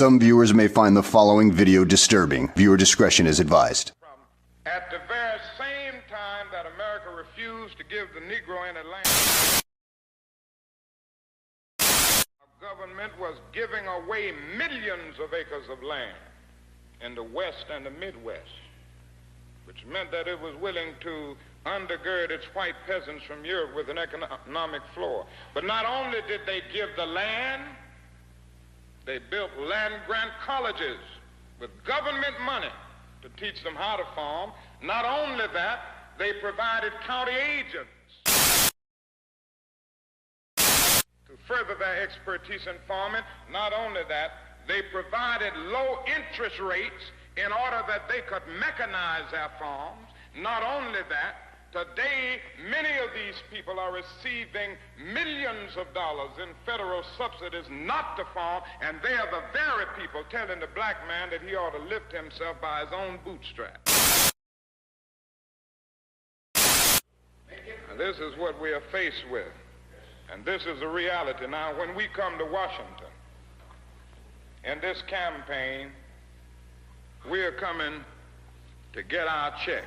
Some viewers may find the following video disturbing. Viewer discretion is advised. At the very same time that America refused to give the Negro any land, our government was giving away millions of acres of land in the West and the Midwest, which meant that it was willing to undergird its white peasants from Europe with an economic floor. But not only did they give the land, they built land-grant colleges with government money to teach them how to farm. Not only that, they provided county agents to further their expertise in farming. Not only that, they provided low interest rates in order that they could mechanize their farms. Not only that, today many of these people are receiving millions of dollars in federal subsidies not to farm, and they are the very people telling the black man that he ought to lift himself by his own bootstraps. And this is what we are faced with, and this is the reality. Now, when we come to Washington in this campaign, we are coming to get our check.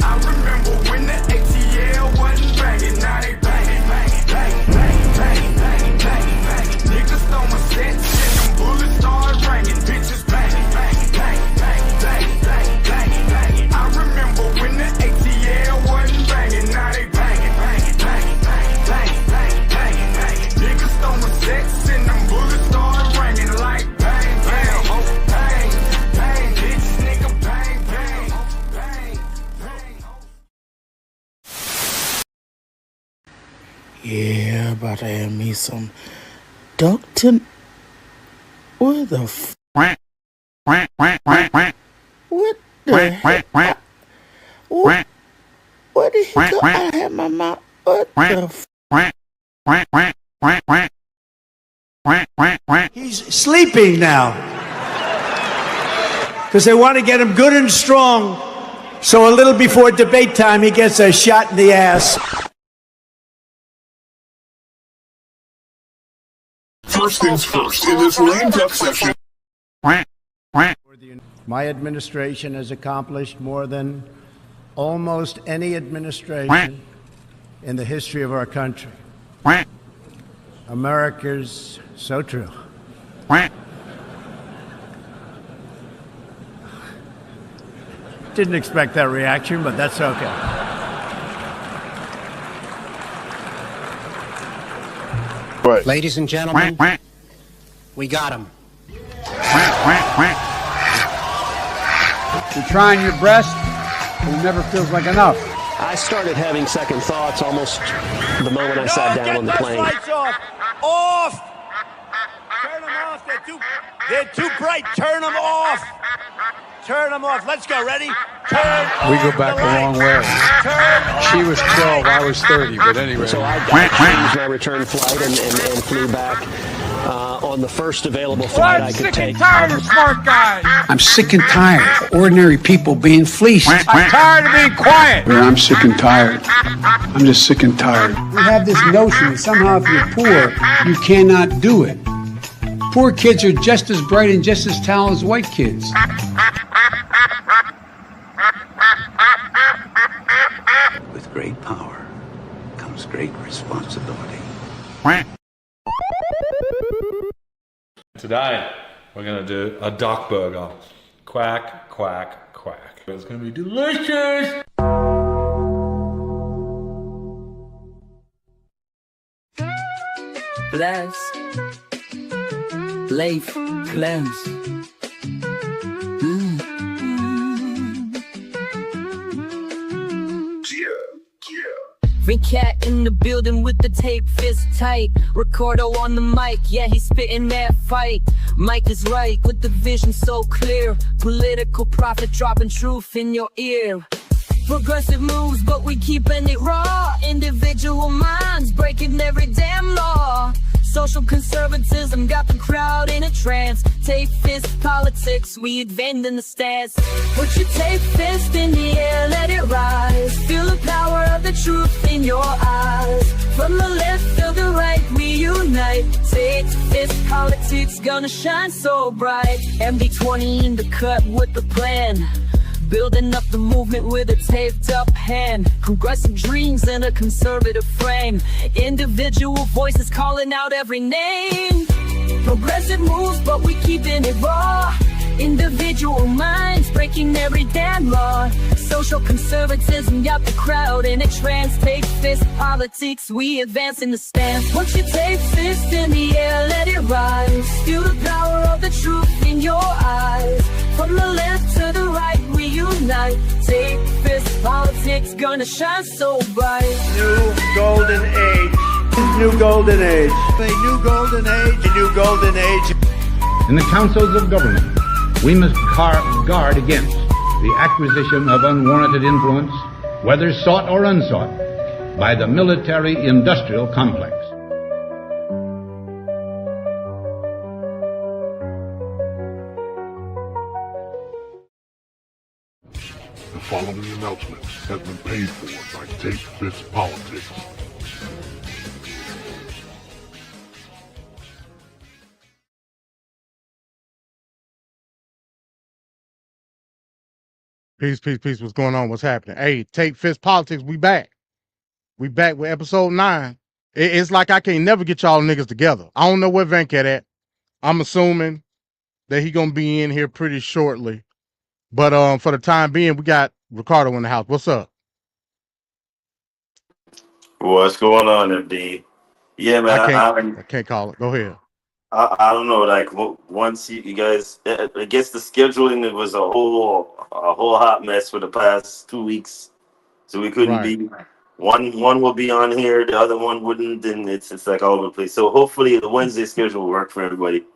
I remember when the ATL wasn't banging, now they banging, banging, banging, banging, banging, banging, banging, banging. Niggas throwing sets and them bullets start ringing, bitches banging, banging, banging, banging, banging, banging, banging, banging. I remember when the ATL wasn't banging, now they banging, banging, banging, banging, banging, banging, banging, banging. Niggas throwing sets and them bullets start ringing like bang, bang, oh, bang, bang, bitch, nigga, bang, bang, bang, bang. Yeah, about to have me some Duckton. Where the f? What the heck? Where did he go? I had my mouth. What the f? He's sleeping now. Because they want to get him good and strong. So a little before debate time, he gets a shot in the ass. First things first, in this lame duck session. My administration has accomplished more than almost any administration in the history of our country. America's so true. Didn't expect that reaction, but that's okay. Right. Ladies and gentlemen, we got him. You're trying your best, but it never feels like enough. I started having second thoughts almost the moment I sat down on the plane. Lights off! Off! Turn them off. They're too bright. Turn them off. Turn them off. Let's go. Ready? Turn We off go back the a long way. Turn off She was 12, I was 30, but anyway. So I changed my return flight and flew back on the first available flight I could take. tired of smart guys. I'm sick and tired of ordinary people being fleeced. I'm tired of being quiet. I'm sick and tired. I'm just sick and tired. We have this notion that somehow if you're poor, you cannot do it. Poor kids are just as bright and just as talented as white kids. With great power comes great responsibility. Today, we're going to do a duck burger. Quack, quack, quack. It's going to be delicious! Bless, Leif, cleanse. Big cat in the building with the tape fist tight. Ricardo on the mic, yeah, he's spitting that fight. Mike is right with the vision so clear. Political prophet dropping truth in your ear. Progressive moves, but we keeping it raw. Individual minds breaking every damn law. Social conservatism got the crowd in a trance. Tape fist politics, we advance in the stats. Put your tape fist in the air, let it rise. Feel the power of the truth in your eyes. From the left to the right, we unite. Take this politics gonna shine so bright. MD20 in the cut with the plan, building up the movement with a taped up hand. Progressive dreams in a conservative frame. Individual voices calling out every name. Progressive moves, but we keeping it raw. Individual minds breaking every damn law. Social conservatism got the crowd in a trance. Take fist politics, we advance in the stance. Once you take fist in the air, let it rise. Feel the power of the truth in your eyes. From the left to the right, we unite. Take fist politics, gonna shine so bright. New golden age. New golden age. A new golden age. A new golden age. In the councils of government, we must guard against the acquisition of unwarranted influence, whether sought or unsought, by the military-industrial complex. The following announcement has been paid for by Take Fist Politics. Peace, peace, peace. What's going on? What's happening? Hey, Take Fist Politics, we back. We back with episode 9. It's like I can't never get y'all niggas together. I don't know where Venkat at. I'm assuming that he gonna be in here pretty shortly. But for the time being, we got Ricardo in the house. What's up? What's going on, MD? Yeah, man. I can't call it. Go ahead. I don't know. Like once you guys, I guess the scheduling, it was a whole hot mess for the past 2 weeks, so we couldn't be. One will be on here, the other one wouldn't, and it's like all over the place. So hopefully the Wednesday schedule will work for everybody.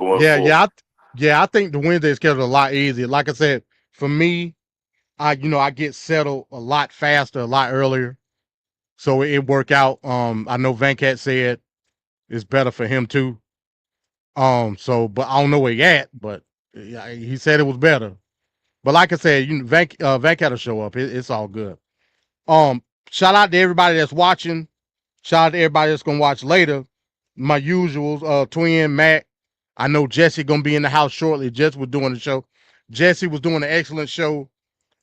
I think the Wednesday schedule is a lot easier. Like I said, for me, I get settled a lot faster, a lot earlier, so it work out. I know Venkat said it's better for him too. But I don't know where he at, but he said it was better. But like I said, Venkat will show up. It's all good. Shout out to everybody that's watching. Shout out to everybody that's gonna watch later. My usuals, Twin, Mac. I know Jesse gonna be in the house shortly. Jesse was doing the show. Jesse was doing an excellent show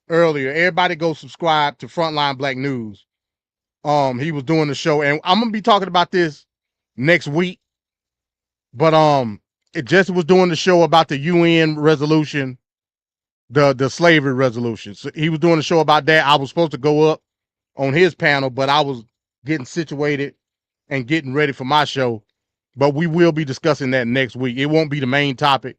earlier. Everybody go subscribe to Frontline Black News. He was doing the show, and I'm gonna be talking about this next week. But Jesse was doing the show about the UN resolution, the slavery resolution. So he was doing the show about that. I was supposed to go up on his panel, but I was getting situated and getting ready for my show. But we will be discussing that next week. It won't be the main topic,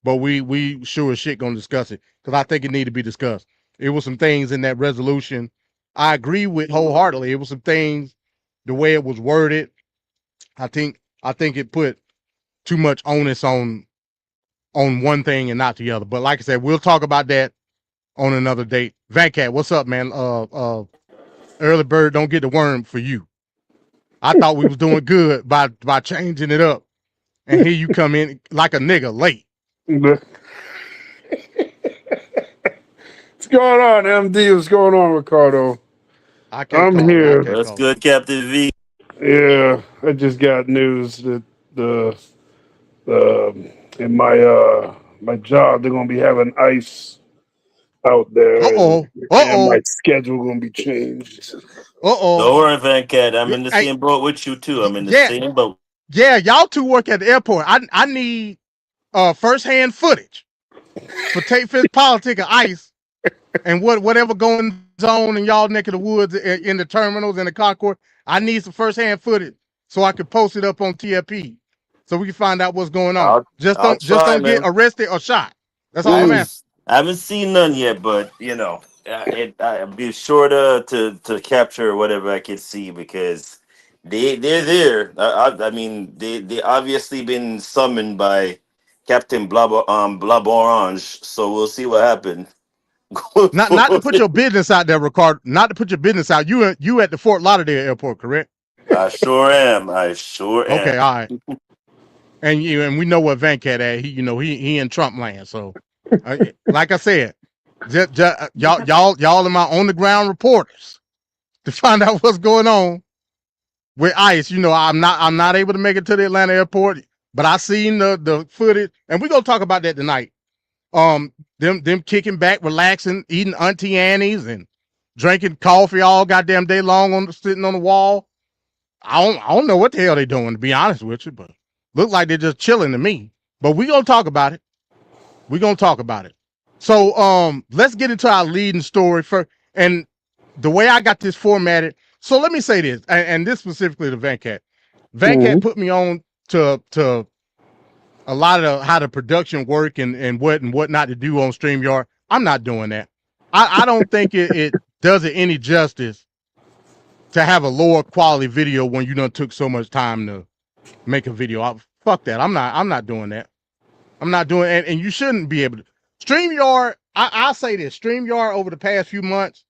but we sure as shit gonna discuss it because I think it need to be discussed. It was some things in that resolution I agree with wholeheartedly. It was some things, the way it was worded. I think it put too much onus on one thing and not the other. But like I said, we'll talk about that on another date. Venkat, what's up, man? Early bird don't get the worm for you. I thought we was doing good by changing it up, and here you come in like a nigga late. What's going on, MD? What's going on, Ricardo? I'm here. That's good, Captain V. Yeah, I just got news that in my job they're gonna be having ice out there. And my schedule gonna be changed. Don't worry, Venkat. I'm in the same boat with you too. I'm in the same boat. Yeah, y'all two work at the airport. I need first-hand footage for Take Fist Politics of ice and whatever going on in y'all neck of the woods in the terminals and the concourse. I need some first-hand footage so I can post it up on TFP so we can find out what's going on. Don't get arrested or shot. That's all I'm asking. I haven't seen none yet, but I'd be sure to capture whatever I can see because they're there. I mean, they obviously been summoned by Captain Blaborange, so we'll see what happens. Not to put your business out there, Ricardo. Not to put your business out. You at the Fort Lauderdale airport, correct? I sure am. Okay, all right. And we know what Venkat at. He in Trump land. So, like I said, y'all are my on the ground reporters to find out what's going on with ICE. You know, I'm not able to make it to the Atlanta airport, but I seen the footage, and we're gonna talk about that tonight. Them kicking back, relaxing, eating Auntie Annie's and drinking coffee all goddamn day long sitting on the wall. I don't know what the hell they doing, to be honest with you, but look like they're just chilling to me. But we're gonna talk about it. We're gonna talk about it. So let's get into our leading story first. And the way I got this formatted, so let me say this, and this specifically to VanCat. VanCat put me on to a lot of how the production work and what not to do on StreamYard. I'm not doing that. I don't think it does it any justice to have a lower quality video when you done took so much time to make a video. Fuck that. I'm not doing that. I'm not doing it, and you shouldn't be able to. StreamYard, I'll say this, StreamYard over the past few months,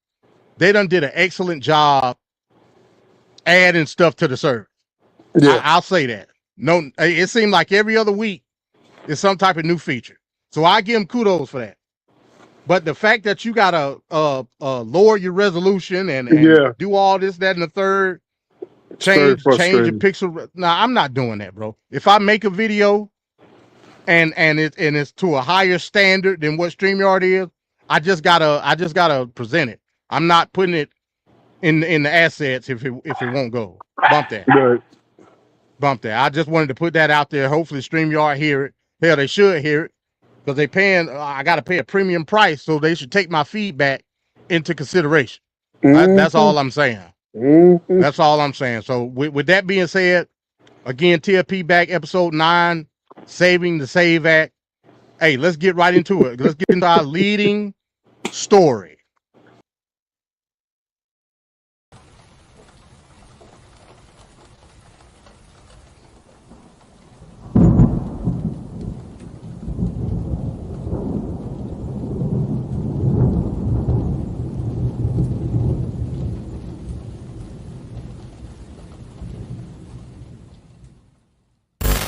they done did an excellent job adding stuff to the service. Yeah. I'll say that. No, it seemed like every other week is some type of new feature. So I give them kudos for that. But the fact that you gotta lower your resolution and do all this, that, and the third, change your pixel. Nah, I'm not doing that, bro. If I make a video and it's to a higher standard than what StreamYard is, I just gotta present it. I'm not putting it in the assets if it won't go. Bump that. Right. Bump that. I just wanted to put that out there. Hopefully StreamYard hear it. Hell, they should hear it. Because they paying, I got to pay a premium price, so they should take my feedback into consideration. That's all I'm saying. That's all I'm saying. So with that being said, again, TFP back episode 9, Saving the Save Act. Hey, let's get right into it. Let's get into our leading story.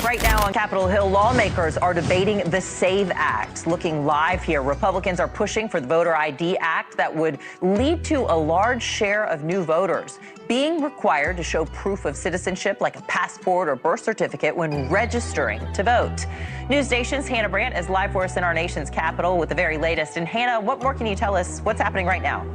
Right now on Capitol Hill, lawmakers are debating the SAVE Act. Looking live here, Republicans are pushing for the Voter ID Act that would lead to a large share of new voters being required to show proof of citizenship like a passport or birth certificate when registering to vote. News Nation's Hannah Brandt is live for us in our nation's capital with the very latest. And Hannah, what more can you tell us? What's happening right now?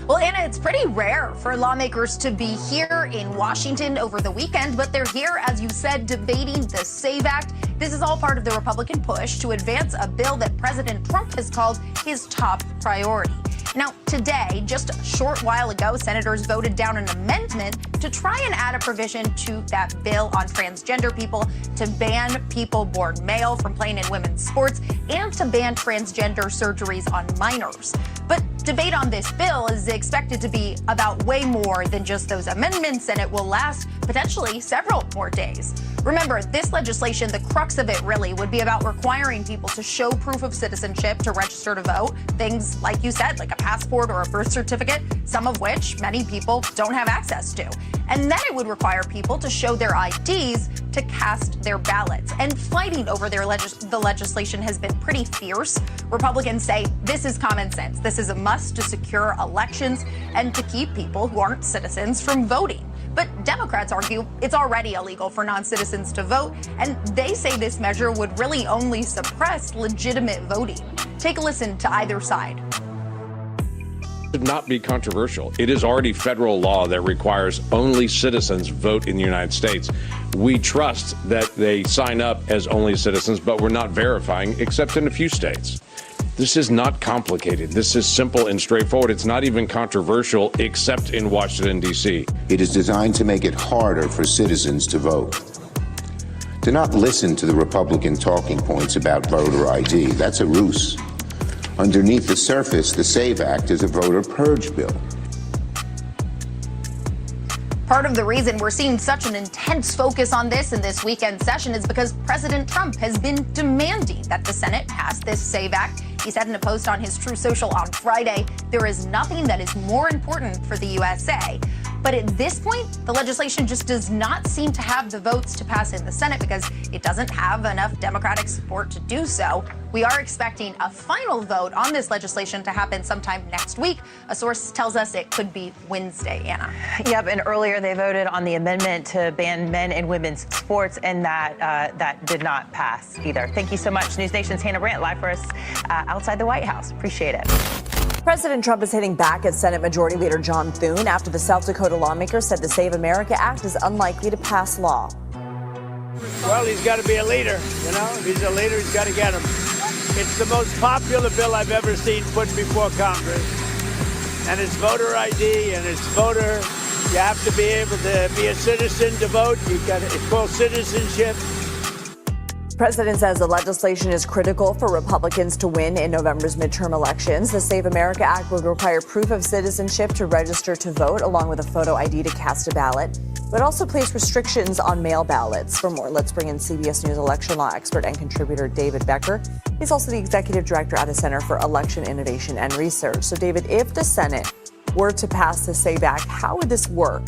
Well, Anna, it's pretty rare for lawmakers to be here in Washington over the weekend, but they're here, as you said, debating the SAVE Act. This is all part of the Republican push to advance a bill that President Trump has called his top priority. Now, today, just a short while ago, senators voted down an amendment to try and add a provision to that bill on transgender people, to ban people born male from playing in women's sports, and to ban transgender surgeries on minors. But debate on this bill is expected to be about way more than just those amendments, and it will last potentially several more days. Remember, this legislation, the crux of it really would be about requiring people to show proof of citizenship to register to vote. Things like you said, like a passport or a birth certificate, some of which many people don't have access to. And then it would require people to show their IDs to cast their ballots. And fighting over the legislation has been pretty fierce. Republicans say this is common sense. This is a must to secure elections and to keep people who aren't citizens from voting. But Democrats argue it's already illegal for non-citizens to vote, and they say this measure would really only suppress legitimate voting. Take a listen to either side. Should not be controversial. It is already federal law that requires only citizens vote in the United States. We trust that they sign up as only citizens, but we're not verifying, except in a few states. This is not complicated. This is simple and straightforward. It's not even controversial, except in Washington, D.C. It is designed to make it harder for citizens to vote. Do not listen to the Republican talking points about voter ID. That's a ruse. Underneath the surface, the SAVE Act is a voter purge bill. Part of the reason we're seeing such an intense focus on this in this weekend session is because President Trump has been demanding that the Senate pass this SAVE Act. He said in a post on his Truth Social on Friday, there is nothing that is more important for the USA. But at this point, the legislation just does not seem to have the votes to pass in the Senate because it doesn't have enough Democratic support to do so. We are expecting a final vote on this legislation to happen sometime next week. A source tells us it could be Wednesday, Anna. Yep, and earlier they voted on the amendment to ban men and women's sports, and that did not pass either. Thank you so much. News Nation's Hannah Brandt live for us outside the White House. Appreciate it. President Trump is hitting back at Senate Majority Leader John Thune after the South Dakota lawmaker said the Save America Act is unlikely to pass law. Well, he's got to be a leader, you know. If he's a leader, he's got to get him. It's the most popular bill I've ever seen put before Congress. And it's voter ID and it's voter. You have to be able to be a citizen to vote. It's called citizenship. The president says the legislation is critical for Republicans to win in November's midterm elections. The Save America Act would require proof of citizenship to register to vote, along with a photo ID to cast a ballot. It would also place restrictions on mail ballots. For more, let's bring in CBS News election law expert and contributor David Becker. He's also the executive director at the Center for Election Innovation and Research. So, David, if the Senate were to pass the SAVE Act, how would this work?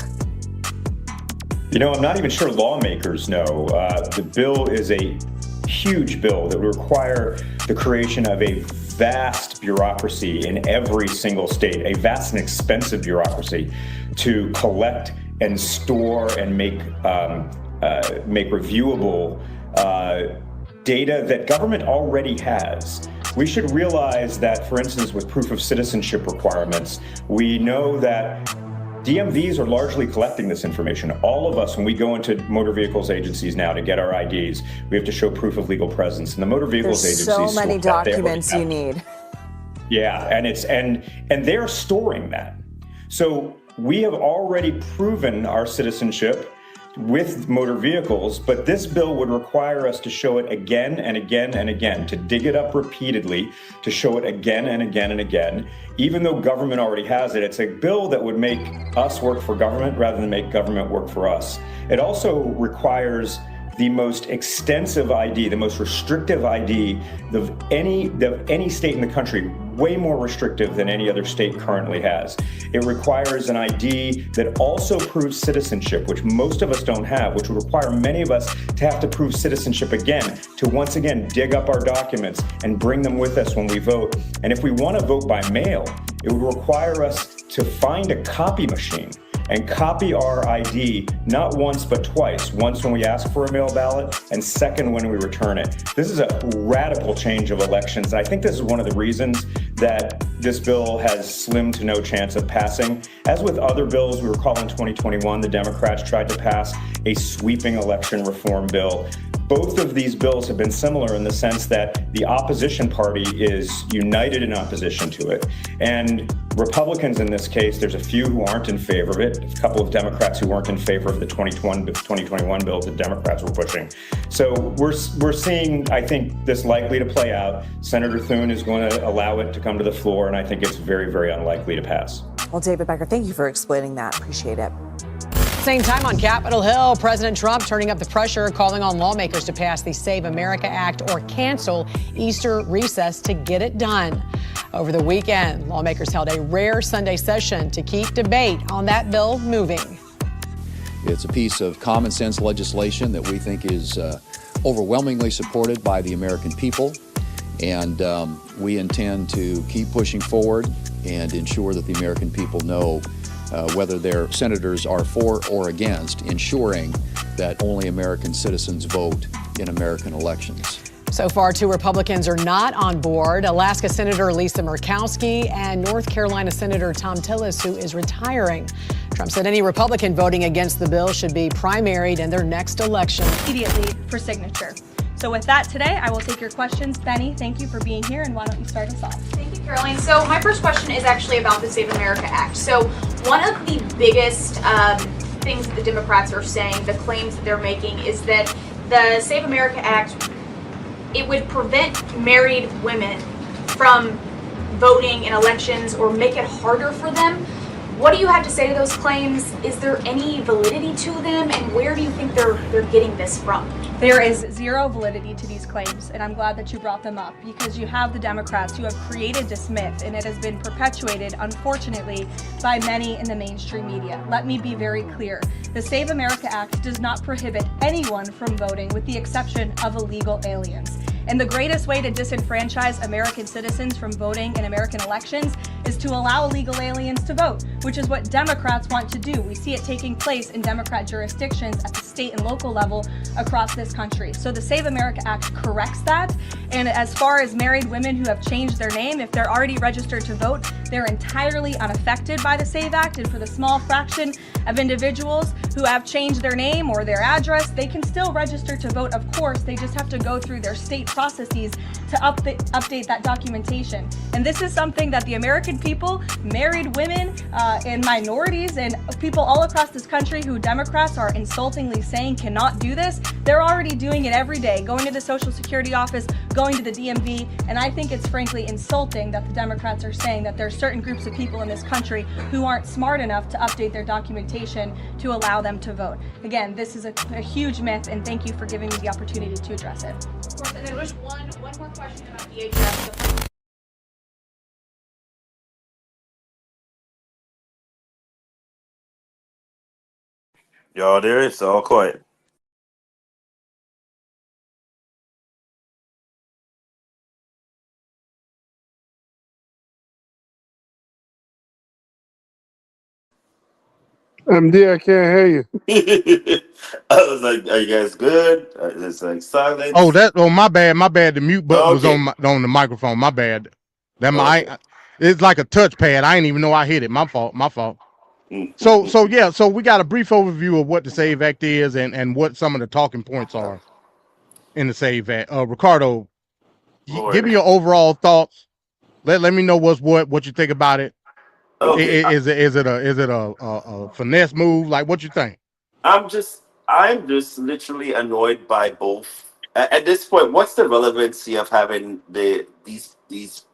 You know, I'm not even sure lawmakers know. The bill is a huge bill that would require the creation of a vast bureaucracy in every single state, a vast and expensive bureaucracy to collect and store and make reviewable data that government already has. We should realize that, for instance, with proof of citizenship requirements, we know that DMVs are largely collecting this information. All of us, when we go into motor vehicles agencies now to get our IDs, we have to show proof of legal presence. And the motor vehicles agencies, so many documents you need. Yeah, and they're storing that. So we have already proven our citizenship with motor vehicles, but this bill would require us to show it again and again and again, to dig it up repeatedly, to show it again and again and again. Even though government already has it, it's a bill that would make us work for government rather than make government work for us. It also requires the most extensive ID, the most restrictive ID of any state in the country, way more restrictive than any other state currently has. It requires an ID that also proves citizenship, which most of us don't have, which would require many of us to have to prove citizenship again, to once again dig up our documents and bring them with us when we vote. And if we want to vote by mail, it would require us to find a copy machine and copy our ID not once but twice. Once when we ask for a mail ballot, and second when we return it. This is a radical change of elections. I think this is one of the reasons that this bill has slim to no chance of passing. As with other bills, we recall in 2021, the Democrats tried to pass a sweeping election reform bill. Both of these bills have been similar in the sense that the opposition party is united in opposition to it. And Republicans in this case, there's a few who aren't in favor of it, a couple of Democrats who weren't in favor of the 2021 bill that Democrats were pushing. So we're seeing, I think, this likely to play out. Senator Thune is going to allow it to come to the floor, and I think it's very, very unlikely to pass. Well, David Becker, thank you for explaining that. Appreciate it. Same time on Capitol Hill, President Trump turning up the pressure, calling on lawmakers to pass the Save America Act or cancel Easter recess to get it done. Over the weekend, lawmakers held a rare Sunday session to keep debate on that bill moving. It's a piece of common sense legislation that we think is overwhelmingly supported by the American people. And we intend to keep pushing forward and ensure that the American people know whether their senators are for or against, ensuring that only American citizens vote in American elections. So far, 2 Republicans are not on board. Alaska Senator Lisa Murkowski and North Carolina Senator Thom Tillis, who is retiring. Trump said any Republican voting against the bill should be primaried in their next election. Immediately for signature. So with that today, I will take your questions. Benny, thank you for being here, and why don't you start us off? Thank you, Caroline. So my first question is actually about the Save America Act. So one of the biggest things that the Democrats are saying, the claims that they're making, is that the Save America Act, it would prevent married women from voting in elections or make it harder for them. What do you have to say to those claims? Is there any validity to them, and where do you think they're getting this from? There is zero validity to these claims, and I'm glad that you brought them up, because you have the Democrats who have created this myth, and it has been perpetuated, unfortunately, by many in the mainstream media. Let me be very clear. The Save America Act does not prohibit anyone from voting with the exception of illegal aliens. And the greatest way to disenfranchise American citizens from voting in American elections is to allow illegal aliens to vote, which is what Democrats want to do. We see it taking place in Democrat jurisdictions at the state and local level across this country. So the Save America Act corrects that. And as far as married women who have changed their name, if they're already registered to vote, they're entirely unaffected by the SAVE Act. And for the small fraction of individuals who have changed their name or their address, they can still register to vote, of course. They just have to go through their state processes to update that documentation. And this is something that the American people, married women and minorities and people all across this country who Democrats are insultingly saying cannot do this, they're already doing it every day, going to the Social Security office, going to the DMV, and I think it's frankly insulting that the Democrats are saying that there are certain groups of people in this country who aren't smart enough to update their documentation to allow them to vote. Again, this is a huge myth, and thank you for giving me the opportunity to address it. Of course, and there was one more question about DHS. Y'all there? It's all quiet. MD, I can't hear you. I was like, "Are you guys good?" It's like silence. Oh, my bad. The mute button was Okay. on the microphone. My bad. It's like a touchpad. I didn't even know I hit it. My fault. So we got a brief overview of what the SAVE Act is and what some of the talking points are in the SAVE Act. Ricardo, give me your overall thoughts. Let me know what you think about it. Okay. Is it a finesse move? Like, what you think? I'm just literally annoyed by both. At this point, what's the relevancy of having these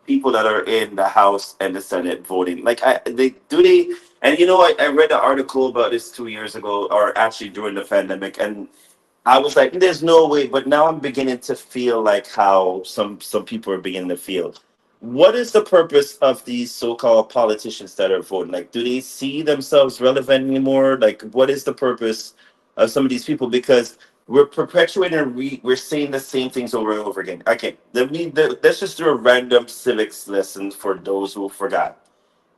people that are in the House and the Senate voting? Like, and you know, I read an article about this 2 years ago, or actually during the pandemic, and I was like, there's no way. But now I'm beginning to feel like how some people are beginning to feel. What is the purpose of these so-called politicians that are voting? Like, do they see themselves relevant anymore? Like, what is the purpose of some of these people? Because we're perpetuating, we're saying the same things over and over again. Okay, let's just do a random civics lesson for those who forgot.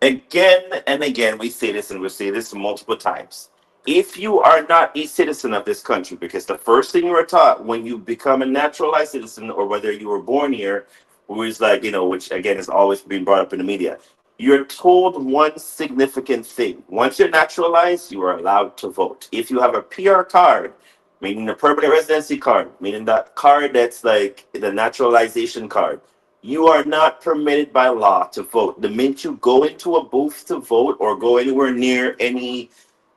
Again and again, we say this, and we'll say this multiple times. If you are not a citizen of this country, because the first thing you were taught when you become a naturalized citizen, or whether you were born here, was like, which again is always being brought up in the media, you're told one significant thing. Once you're naturalized, you are allowed to vote. If you have a PR card, meaning a permanent residency card, meaning that card that's like the naturalization card, you are not permitted by law to vote. The minute you go into a booth to vote or go anywhere near any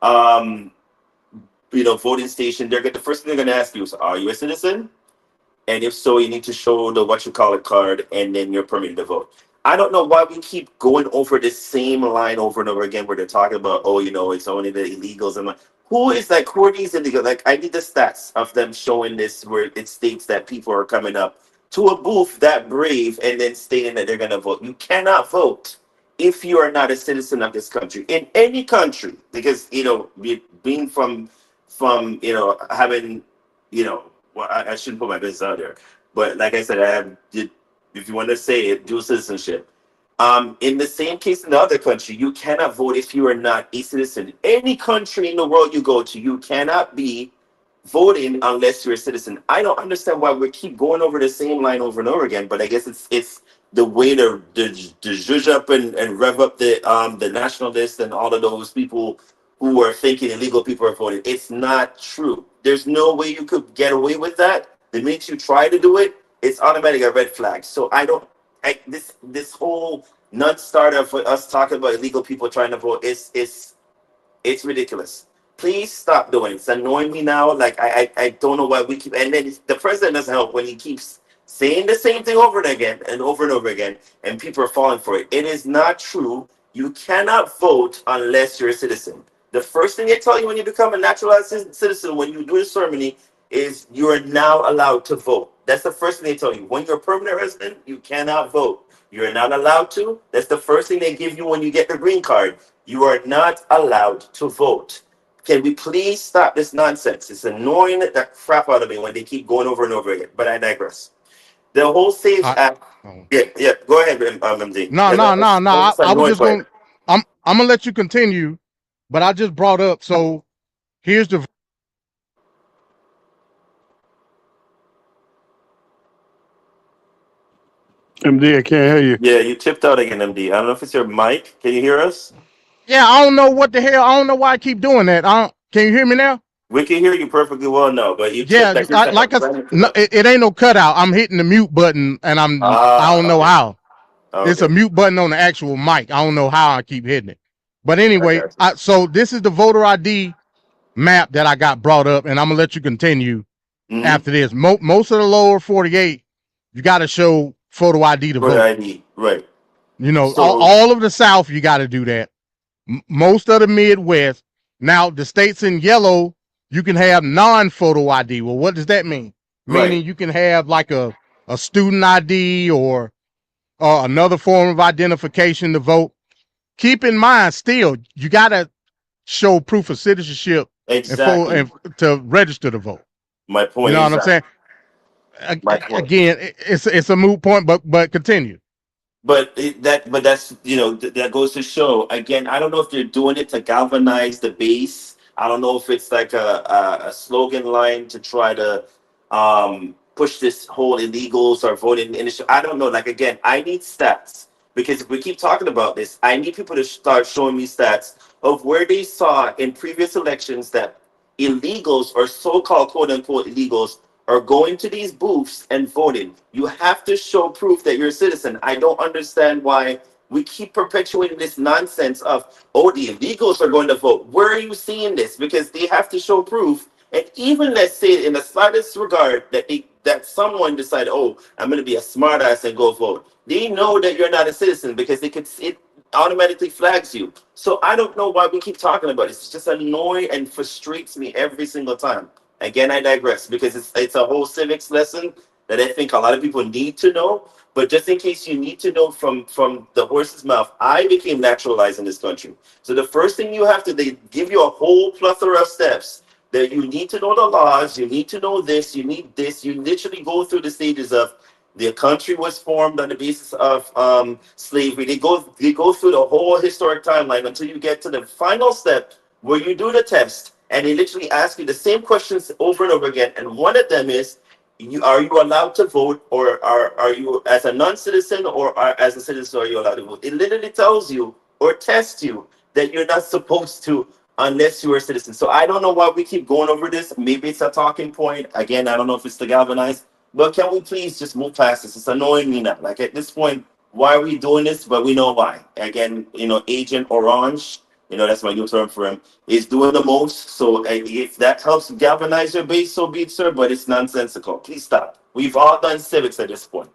voting station, the first thing they're gonna ask you is, are you a citizen? And if so, you need to show the card, and then you're permitted to vote. I don't know why we keep going over the same line over and over again, where they're talking about, it's only the illegals. And who are these illegals? Like, I need the stats of them showing this, where it states that people are coming up to a booth that brave and then stating that they're going to vote. You cannot vote if you are not a citizen of this country, in any country, because, being from having, well, I shouldn't put my business out there, but like I said, I have, if you want to say it, dual citizenship. In the same case in the other country, you cannot vote if you are not a citizen. Any country in the world you go to, you cannot be voting unless you're a citizen. I don't understand why we keep going over the same line over and over again, but I guess it's the way to zhuzh up and rev up the nationalists and all of those people who are thinking illegal people are voting. It's not true. There's no way you could get away with that. The minute you try to do it, it's automatically a red flag. So this whole non-starter for us talking about illegal people trying to vote it's ridiculous. Please stop doing it. It's annoying me now. Like, I don't know why we keep, and then the president doesn't help when he keeps saying the same thing over and over again, and people are falling for it. It is not true. You cannot vote unless you're a citizen. The first thing they tell you when you become a naturalized citizen, when you do the ceremony, is you are now allowed to vote. That's the first thing they tell you. When you're a permanent resident, you cannot vote. You're not allowed to. That's the first thing they give you when you get the green card. You are not allowed to vote. Can we please stop this nonsense? It's annoying the crap out of me when they keep going over and over again. But I digress. The whole SAVE Act. Yeah. Go ahead, MD. No. I was just going. I'm gonna let you continue, but I just brought up. So here's the. MD, I can't hear you. Yeah, you tipped out again, MD. I don't know if it's your mic. Can you hear us? Yeah, I don't know what the hell. I don't know why I keep doing that. Can you hear me now? We can hear you perfectly well now, but you yeah, it ain't no cutout. I'm hitting the mute button, and I don't know how. Okay. It's a mute button on the actual mic. I don't know how I keep hitting it. But anyway, so this is the voter ID map that I got brought up, and I'm gonna let you continue after this. Most of the lower 48, you got to show photo ID to vote. ID, right? You know, all of the South, you got to do that. Most of the Midwest. Now, the states in yellow, you can have non-photo ID. Well, what does that mean? Meaning you can have like a student ID or another form of identification to vote. Keep in mind, still, you got to show proof of citizenship and to register to vote. My point. You know what I'm saying? Again, it's a moot point, but continue. But that's that goes to show again. I don't know if they're doing it to galvanize the base. I don't know if it's like a slogan line to try to push this whole illegals or voting initiative. I don't know. Like again, I need stats because if we keep talking about this, I need people to start showing me stats of where they saw in previous elections that illegals or so-called quote-unquote illegals are going to these booths and voting. You have to show proof that you're a citizen. I don't understand why we keep perpetuating this nonsense of, oh, the illegals are going to vote. Where are you seeing this? Because they have to show proof. And even let's say in the slightest regard that someone decided, oh, I'm going to be a smartass and go vote. They know that you're not a citizen because it automatically flags you. So I don't know why we keep talking about this. It's just annoying and frustrates me every single time. Again, I digress because it's a whole civics lesson that I think a lot of people need to know. But just in case you need to know from the horse's mouth, I became naturalized in this country. So the first thing you have to, they give you a whole plethora of steps that you need to know the laws, you need to know this, you need this. You literally go through the stages of the country was formed on the basis of slavery. They go through the whole historic timeline until you get to the final step where you do the test. And they literally ask you the same questions over and over again. And one of them is, are you allowed to vote, or are you as a non-citizen or as a citizen are you allowed to vote? It literally tells you or tests you that you're not supposed to unless you're a citizen. So I don't know why we keep going over this. Maybe it's a talking point. Again, I don't know if it's to galvanize, but can we please just move past this? It's annoying me now. Like at this point, why are we doing this? But we know why. Again, Agent Orange, that's my new term for him, is doing the most. So if that helps galvanize your base, so be it, sir, but it's nonsensical. Please stop. We've all done civics at this point.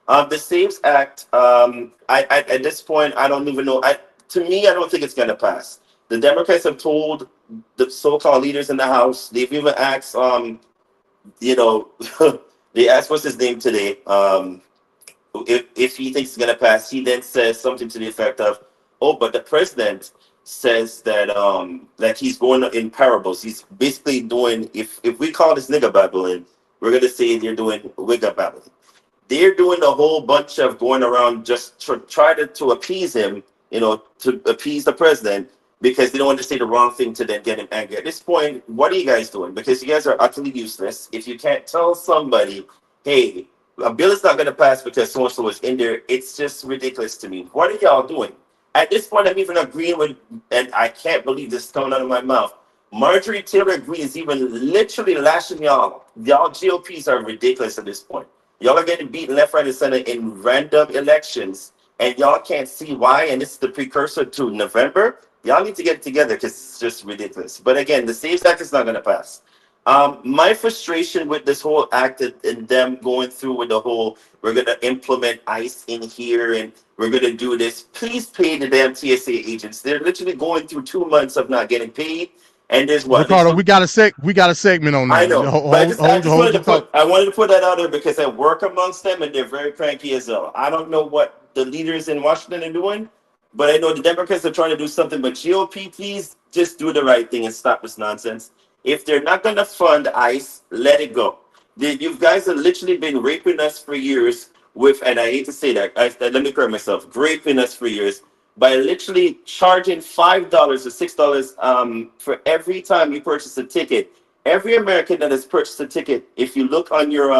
The SAVES Act, at this point, I don't even know. To me, I don't think it's going to pass. The Democrats have told the so-called leaders in the House, they've even asked, they asked what's his name today, if he thinks it's going to pass. He then says something to the effect of, oh, but the president says that he's going in parables. He's basically doing, if we call this nigga Babylon, we're going to say they're doing wigga Babylon. They're doing a whole bunch of going around just to try to appease him, to appease the president, because they don't want to say the wrong thing to then get him angry. At this point, what are you guys doing? Because you guys are utterly useless. If you can't tell somebody, hey, a bill is not going to pass because so-and-so is in there, it's just ridiculous to me. What are y'all doing? At this point, I'm even agreeing with, and I can't believe this is coming out of my mouth, Marjorie Taylor Greene is even literally lashing y'all. Y'all GOPs are ridiculous at this point. Y'all are getting beaten left, right, and center in random elections, and y'all can't see why, and this is the precursor to November. Y'all need to get it together because it's just ridiculous. But again, the SAVES Act is not going to pass. My frustration with this whole act and them going through with the whole, we're going to implement ICE in here and we're going to do this. Please pay the damn TSA agents. They're literally going through 2 months of not getting paid. And there's what? Ricardo, we got a segment on that. I know, but I wanted to put that out there because I work amongst them and they're very cranky as well. I don't know what the leaders in Washington are doing, but I know the Democrats are trying to do something. But GOP, please just do the right thing and stop this nonsense. If they're not going to fund ICE, let it go. You guys have literally been raping us for years with, and I hate to say that, let me correct myself, raping us for years by literally charging $5 or $6 for every time you purchase a ticket. Every American that has purchased a ticket, if you look on your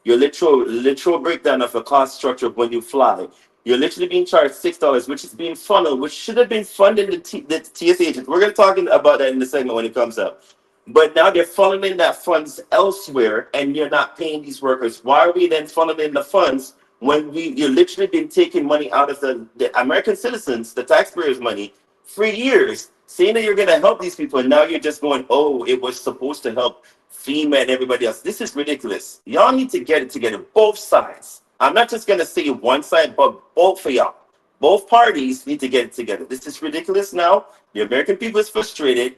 literal breakdown of a cost structure when you fly, you're literally being charged $6, which is being funneled, which should have been funding the TSA agents. We're going to talk about that in the segment when it comes up. But now they're funneling that funds elsewhere, and you're not paying these workers. Why are we then funneling the funds when you're literally been taking money out of the American citizens, the taxpayers' money, for years, saying that you're going to help these people, and now you're just going, oh, it was supposed to help FEMA and everybody else. This is ridiculous. Y'all need to get it together, both sides. I'm not just going to say one side, but both of y'all. Both parties need to get it together. This is ridiculous now. The American people is frustrated.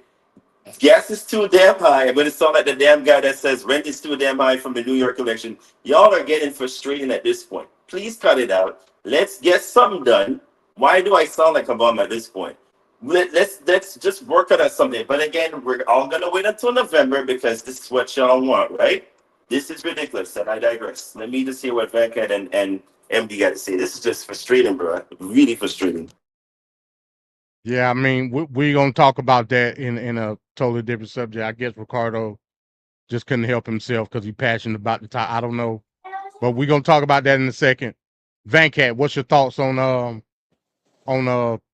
Gas is too damn high. I'm going to sound like the damn guy that says rent is too damn high from the New York election. Y'all are getting frustrated at this point. Please cut it out. Let's get something done. Why do I sound like a bum at this point? Let's just work out something. But again, we're all going to wait until November because this is what y'all want, right? This is ridiculous, and I digress. Let me just hear what Venkat and MD got to say. This is just frustrating, bro. Really frustrating. Yeah, I mean, we're going to talk about that in a totally different subject. I guess Ricardo just couldn't help himself because he's passionate about the topic. I don't know, but we're going to talk about that in a second. Venkat, what's your thoughts on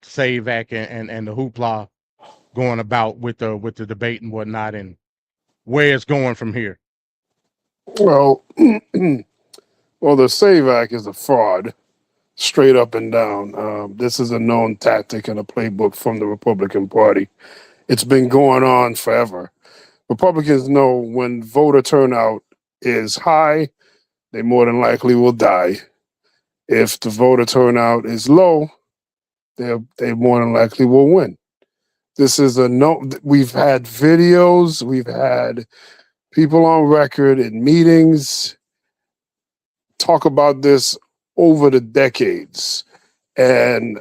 SAVE Act and the hoopla going about with the debate and whatnot, and where it's going from here? Well, the SAVE Act is a fraud, straight up and down. This is a known tactic and a playbook from the Republican Party. It's been going on forever. Republicans know when voter turnout is high, they more than likely will die. If the voter turnout is low, they more than likely will win. This is we've had videos, we've had people on record in meetings talk about this over the decades. And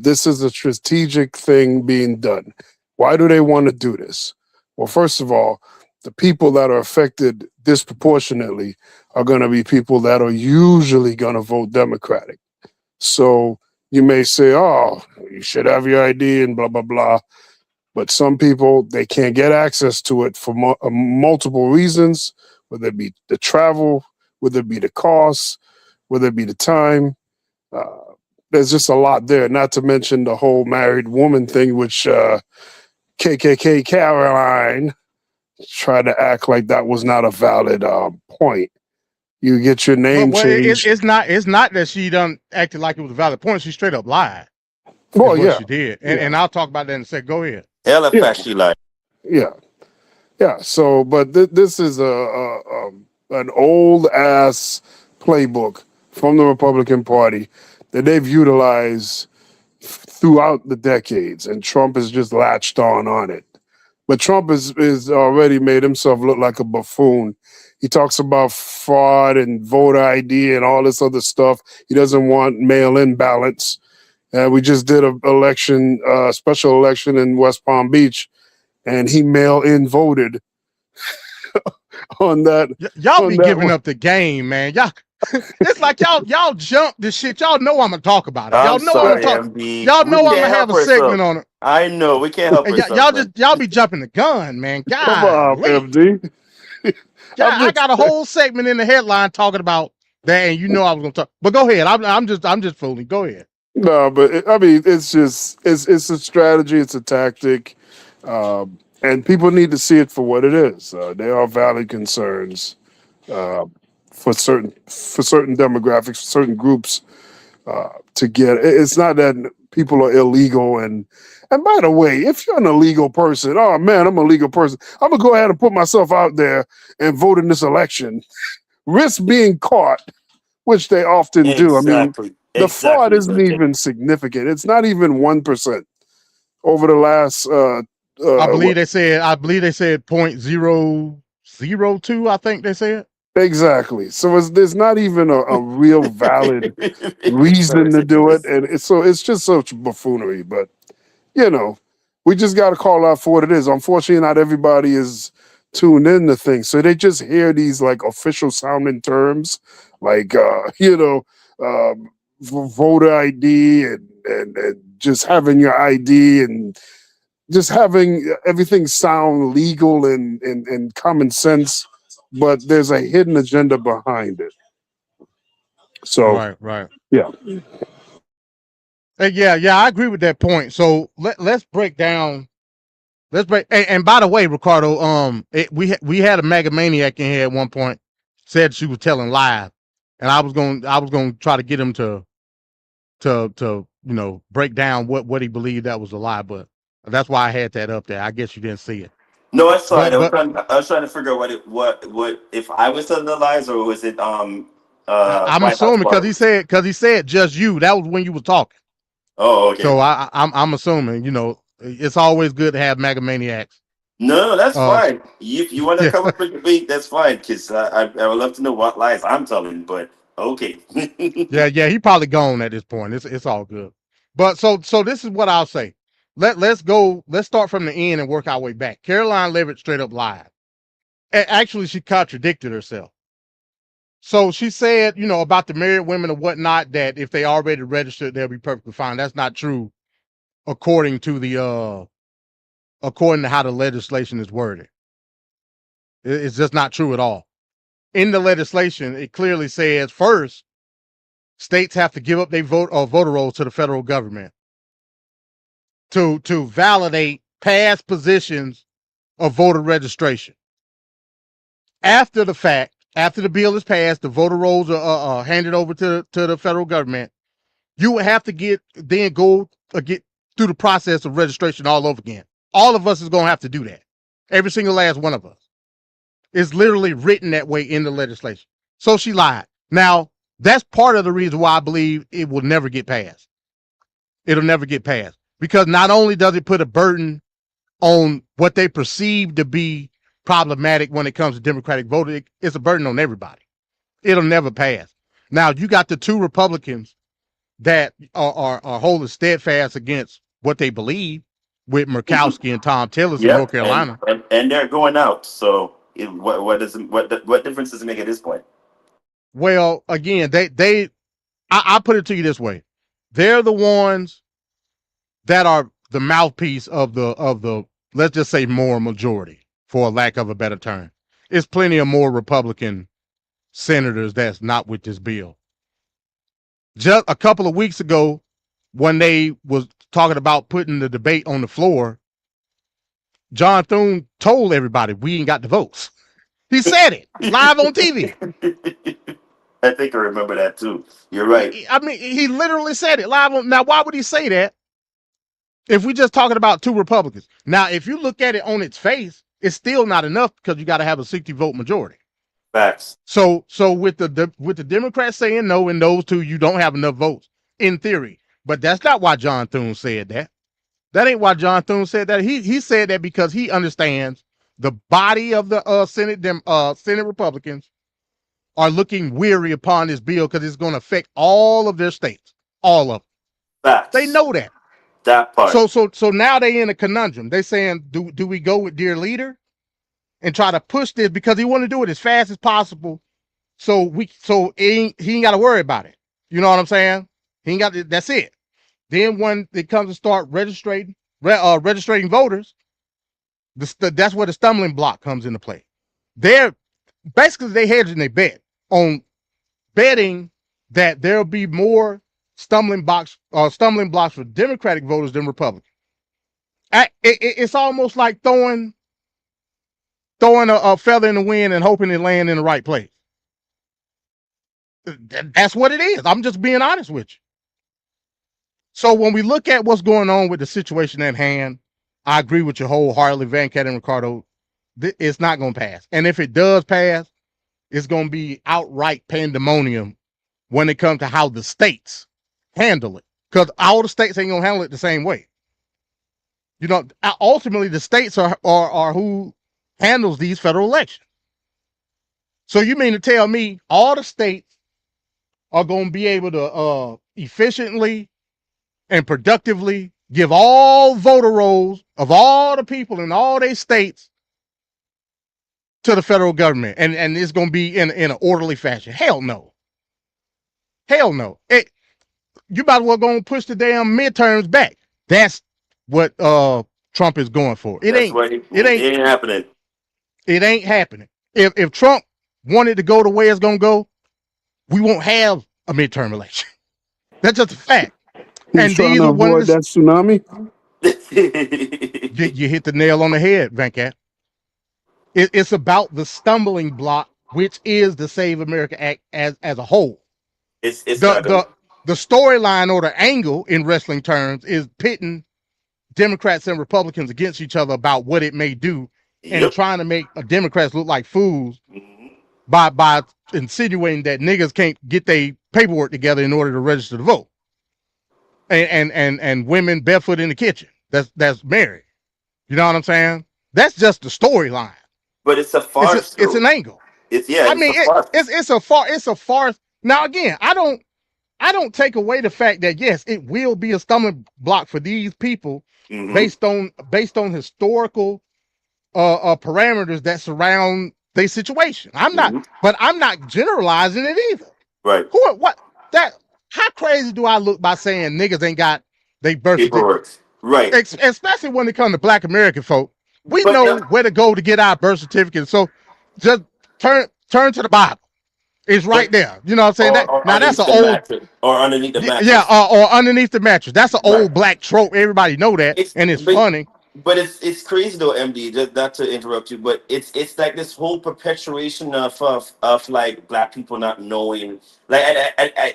this is a strategic thing being done. Why do they want to do this? Well, first of all, the people that are affected disproportionately are going to be people that are usually going to vote Democratic. So you may say, oh, you should have your ID and blah, blah, blah. But some people, they can't get access to it for multiple reasons, whether it be the travel, whether it be the cost, whether it be the time. There's just a lot there, not to mention the whole married woman thing, which KKK Caroline tried to act like that was not a valid point. You get your name changed. It's not that she done acted like it was a valid point. She straight up lied. Well, yeah. She did. And I'll talk about that in a second. Go ahead. Hell, in fact, she lied. Yeah. So, but this is an old ass playbook from the Republican Party that they've utilized throughout the decades, and Trump has just latched on it. But Trump is already made himself look like a buffoon. He talks about fraud and voter ID and all this other stuff. He doesn't want mail-in ballots. We just did a special election in West Palm Beach, and he mail-in voted on that. Y'all be giving up the game, man. Y'all, it's like y'all jump this shit. Y'all know I'm gonna talk about it. Y'all know I'm gonna talk. Y'all know I'm gonna have a segment on it. I know we can't help ourselves. Y'all be jumping the gun, man. God, come on, MD. I got a whole segment in the headline talking about that, and you know I was gonna talk. But go ahead. I'm just fooling. Go ahead. No, but I mean, it's a strategy. It's a tactic, and people need to see it for what it is. There are valid concerns for certain demographics, certain groups to get. It's not that people are illegal. And by the way, if you're an illegal person, oh man, I'm a legal person, I'm gonna go ahead and put myself out there and vote in this election. Risk being caught, which they often do. I mean, the fraud isn't even significant. It's not even 1% over the last. I believe they said 0.002. I think they said. Exactly. So there's not even a real valid reason to do it, and it's just such buffoonery. But you know, we just got to call out for what it is. Unfortunately, not everybody is tuned in to things, so they just hear these like official sounding terms, like voter ID and just having your ID and just having everything sound legal and common sense. But there's a hidden agenda behind it. So right. Yeah. Yeah, I agree with that point. So let's break down. And by the way, Ricardo, we had a mega maniac in here at one point, said she was telling lies, and I was going to try to get him to break down what he believed that was a lie, but that's why I had that up there. I guess you didn't see it. No, I saw it. I was trying to figure out what if I was telling the lies or was it I'm assuming because he said just you. That was when you were talking. Oh, okay. So I'm assuming, it's always good to have mega maniacs. No, that's fine. If you want to come up with a debate, that's fine. Because I would love to know what lies I'm telling. But okay. yeah, he probably gone at this point. It's all good. But so this is what I'll say. Let's start from the end and work our way back. Caroline Leavitt straight up lied. Actually, she contradicted herself. So she said, about the married women and whatnot, that if they already registered, they'll be perfectly fine. That's not true, according to how the legislation is worded. It's just not true at all. In the legislation, it clearly says first, states have to give up their voter rolls to the federal government to validate past positions of voter registration. After the fact, after the bill is passed, the voter rolls are handed over to the federal government. You would have to get through the process of registration all over again. All of us is going to have to do that. Every single last one of us. It's literally written that way in the legislation. So she lied. Now, that's part of the reason why I believe it will never get passed. It'll never get passed. Because not only does it put a burden on what they perceive to be problematic when it comes to Democratic voting, it's a burden on everybody. It'll never pass. Now, you got the two Republicans that are holding steadfast against what they believe, with Murkowski and Tom Tillis in North Carolina. And they're going out. So what difference does it make at this point? Well, again, I put it to you this way. They're the ones that are the mouthpiece of the let's just say moral majority, for a lack of a better term. It's plenty of more Republican senators that's not with this bill. Just a couple of weeks ago, when they was talking about putting the debate on the floor, John Thune told everybody we ain't got the votes. He said it live on TV. I think I remember that too. You're right. I mean, he literally said it live on. Now, why would he say that if we're just talking about two Republicans? Now, if you look at it on its face, it's still not enough because you got to have a 60-vote majority. Facts. So with the Democrats saying no and those two, you don't have enough votes in theory. But that's not why John Thune said that. That ain't why John Thune said that. He said that because he understands the body of the Senate Republicans are looking weary upon this bill because it's going to affect all of their states, all of them. Facts. They know that. That part. So now they in a conundrum. They saying, do we go with dear leader and try to push this because he want to do it as fast as possible, so he ain't got to worry about it. You know what I'm saying? He ain't got to, that's it. Then when it comes to start registering voters, that's where the stumbling block comes into play. They're basically hedging their bet on betting that there'll be more stumbling blocks for Democratic voters than Republicans. It's almost like throwing a feather in the wind and hoping it land in the right place. That's what it is. I'm just being honest with you. So when we look at what's going on with the situation at hand, I agree with you wholeheartedly, Van Cat and Ricardo. It's not going to pass. And if it does pass, it's going to be outright pandemonium when it comes to how the states handle it. Because all the states ain't going to handle it the same way. You know, ultimately, the states are who handles these federal elections. So you mean to tell me all the states are going to be able to efficiently and productively give all voter rolls of all the people in all their states to the federal government, and it's going to be in an orderly fashion? Hell no. Hell no. You might as well go and push the damn midterms back. That's what Trump is going for. It ain't happening. It ain't happening. If Trump wanted to go the way it's going to go, we won't have a midterm election. That's just a fact. He's trying to avoid that tsunami. You hit the nail on the head, Venkat. It's about the stumbling block, which is the Save America Act as a whole. It's the storyline or the angle in wrestling terms is pitting Democrats and Republicans against each other about what it may do, and trying to make Democrats look like fools by insinuating that niggas can't get their paperwork together in order to register to vote, and women barefoot in the kitchen that's married. You know what I'm saying? That's just the storyline. But it's a farce. It's an angle. It's a farce. Now again, I don't take away the fact that yes, it will be a stumbling block for these people based on historical parameters that surround their situation. I'm not generalizing it either. Right. How crazy do I look by saying niggas ain't got they birth certificate? Right. Especially when it comes to Black American folk. We know where to go to get our birth certificate. So just turn to the Bible. It's right there. You know what I'm saying? Now that's an old or underneath the mattress. Yeah, or underneath the mattress. That's an old black trope. Everybody know that, and it's funny. But it's crazy though, MD. Just not to interrupt you, but it's like this whole perpetuation of like Black people not knowing. Like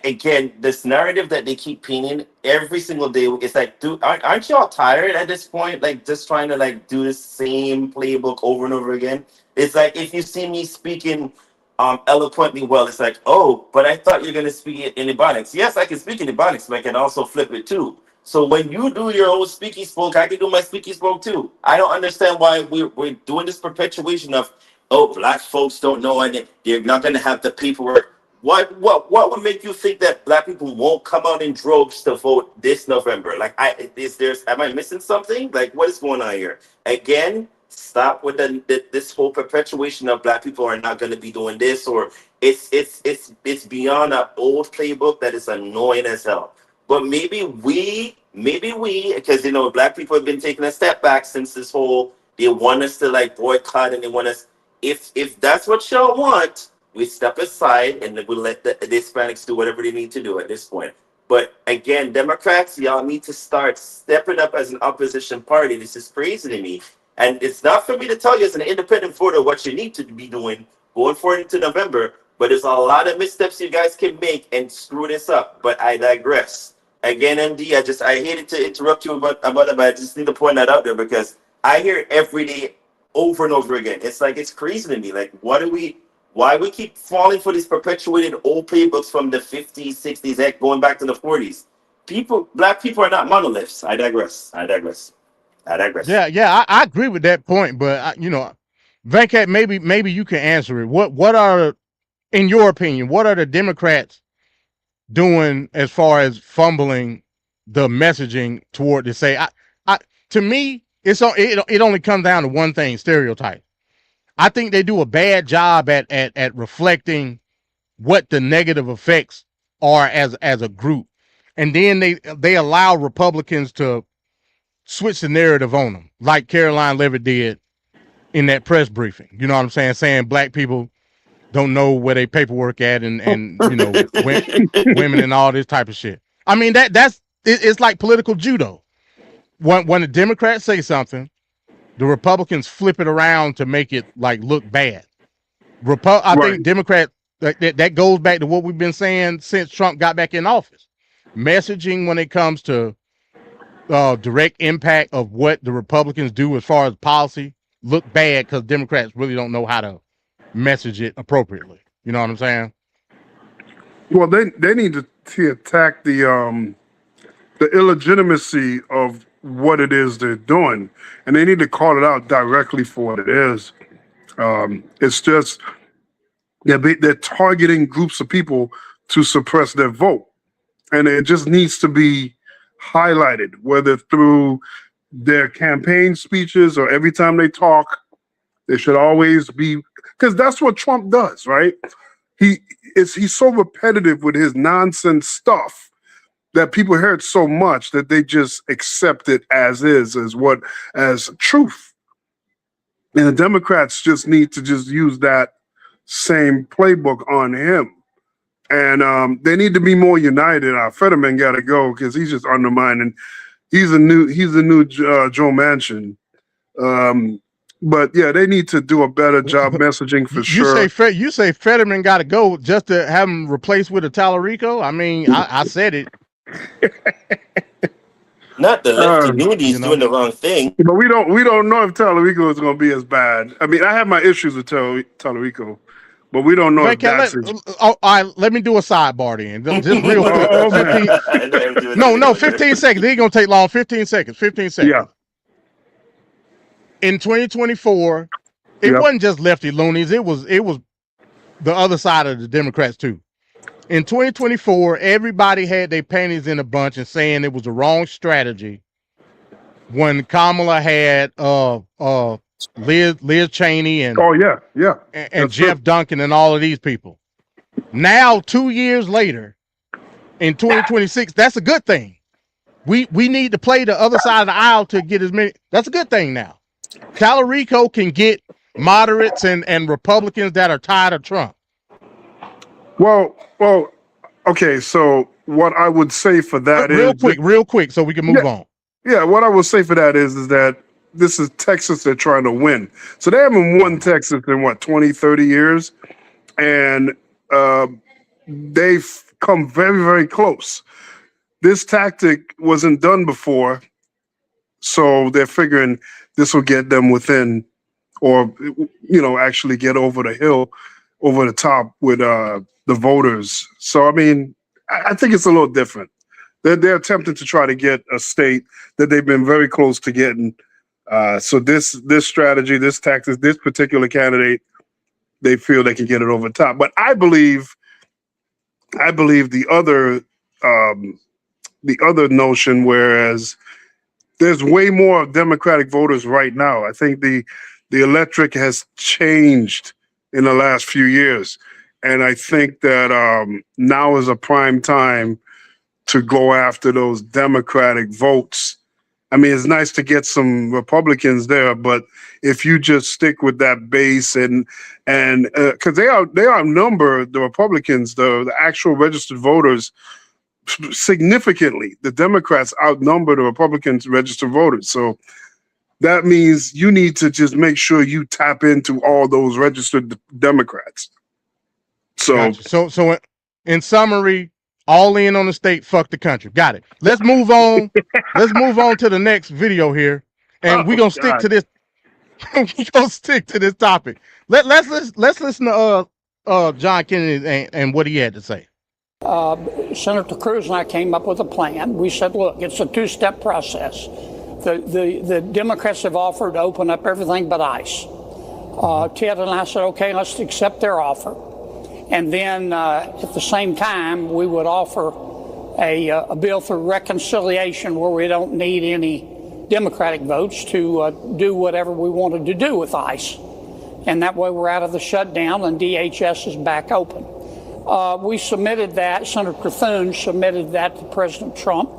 again, this narrative that they keep painting every single day. It's like, dude, aren't y'all tired at this point? Like just trying to like do the same playbook over and over again. It's like if you see me speaking eloquently well, it's like, oh, but I thought you're gonna speak in Ebonics. Yes, I can speak in Ebonics, but I can also flip it too. So when you do your own speaky spoke, I can do my speaky spoke too. I don't understand why we're doing this perpetuation of, oh, Black folks don't know and they're not gonna have the paperwork. What would make you think that Black people won't come out in droves to vote this November? Like, am I missing something? Like, what is going on here? Again, stop with this whole perpetuation of Black people are not going to be doing this, or it's beyond an old playbook that is annoying as hell. But maybe we, because Black people have been taking a step back since this whole, they want us to like boycott and they want us. If that's what y'all want, we step aside and we'll let the Hispanics do whatever they need to do at this point. But again, Democrats, y'all need to start stepping up as an opposition party. This is crazy to me. And it's not for me to tell you as an independent voter what you need to be doing going forward into November. But there's a lot of missteps you guys can make and screw this up. But I digress. Again, MD, I hated to interrupt you about it, but I just need to point that out there because I hear it every day over and over again. It's like, it's crazy to me. Like, why we keep falling for these perpetuated old playbooks from the 50s, 60s, going back to the 40s? Black people are not monoliths. I digress. Yeah, I agree with that point, but Venkat, maybe you can answer it. What are, in your opinion, what are the Democrats doing as far as fumbling the messaging toward to say? To me, it only comes down to one thing: stereotype. I think they do a bad job at reflecting what the negative effects are as a group, and then they allow Republicans to switch the narrative on them, like Caroline Levitt did in that press briefing. You know what I'm saying? Saying Black people don't know where they paperwork at, and women and all this type of shit. I mean, it's like political judo. When the Democrats say something, the Republicans flip it around to make it like look bad. I think Democrats, that goes back to what we've been saying since Trump got back in office. messaging when it comes to direct impact of what the Republicans do as far as policy look bad because Democrats really don't know how to message it appropriately. You know what I'm saying? Well, they need to attack the illegitimacy of what it is they're doing, and they need to call it out directly for what it is. It's just they're targeting groups of people to suppress their vote, and it just needs to be highlighted, whether through their campaign speeches or every time they talk. They should always be, because that's what Trump does, right? He's so repetitive with his nonsense stuff that people hear it so much that they just accept it as is, as truth. And the Democrats just need to just use that same playbook on him. And they need to be more united. Fetterman got to go because he's just undermining. He's the new Joe Manchin. But yeah, they need to do a better job messaging for sure. You say Fetterman got to go just to have him replaced with a Tallarico? I mean, I said it. Not the lefty loonies doing the wrong thing. But we don't know if Tallarico is going to be as bad. I mean, I have my issues with Tallarico, but we don't know if that's all right, let me do a sidebar then. Just real quick. No, 15 seconds. It ain't going to take long. 15 seconds. 15 seconds. Yeah. In 2024, it wasn't just lefty loonies. It was the other side of the Democrats too. In 2024, everybody had their panties in a bunch and saying it was the wrong strategy when Kamala had Liz Cheney and and Jeff Duncan and all of these people. Now, 2 years later, in 2026, that's a good thing. We need to play the other side of the aisle to get as many. That's a good thing now. Tallarico can get moderates and Republicans that are tired of Trump. Well, okay. So what I would say for that real quick, so we can move on. Yeah, what I would say for that is that this is Texas they're trying to win. So they haven't won Texas in 20, 30 years, and they've come very, very close. This tactic wasn't done before, so they're figuring this will get them within, or actually get over the hill, over the top with the voters. So I mean, I think it's a little different. They're attempting to try to get a state that they've been very close to getting. So this strategy, this tactic, this particular candidate, they feel they can get it over the top. But I believe the other notion, whereas there's way more Democratic voters right now. I think the electric has changed in the last few years. And I think that now is a prime time to go after those Democratic votes. I mean, it's nice to get some Republicans there, but if you just stick with that base and because they outnumber the Republicans, the actual registered voters, significantly. The Democrats outnumber the Republicans' registered voters. So that means you need to just make sure you tap into all those registered Democrats. So in summary, all in on the state, fuck the country. Got it. Let's move on. Let's move on to the next video here. And we're gonna stick to this. We're gonna stick to this topic. Let's listen to John Kennedy and what he had to say. Senator Cruz and I came up with a plan. We said, look, it's a two-step process. The Democrats have offered to open up everything but ICE. Ted and I said, okay, let's accept their offer. And then at the same time, we would offer a bill for reconciliation where we don't need any Democratic votes to do whatever we wanted to do with ICE. And that way we're out of the shutdown and DHS is back open. We submitted that, Senator Thune submitted that to President Trump,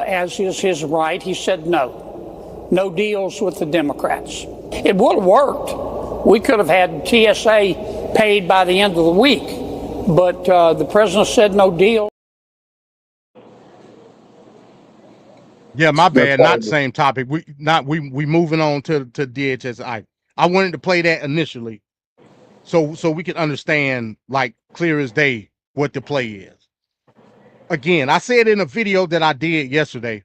as is his right. He said no deals with the Democrats. It would have worked. We could have had TSA paid by the end of the week, but the president said no deal. Yeah, my bad. Not the same topic. We moving on to DHS. I wanted to play that initially, so we could understand like clear as day what the play is. again, I said in a video that I did yesterday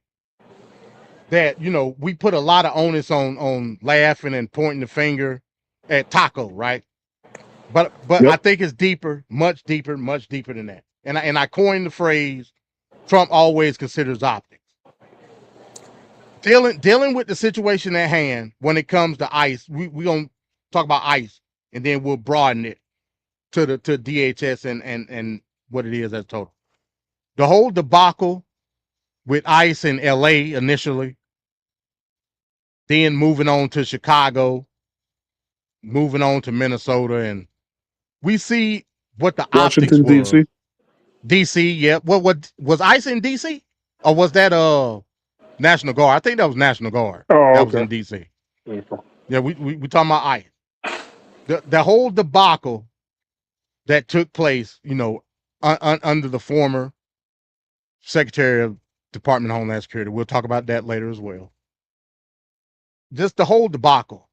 that, you know, we put a lot of onus on laughing and pointing the finger at Taco, right? But I think it's deeper, much deeper than that. And I coined the phrase, Trump always considers optics. Dealing with the situation at hand when it comes to ICE, we're gonna talk about ICE, and then we'll broaden it to DHS and what it is as total. The whole debacle with ICE in LA initially, then moving on to Chicago, moving on to Minnesota, and we see what the Washington, optics D.C. DC, yeah. What was ICE in DC? Or was that National Guard? I think that was National Guard. Oh, that was okay. in DC. Yeah, we talking about ICE. The whole debacle that took place, you know, under the former Secretary of Department of Homeland Security. We'll talk about that later as well. Just the whole debacle.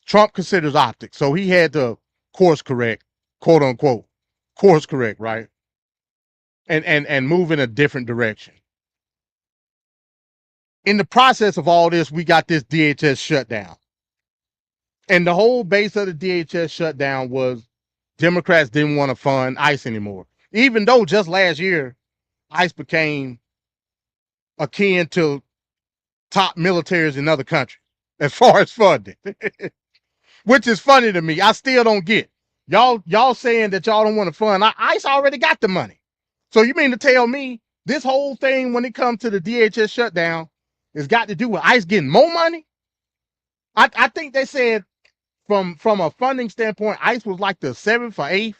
Trump considers optics, so he had to course correct, quote unquote, course correct, right? And move in a different direction. In the process of all this, we got this DHS shutdown. And the whole base of the DHS shutdown was Democrats didn't want to fund ICE anymore. Even though just last year, ICE became akin to top militaries in other countries as far as funding. Which is funny to me. I still don't get. Y'all saying that y'all don't want to fund. ICE already got the money. So you mean to tell me this whole thing when it comes to the DHS shutdown has got to do with ICE getting more money? I think they said from a funding standpoint, ICE was like the 7th or 8th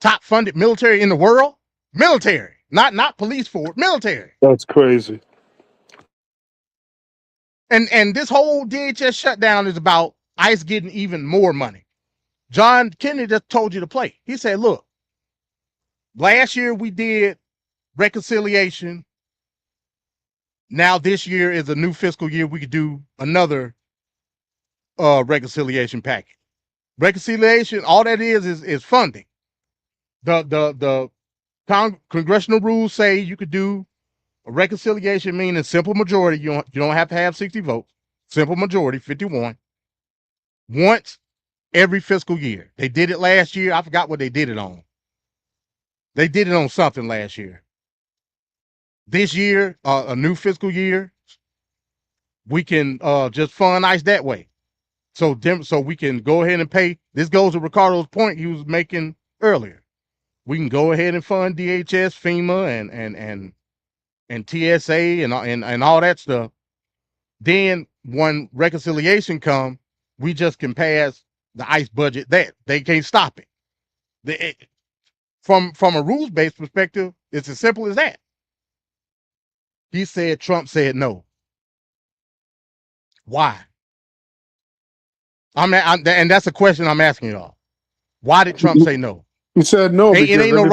top funded military in the world. Military, not police force, military. That's crazy. And this whole DHS shutdown is about ICE getting even more money. John Kennedy just told you to play. He said, look, last year we did reconciliation. Now this year is a new fiscal year. We could do another reconciliation package. Reconciliation, all that is funding. The congressional rules say you could do a reconciliation, meaning simple majority. You don't have to have 60 votes. Simple majority, 51. Once every fiscal year. They did it last year. I forgot what they did it on. They did it on something last year. This year, a new fiscal year, we can just fund ICE that way. So we can go ahead and pay. This goes to Ricardo's point he was making earlier. We can go ahead and fund DHS, FEMA, and TSA and all that stuff. Then when reconciliation comes, we just can pass the ICE budget that they can't stop it. From a rules-based perspective, it's as simple as that. He said Trump said no. Why? And that's a question I'm asking y'all. Why did Trump say no? He said no. It ain't no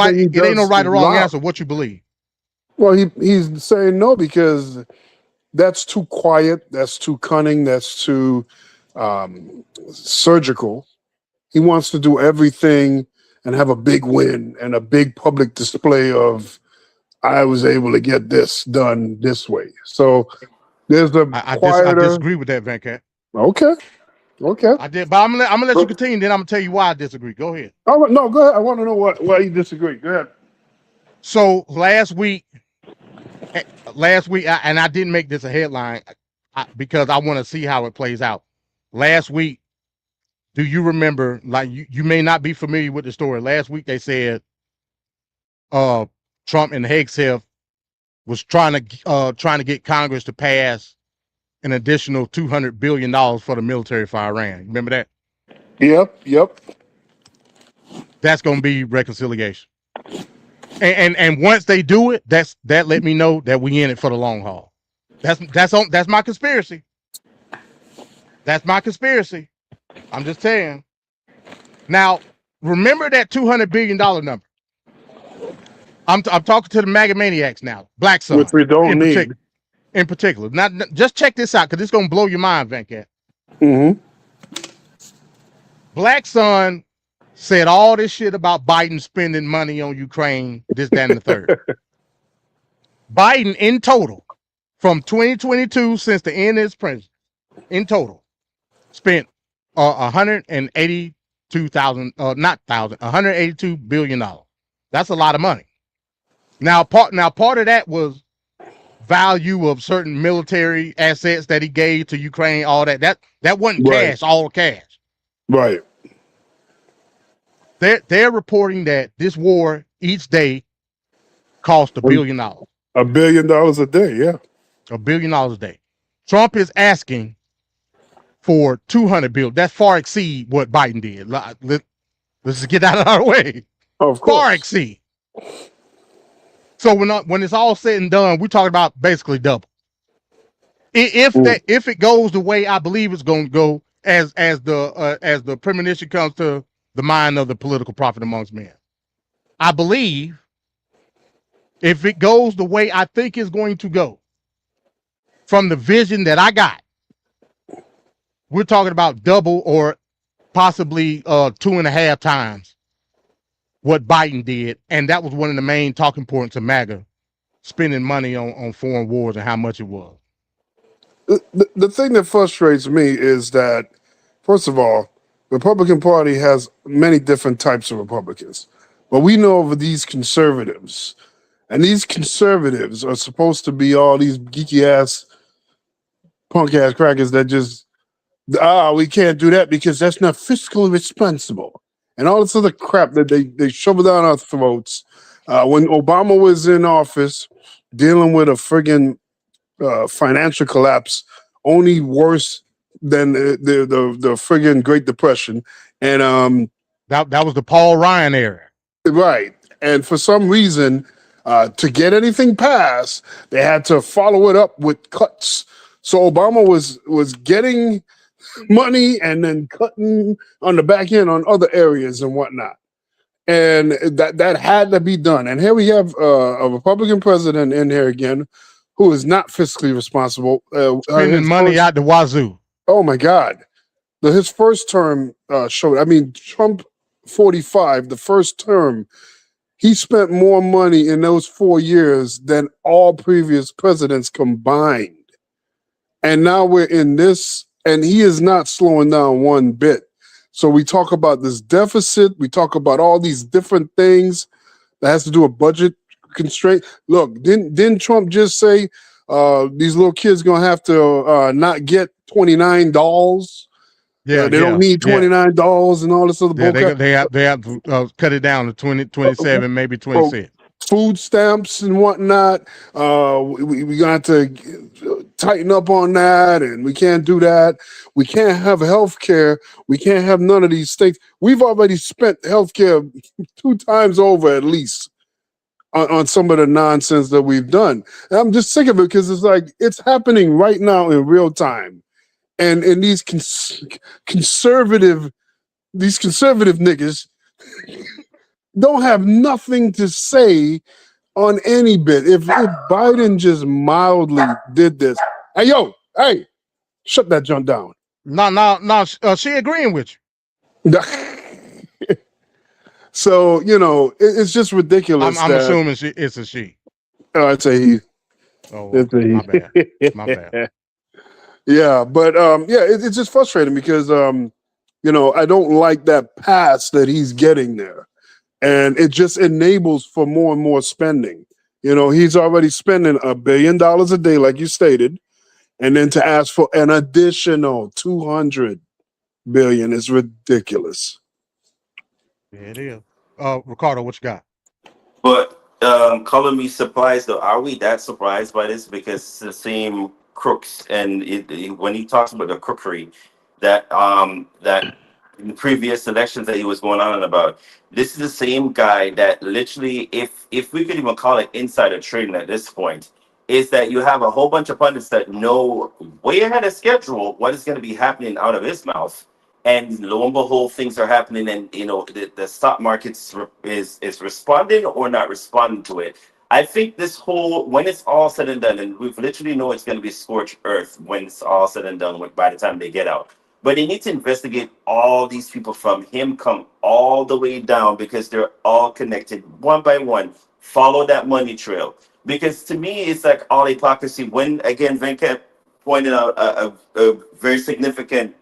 right or wrong answer. What you believe? Well, he's saying no because that's too quiet. That's too cunning. That's too surgical. He wants to do everything and have a big win and a big public display of, I was able to get this done this way. So there's a I disagree with that, Venkat. Okay. I did, but I'm gonna let you continue. Then I'm gonna tell you why I disagree. Go ahead. Oh no, go ahead. I want to know why you disagree. Go ahead. So last week, and I didn't make this a headline because I want to see how it plays out. Last week, do you remember? Like you may not be familiar with the story. Last week they said, Trump and Hegseth was trying to get Congress to pass an additional $200 billion for the military for Iran. Remember that? Yep. That's going to be reconciliation. And once they do it, that let me know that we in it for the long haul. That's my conspiracy. That's my conspiracy. I'm just saying. Now, remember that $200 billion number. I'm talking to the MAGA maniacs now. Black Sun. Which we don't need. In particular. Now, just check this out because it's going to blow your mind, Venkat. Mm-hmm. Black Sun said all this shit about Biden spending money on Ukraine, this, that, and the third. Biden in total from 2022 since the end of his presidency, in total, spent $182 billion. That's a lot of money. Now part of that was value of certain military assets that he gave to Ukraine, all that. That wasn't Right. cash, all cash. Right. They're reporting that this war each day cost $1 billion. $1 billion a day, yeah. $1 billion a day. Trump is asking for $200 billion. That far exceed what Biden did. Let's just get out of our way. Of course. Far exceed. So when it's all said and done, we're talking about basically double. If it goes the way I believe it's going to go, as the premonition comes to the mind of the political prophet amongst men, I believe if it goes the way I think it's going to go, from the vision that I got, we're talking about double or possibly 2.5 times what Biden did, and that was one of the main talking points of MAGA, spending money on foreign wars and how much it was. The thing that frustrates me is that, first of all, the Republican Party has many different types of Republicans, but we know of these conservatives, and these conservatives are supposed to be all these geeky ass, punk ass crackers that just, we can't do that because that's not fiscally responsible. And all this other crap that they shove down our throats. When Obama was in office, dealing with a friggin' financial collapse, only worse than the friggin' Great Depression, and that was the Paul Ryan era, right? And for some reason, to get anything passed, they had to follow it up with cuts. So Obama was getting money and then cutting on the back end on other areas and whatnot. And that had to be done. And here we have a Republican president in here again who is not fiscally responsible. Spending money out the wazoo. Oh my God. His first term showed, Trump 45, the first term, he spent more money in those 4 years than all previous presidents combined. And now we're in this, and he is not slowing down one bit. So we talk about this deficit. We talk about all these different things that has to do with budget constraint. Look, didn't Trump just say these little kids gonna have to not get $29? Yeah, they don't need $29 and all this other bullcrap. They have to cut it down to 20, 27, maybe 26. Food stamps and whatnot. We got to tighten up on that, and we can't do that. We can't have health care. We can't have none of these things. We've already spent health care 2 times over at least on some of the nonsense that we've done. And I'm just sick of it because it's like it's happening right now in real time. And these conservative niggas don't have nothing to say on any bit. If Biden just mildly did this, hey, shut that junk down. No, she agreeing with you. So, it's just ridiculous. I'm assuming it's a she. Oh, it's a he. Oh, it's a he. My bad. My bad. Yeah, but it's just frustrating because I don't like that pass that he's getting there. And it just enables for more and more spending. He's already spending $1 billion a day, like you stated, and then to ask for an additional $200 billion is ridiculous. Yeah, it is. Ricardo, what you got? But color me surprised though. Are we that surprised by this? Because it's the same crooks, and when he talks about the crookery that in the previous elections that he was going on about, this is the same guy that literally, if we could even call it insider trading at this point, is that you have a whole bunch of pundits that know way ahead of schedule what is going to be happening out of his mouth, and lo and behold, things are happening, and the stock market is responding or not responding to it. I think this whole, when it's all said and done, and we literally know it's going to be scorched earth when it's all said and done by the time they get out. But they need to investigate all these people from him come all the way down, because they're all connected one by one. Follow that money trail. because to me it's like all hypocrisy. When again, Venkat pointed out a very significant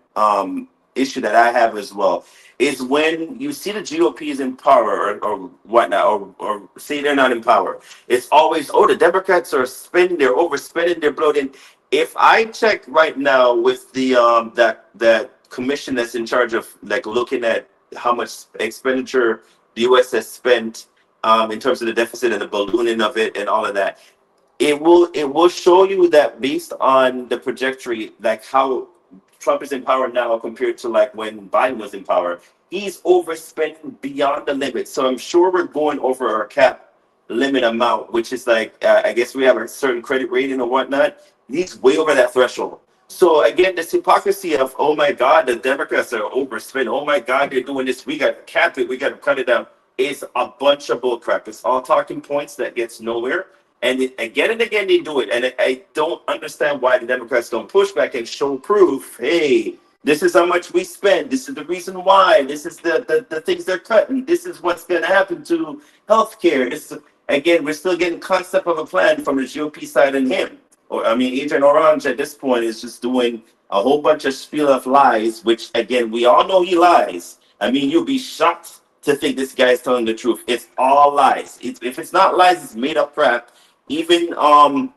issue that I have as well, is when you see the GOP is in power or whatnot, or say they're not in power, it's always, oh, the Democrats are spending, they're overspending, they're bloating. If I check right now with the that commission that's in charge of like looking at how much expenditure the U.S. has spent in terms of the deficit and the ballooning of it and all of that, it will show you that based on the trajectory, like how Trump is in power now compared to like when Biden was in power, he's overspending beyond the limit. So I'm sure we're going over our cap limit amount, which is like, I guess we have a certain credit rating or whatnot. He's way over that threshold. So again, this hypocrisy of, oh my God, the Democrats are overspending. Oh my God, they're doing this. We got to cap it. We got to cut it down. It's a bunch of bullcrap. It's all talking points that gets nowhere. And again and again, they do it. And I don't understand why the Democrats don't push back and show proof. Hey, this is how much we spend. This is the reason why. This is the things they're cutting. This is what's going to happen to healthcare. Again, we're still getting concept of a plan from the GOP side and him. Or I mean, Agent Orange at this point is just doing a whole bunch of spiel of lies, which again, we all know he lies. I mean, you'll be shocked to think this guy's telling the truth. It's all lies. If it's not lies, it's made up crap. Even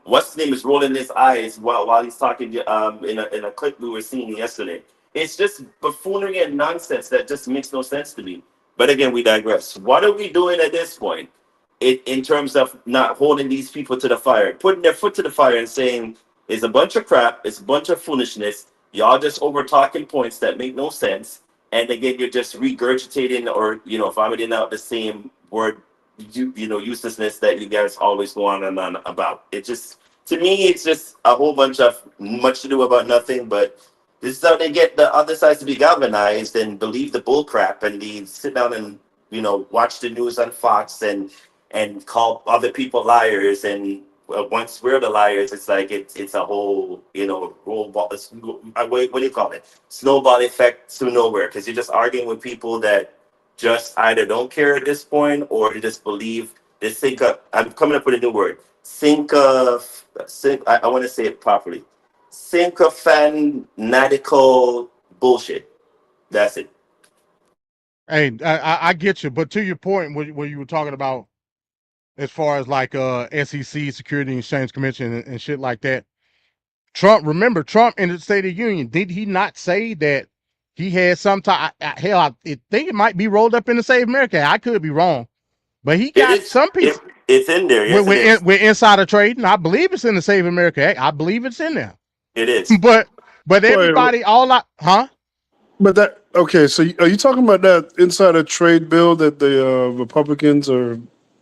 what's his name is rolling his eyes while he's talking in a clip we were seeing yesterday. It's just buffoonery and nonsense that just makes no sense to me. But again, we digress. What are we doing at this point in terms of not holding these people to the fire, putting their foot to the fire and saying it's a bunch of crap, it's a bunch of foolishness, y'all just over talking points that make no sense, and again you're just regurgitating or vomiting out the same word uselessness that you guys always go on and on about. It just, to me, it's just a whole bunch of much to do about nothing. But this is how they get the other side to be galvanized and believe the bull crap, and they sit down and watch the news on Fox and call other people liars. And once we're the liars, it's like it's a whole roll ball. What do you call it? Snowball effect to nowhere, because you're just arguing with people that just either don't care at this point or they just believe this I'm coming up with a new word. I want to say it properly. Sycophanatical bullshit. That's it. Hey, I get you, but to your point, where you were talking about as far as like SEC, Security and Exchange Commission and shit like that. Remember Trump in the State of the Union, did he not say that he had some time? Hell, I think it might be rolled up in the Save America. I could be wrong, but he got some people. It's in there. Yes, with insider trading. I believe it's in the Save America Act. I believe it's in there. It is. But everybody, But that okay. So are you talking about that insider trade bill that the Republicans are?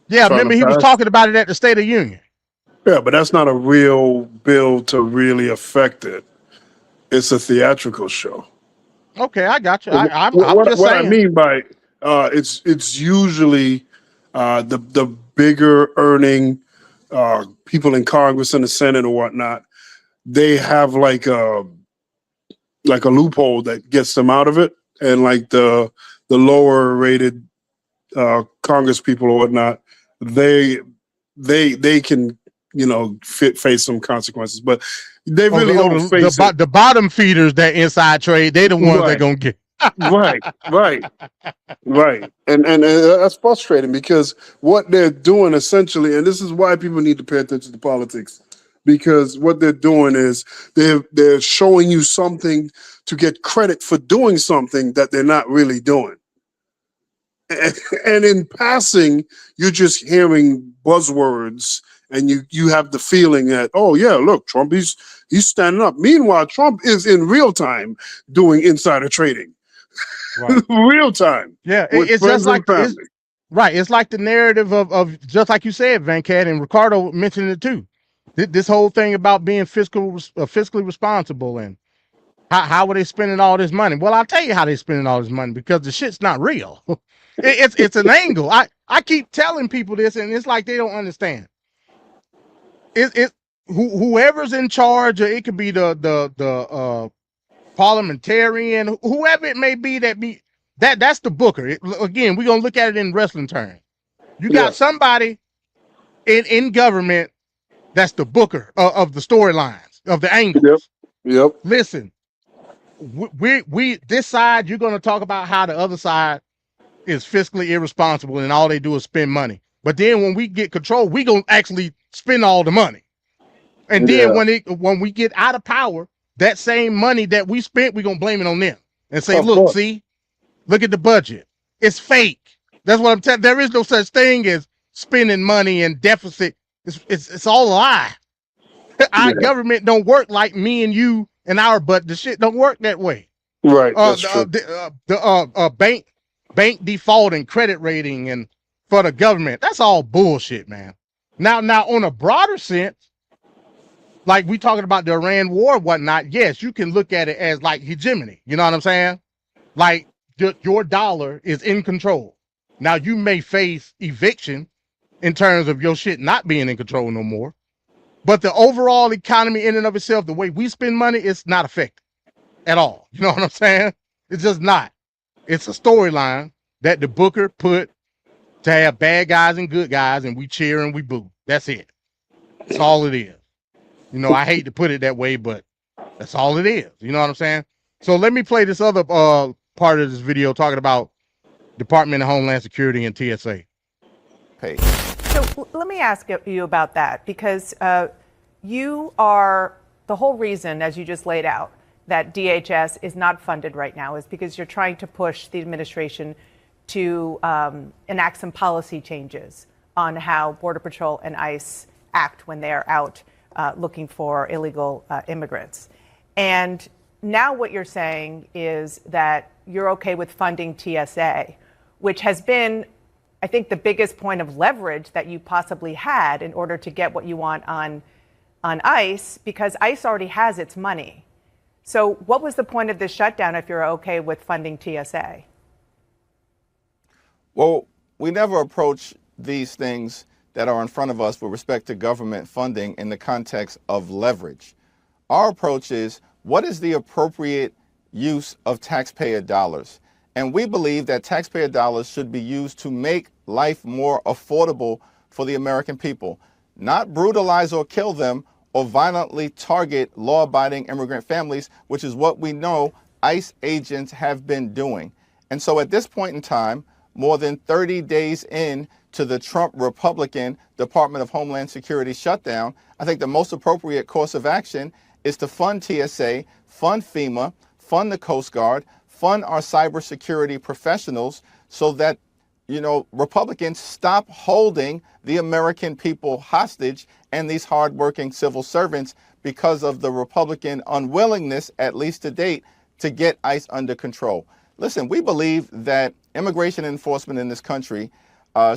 Yeah, remember he was talking about it at the State of the Union. Yeah, but that's not a real bill to really affect it. It's a theatrical show. Okay, I got you. I'm just what saying. I mean by it's usually the bigger earning people in Congress and the Senate or whatnot. They have like a loophole that gets them out of it, and like the lower rated Congress people or whatnot, they can face some consequences, but they really don't face it. The bottom feeders that inside trade, they the ones that gonna get right, and that's frustrating because what they're doing essentially, and this is why people need to pay attention to politics, because what they're doing is they're showing you something to get credit for doing something that they're not really doing. And in passing, you're just hearing buzzwords, and you have the feeling that, oh yeah, look, Trump, he's standing up. Meanwhile, Trump is in real time doing insider trading, real time. Yeah, it's just like it's like the narrative of just like you said, Venkat, and Ricardo mentioned it too. This whole thing about being fiscally responsible and how are they spending all this money? Well, I'll tell you how they're spending all this money, because the shit's not real. It's an angle. I keep telling people this, and it's like they don't understand. Whoever's in charge, or it could be the parliamentarian, whoever it may be, that's the booker. Again, we're gonna look at it in wrestling terms. You got somebody in government that's the booker of the storylines, of the angles. Yep. Listen, we this side, you're going to talk about how the other side is fiscally irresponsible and all they do is spend money. But then when we get control, we going to actually spend all the money. And then when we get out of power, that same money that we spent, we're going to blame it on them and say, look, see, look at the budget. It's fake. That's what I'm telling. There is no such thing as spending money and deficit. It's all a lie. Our government don't work like me and you and our, but the shit don't work that way. Right. That's true. Bank default and credit rating and for the government, that's all bullshit, man. Now on a broader sense, like we talking about the Iran war, whatnot. Yes, you can look at it as like hegemony. You know what I'm saying? Like your dollar is in control. Now you may face eviction in terms of your shit not being in control no more, but the overall economy in and of itself, the way we spend money, it's not affected at all. You know what I'm saying? It's just not. It's a storyline that the booker put to have bad guys and good guys, and we cheer and we boo. That's it. That's all it is. You know, I hate to put it that way, but that's all it is. You know what I'm saying? So let me play this other part of this video talking about Department of Homeland Security and TSA. Hey. So let me ask you about that, because you are the whole reason, as you just laid out, that DHS is not funded right now is because you're trying to push the administration to enact some policy changes on how Border Patrol and ICE act when they are out looking for illegal immigrants. And now what you're saying is that you're okay with funding TSA, which has been, I think, the biggest point of leverage that you possibly had in order to get what you want on ICE, because ICE already has its money. So what was the point of this shutdown if you're okay with funding TSA? Well, we never approach these things that are in front of us with respect to government funding in the context of leverage. Our approach is, what is the appropriate use of taxpayer dollars? And we believe that taxpayer dollars should be used to make life more affordable for the American people, not brutalize or kill them or violently target law-abiding immigrant families, which is what we know ICE agents have been doing. And so at this point in time, more than 30 days in to the Trump Republican Department of Homeland Security shutdown, I think the most appropriate course of action is to fund TSA, fund FEMA, fund the Coast Guard, fund our cybersecurity professionals so that, you know, Republicans stop holding the American people hostage and these hardworking civil servants because of the Republican unwillingness, at least to date, to get ICE under control. Listen, we believe that immigration enforcement in this country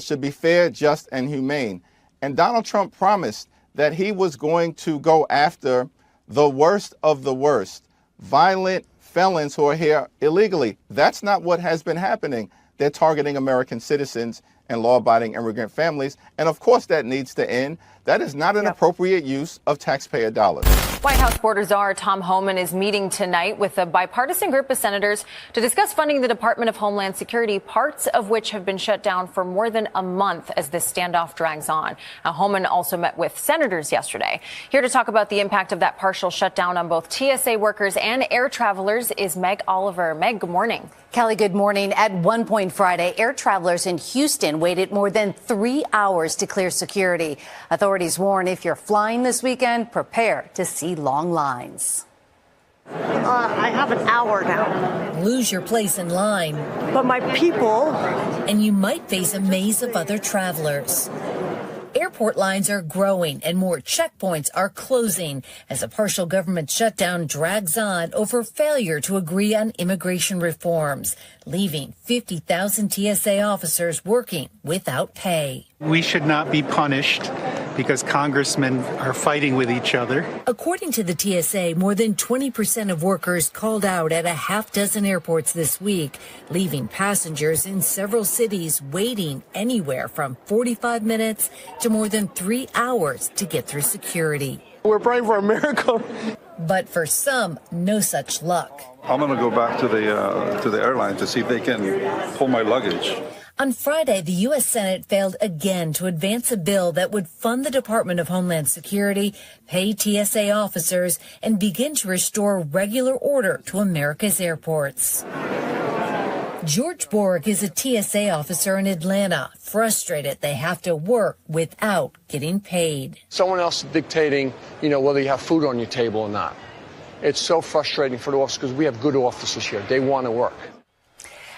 should be fair, just, and humane. And Donald Trump promised that he was going to go after the worst of the worst, violent felons who are here illegally. That's not what has been happening. They're targeting American citizens and law-abiding immigrant families. And of course that needs to end. That is not an appropriate use of taxpayer dollars. White House Border Czar Tom Homan is meeting tonight with a bipartisan group of senators to discuss funding the Department of Homeland Security, parts of which have been shut down for more than a month as this standoff drags on. Now, Homan also met with senators yesterday. Here to talk about the impact of that partial shutdown on both TSA workers and air travelers is Meg Oliver. Meg, good morning. Kelly, good morning. At one point Friday, air travelers in Houston waited more than 3 hours to clear security. Authorities warn if you're flying this weekend, prepare to see long lines. I have an hour now. Lose your place in line. But my people. And you might face a maze of other travelers. Airport lines are growing and more checkpoints are closing as a partial government shutdown drags on over failure to agree on immigration reforms, leaving 50,000 TSA officers working without pay. We should not be punished because congressmen are fighting with each other. According to the TSA, more than 20% of workers called out at a half dozen airports this week, leaving passengers in several cities waiting anywhere from 45 minutes to more than 3 hours to get through security. We're praying for a miracle. But for some, no such luck. I'm going to go back to the airline to see if they can pull my luggage. On Friday, the U.S. Senate failed again to advance a bill that would fund the Department of Homeland Security, pay TSA officers, and begin to restore regular order to America's airports. George Borg is a TSA officer in Atlanta, frustrated they have to work without getting paid. Someone else dictating, whether you have food on your table or not. It's so frustrating for the officers because we have good officers here. They want to work.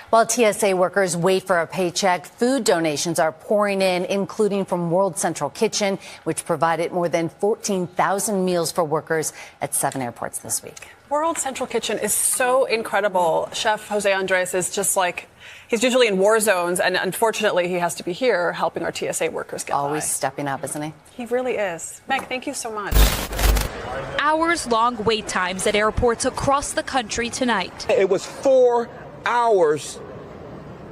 While TSA workers wait for a paycheck, food donations are pouring in, including from World Central Kitchen, which provided more than 14,000 meals for workers at 7 airports this week. World Central Kitchen is so incredible. Chef Jose Andres is just like, he's usually in war zones, and unfortunately he has to be here helping our TSA workers get Always by. stepping up, isn't he? He really is. Meg, thank you so much. Hours-long wait times at airports across the country tonight. It was 4 hours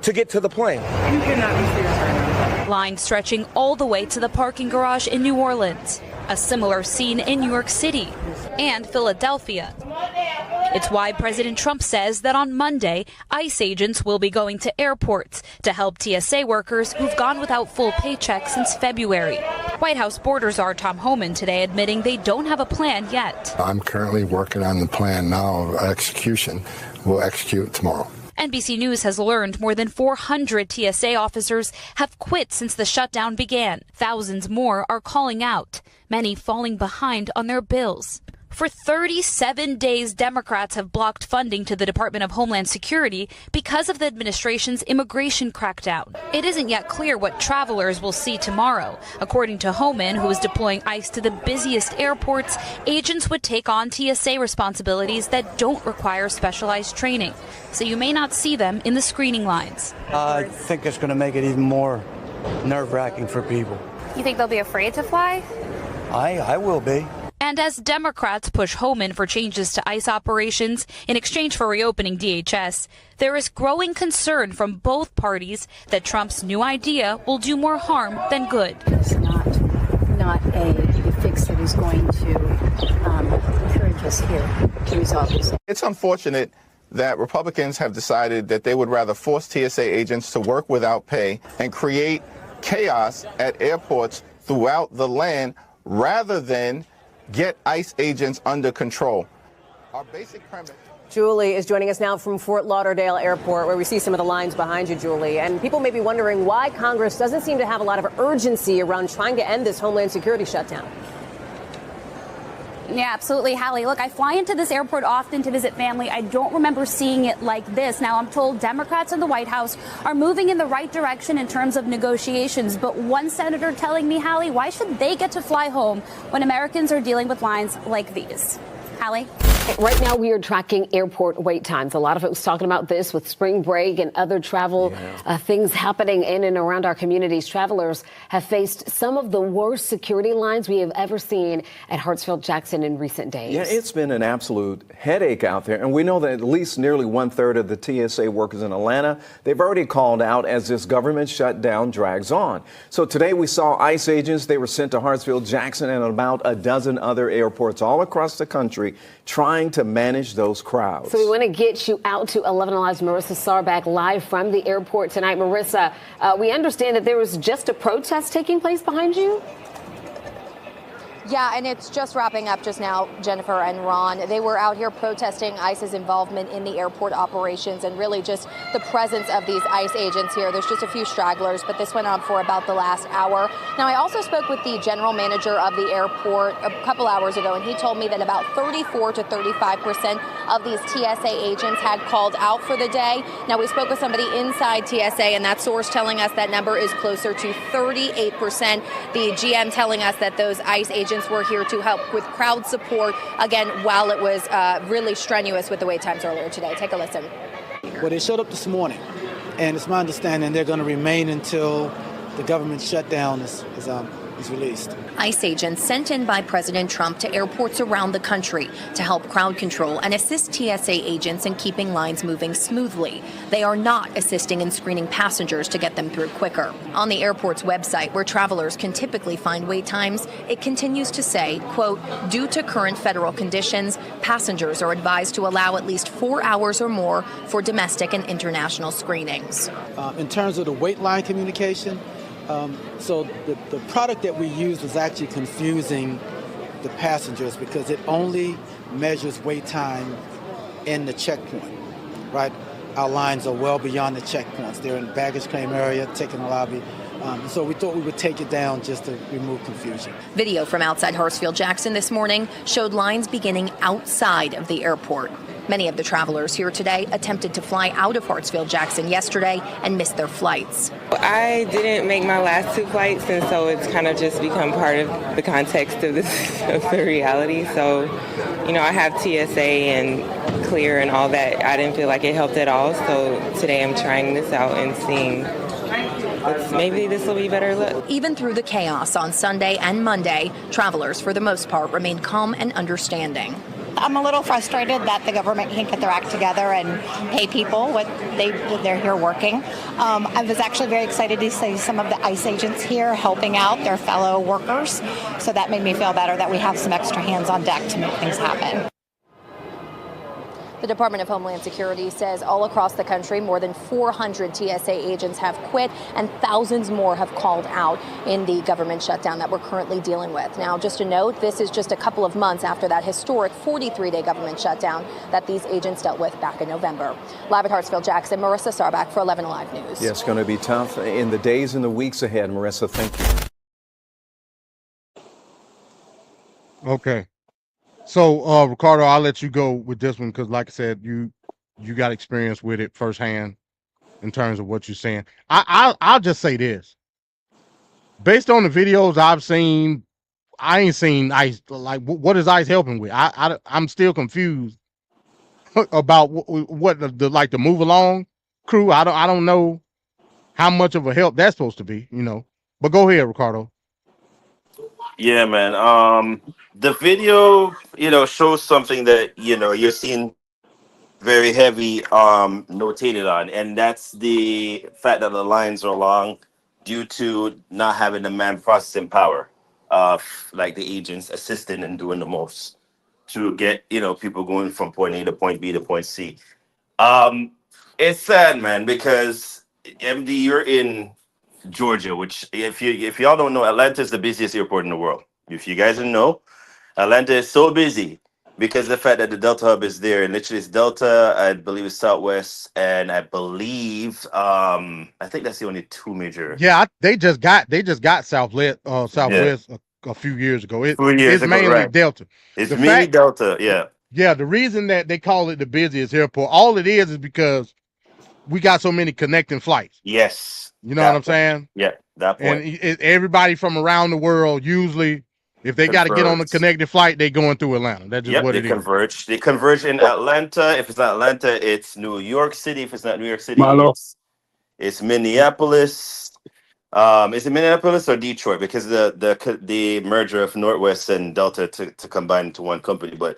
to get to the plane. You cannot be serious right now. Lines stretching all the way to the parking garage in New Orleans. A similar scene in New York City and Philadelphia. It's why President Trump says that on Monday, ICE agents will be going to airports to help TSA workers who've gone without full paychecks since February. White House border czar Tom Homan today admitting they don't have a plan yet. I'm currently working on the plan now of execution. We'll execute tomorrow. NBC News has learned more than 400 TSA officers have quit since the shutdown began. Thousands more are calling out, many falling behind on their bills. For 37 days, Democrats have blocked funding to the Department of Homeland Security because of the administration's immigration crackdown. It isn't yet clear what travelers will see tomorrow. According to Homan, who is deploying ICE to the busiest airports, agents would take on TSA responsibilities that don't require specialized training. So you may not see them in the screening lines. I think it's going to make it even more nerve-wracking for people. You think they'll be afraid to fly? I will be. And as Democrats push Homan for changes to ICE operations in exchange for reopening DHS, there is growing concern from both parties that Trump's new idea will do more harm than good. It's not a fix that is going to encourage us here to resolve this. It's unfortunate that Republicans have decided that they would rather force TSA agents to work without pay and create chaos at airports throughout the land rather than get ICE agents under control. Our basic premise. Julie is joining us now from Fort Lauderdale Airport, where we see some of the lines behind you, Julie. And people may be wondering why Congress doesn't seem to have a lot of urgency around trying to end this Homeland Security shutdown. Yeah, absolutely, Hallie. Look, I fly into this airport often to visit family. I don't remember seeing it like this. Now, I'm told Democrats in the White House are moving in the right direction in terms of negotiations. But one senator telling me, Hallie, why should they get to fly home when Americans are dealing with lines like these? Hallie? Right now, we are tracking airport wait times. A lot of it was talking about this with spring break and other travel things happening in and around our communities. Travelers have faced some of the worst security lines we have ever seen at Hartsfield-Jackson in recent days. Yeah, it's been an absolute headache out there. And we know that at least nearly 1/3 of the TSA workers in Atlanta, they've already called out as this government shutdown drags on. So today we saw ICE agents. They were sent to Hartsfield-Jackson and about a dozen other airports all across the country trying to manage those crowds. So we want to get you out to 11 Alive's Marissa Sarback live from the airport tonight. Marissa, we understand that there was just a protest taking place behind you. Yeah, and it's just wrapping up just now, Jennifer and Ron. They were out here protesting ICE's involvement in the airport operations and really just the presence of these ICE agents here. There's just a few stragglers, but this went on for about the last hour. Now, I also spoke with the general manager of the airport a couple hours ago, and he told me that about 34 to 35% of these TSA agents had called out for the day. Now, we spoke with somebody inside TSA, and that source telling us that number is closer to 38%. The GM telling us that those ICE agents were here to help with crowd support, again, while it was really strenuous with the wait times earlier today. Take a listen. Well, they showed up this morning, and it's my understanding they're going to remain until the government shutdown is is released. ICE agents sent in by President Trump to airports around the country to help crowd control and assist TSA agents in keeping lines moving smoothly. They are not assisting in screening passengers to get them through quicker. On the airport's website, where travelers can typically find wait times, it continues to say, quote, due to current federal conditions, passengers are advised to allow at least 4 hours or more for domestic and international screenings. In terms of the wait line communication, so the product that we used was actually confusing the passengers because it only measures wait time in the checkpoint, right? Our lines are well beyond the checkpoints. They're in the baggage claim area, ticketing lobby. So we thought we would take it down just to remove confusion. Video from outside Hartsfield-Jackson this morning showed lines beginning outside of the airport. Many of the travelers here today attempted to fly out of Hartsfield-Jackson yesterday and missed their flights. I didn't make my last 2 flights, and so it's kind of just become part of the context of this, of the reality. So, you know, I have TSA and Clear and all that. I didn't feel like it helped at all. So today I'm trying this out and seeing maybe this will be better luck. Even through the chaos on Sunday and Monday, travelers, for the most part, remained calm and understanding. I'm a little frustrated that the government can't get their act together and pay people what they're here working. I was actually very excited to see some of the ICE agents here helping out their fellow workers. So that made me feel better that we have some extra hands on deck to make things happen. The Department of Homeland Security says all across the country, more than 400 TSA agents have quit and thousands more have called out in the government shutdown that we're currently dealing with. Now, just a note, this is just a couple of months after that historic 43-day government shutdown that these agents dealt with back in November. Live at Hartsfield-Jackson, Marissa Sarbach for 11 Alive News. Yeah, it's going to be tough in the days and the weeks ahead. Marissa, thank you. Okay. So, Ricardo, I'll let you go with this one because, like I said, you got experience with it firsthand in terms of what you're saying. I'll just say this. Based on the videos I've seen, I ain't seen ICE. Like, what is ICE helping with? I'm still confused about what the move along crew. I don't know how much of a help that's supposed to be, you know. But go ahead, Ricardo. Yeah, man. The video, shows something that, you're seeing very heavy notated on, and that's the fact that the lines are long due to not having the man processing power of like the agents assisting and doing the most to get, people going from point A to point B to point C. It's sad, man, because MD, you're in Georgia, which if y'all don't know, Atlanta is the busiest airport in the world. If you guys don't know, Atlanta is so busy because of the fact that the Delta hub is there, and literally it's Delta, I believe it's Southwest, and I believe I think that's the only 2 major. Yeah, they just got Southwest a few years ago. It's mainly right. Delta. It's mainly Delta, yeah. Yeah, the reason that they call it the busiest airport, all it is because we got so many connecting flights. Yes. You know what I'm saying? Yeah, that point. And everybody from around the world, usually, if they got to get on a connected flight, they going through Atlanta. That's just what it is. They converge in Atlanta. If it's not Atlanta, it's New York City. If it's not New York City, it's Minneapolis. Is it Minneapolis or Detroit? Because the merger of Northwest and Delta to combine into one company. But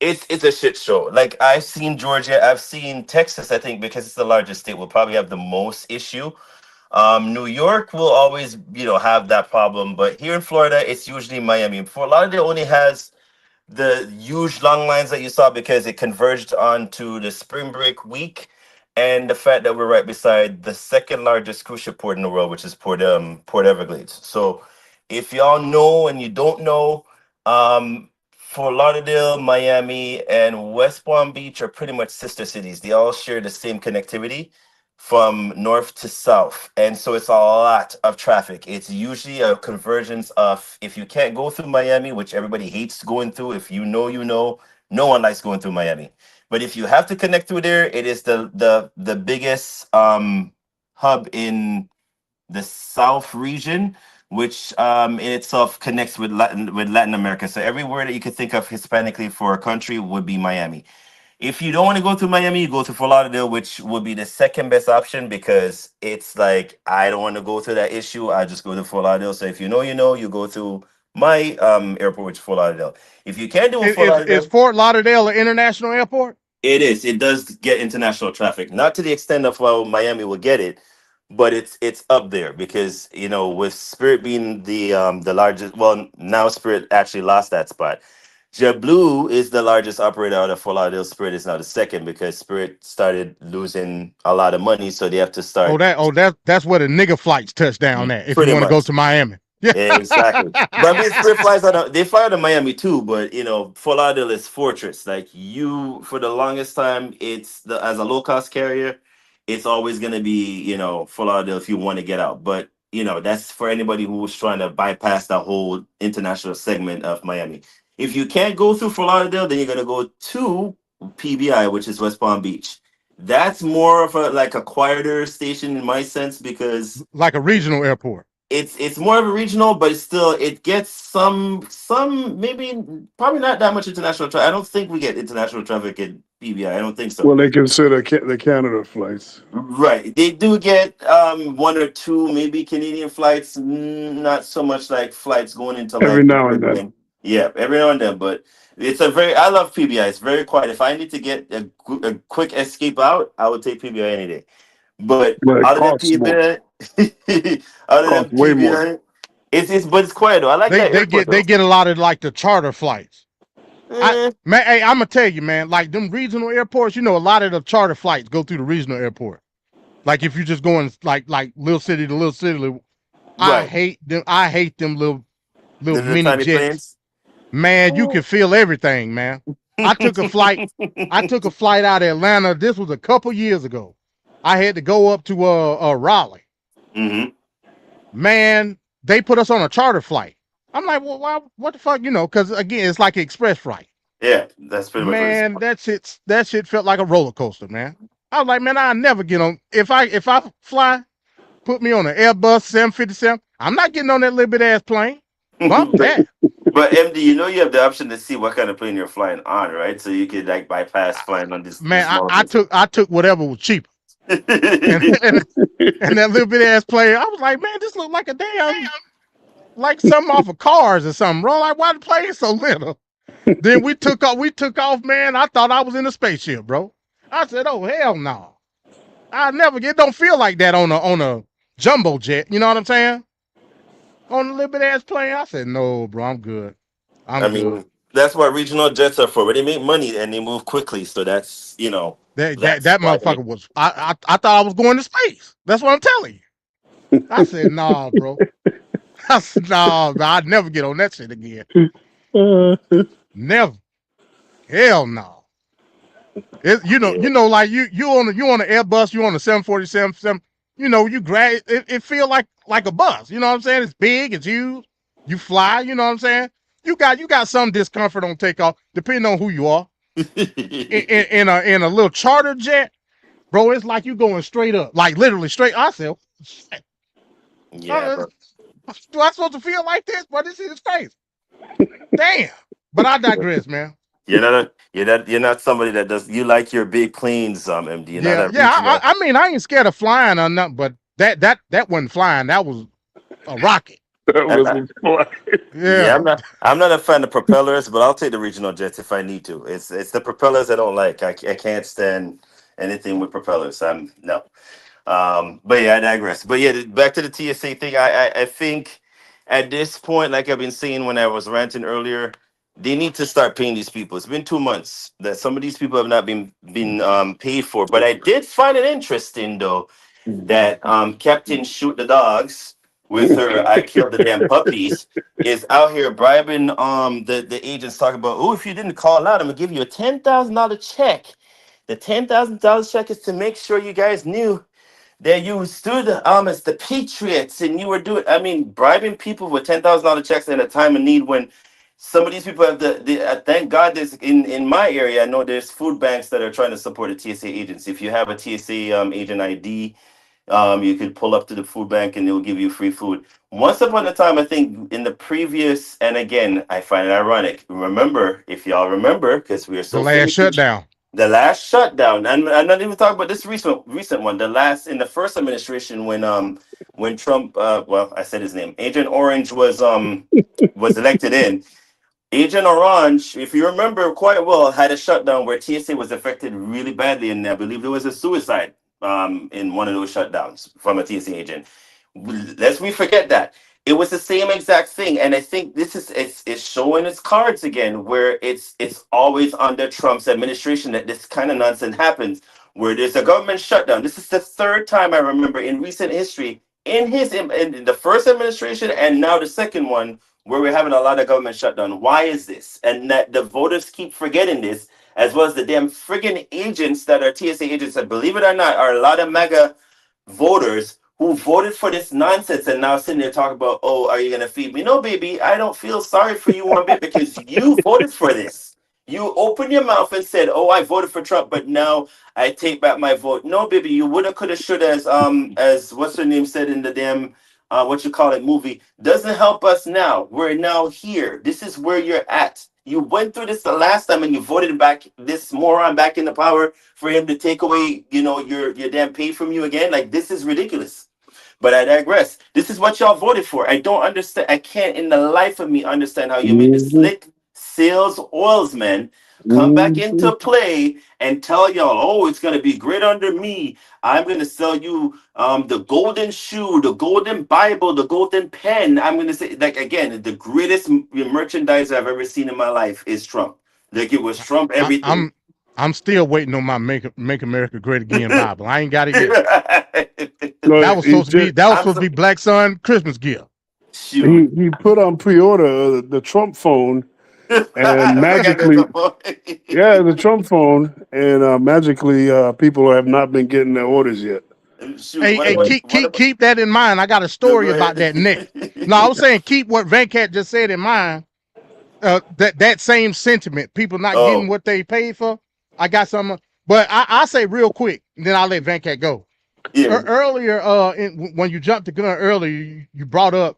it's a shit show. Like, I've seen Georgia, I've seen Texas, I think, because it's the largest state, will probably have the most issue. New York will always, have that problem. But here in Florida, it's usually Miami. Fort Lauderdale only has the huge long lines that you saw because it converged onto the spring break week and the fact that we're right beside the second largest cruise ship port in the world, which is Port Everglades. So if y'all know and you don't know, Fort Lauderdale, Miami, and West Palm Beach are pretty much sister cities. They all share the same connectivity from north to south. And so it's a lot of traffic. It's usually a convergence of, if you can't go through Miami, which everybody hates going through, if you know, no one likes going through Miami. But if you have to connect through there, it is the biggest hub in the South region, which in itself connects with Latin America. So everywhere that you could think of Hispanically for a country would be Miami. If you don't want to go to Miami, you go to Fort Lauderdale, which would be the second best option because it's like I don't want to go through that issue. I just go to Fort Lauderdale. So if you know, you go to my airport, which is Fort Lauderdale. If you can't do a Fort Lauderdale, Is Fort Lauderdale an international airport? it is. It does get international traffic, not to the extent of how Miami will get it, but it's up there because with Spirit being the largest. Well, now Spirit actually lost that spot. JetBlue is the largest operator out of Fort Lauderdale. Spirit is now the second because Spirit started losing a lot of money, so they have to start. That's where the nigga flights touch down at if Pretty you want to go much. to Miami. Yeah, Exactly. But I mean, Spirit flies they fly out of Miami too, but Fort Lauderdale is fortress. Like for the longest time, as a low cost carrier, it's always gonna be, Fort Lauderdale if you want to get out. But that's for anybody who's trying to bypass the whole international segment of Miami. If you can't go through Fort Lauderdale, then you're gonna go to PBI, which is West Palm Beach. That's more of a quieter station in my sense because like a regional airport. It's more of a regional, but it gets some maybe probably not that much international traffic. I don't think we get international traffic at PBI. I don't think so. Well, they consider the Canada flights. Right. They do get one or two maybe Canadian flights, not so much like flights going into Every now and then. Yeah, every now and then. But I love PBI. It's very quiet. If I need to get a quick escape out, I would take PBI any day. But other than PBI, way more. It's quiet though. I like that. They get a lot of like the charter flights. I'm gonna tell you, man, like them regional airports, a lot of the charter flights go through the regional airport. Like if you're just going like little city to little city, Right. I hate them little mini tiny jets. planes? Man, you can feel everything, man. I took a flight out of Atlanta. This was a couple years ago. I had to go up to Raleigh. Mm-hmm. Man, they put us on a charter flight. I'm like, well, why, what the fuck, because again, it's like an express flight. Yeah, that's pretty much. Man, that shit felt like a roller coaster, man. I was like, man, I'll never get on. If I fly, put me on an Airbus 757. I'm not getting on that little bit ass plane. Bump that. But MD, you have the option to see what kind of plane you're flying on, right? So you could like bypass flying on this. Man, I took whatever was cheaper. and that little bit ass plane, I was like, man, this look like a damn, like something off of Cars or something, bro. Like, why the plane so little? Then we took off, man. I thought I was in a spaceship, bro. I said, oh hell no. It don't feel like that on a jumbo jet. You know what I'm saying? On a little bit ass plane, I said, no, bro, I'm good. I mean, that's what regional jets are for. But they make money and they move quickly. So that's that motherfucker was. I thought I was going to space. That's what I'm telling you. I said, nah, bro. I said, nah, bro, I'd never get on that shit again. Never. Hell no. Like you on an Airbus, you on a 747. You grab it feel like a bus. You know what I'm saying? It's big, it's huge. You fly. You know what I'm saying? You got some discomfort on takeoff, depending on who you are. in a little charter jet, bro, it's like you going straight up, like literally straight. I said, shit. Yeah, do I supposed to feel like this? But this is his face. Damn. But I digress, man. You're not somebody that does. You like your big planes, MD. I mean, I ain't scared of flying or nothing, but that wasn't flying. That was a rocket. Yeah, I'm not a fan of propellers, but I'll take the regional jets if I need to. It's the propellers I don't like. I can't stand anything with propellers. No. But yeah, I digress. But yeah, back to the TSA thing. I think at this point, like I've been saying when I was ranting earlier, they need to start paying these people. It's been 2 months that some of these people have not been paid for. But I did find it interesting though that Captain Shoot the Dogs with her I killed the damn puppies is out here bribing the agents, talking about, oh, if you didn't call out, I'm gonna give you a $10,000 check. The $10,000 check is to make sure you guys knew that you stood as the patriots and you were bribing people with $10,000 checks at a time of need when some of these people have thank God there's in my area, I know there's food banks that are trying to support the TSA agents. If you have a TSA agent ID, you could pull up to the food bank and they'll give you free food. Once upon a time, I think in the previous, and again, I find it ironic. Remember, if y'all remember, because we are so the last shutdown. The last shutdown, and I'm not even talking about this recent one. The last in the first administration when Trump, well, I said his name, Agent Orange was elected in. Agent Orange, if you remember quite well, had a shutdown where TSA was affected really badly, and I believe there was a suicide in one of those shutdowns from a TSA agent. Lest we forget that. It was the same exact thing, and I think this is it's showing its cards again, where it's always under Trump's administration that this kind of nonsense happens, where there's a government shutdown. This is the third time I remember in recent history, in the first administration and now the second one, where we're having a lot of government shutdown. Why is this? And that the voters keep forgetting this, as well as the damn friggin' agents that are TSA agents, and believe it or not, are a lot of MAGA voters who voted for this nonsense and now sitting there talking about, oh, are you going to feed me? No, baby, I don't feel sorry for you one bit because you voted for this. You opened your mouth and said, oh, I voted for Trump, but now I take back my vote. No, baby, you woulda, coulda, shoulda, as what's her name said in the damn, movie, doesn't help us now. We're now here. This is where you're at. You went through this the last time and you voted back this moron back into power for him to take away, your damn pay from you again. Like, this is ridiculous. But I digress. This is what y'all voted for. I don't understand. I can't in the life of me understand how you made the slick sales oilsmen come back into play and tell y'all, oh, it's going to be great under me. I'm going to sell you the golden shoe, the golden Bible, the golden pen. I'm going to say, like, again, the greatest merchandise I've ever seen in my life is Trump. Like, it was Trump everything. I'm still waiting on my Make America Great Again Bible. I ain't got it yet. That was supposed to be Black Son Christmas gift. He put on pre-order the Trump phone, and magically, the Trump phone, and magically, people have not been getting their orders yet. Keep that in mind. I got a story about that next. No, I was saying keep what Venkat just said in mind. That same sentiment, people not getting what they paid for. I got some, but I say real quick, and then I'll let Venkat go. Yeah. Earlier, when you jumped the gun earlier, you brought up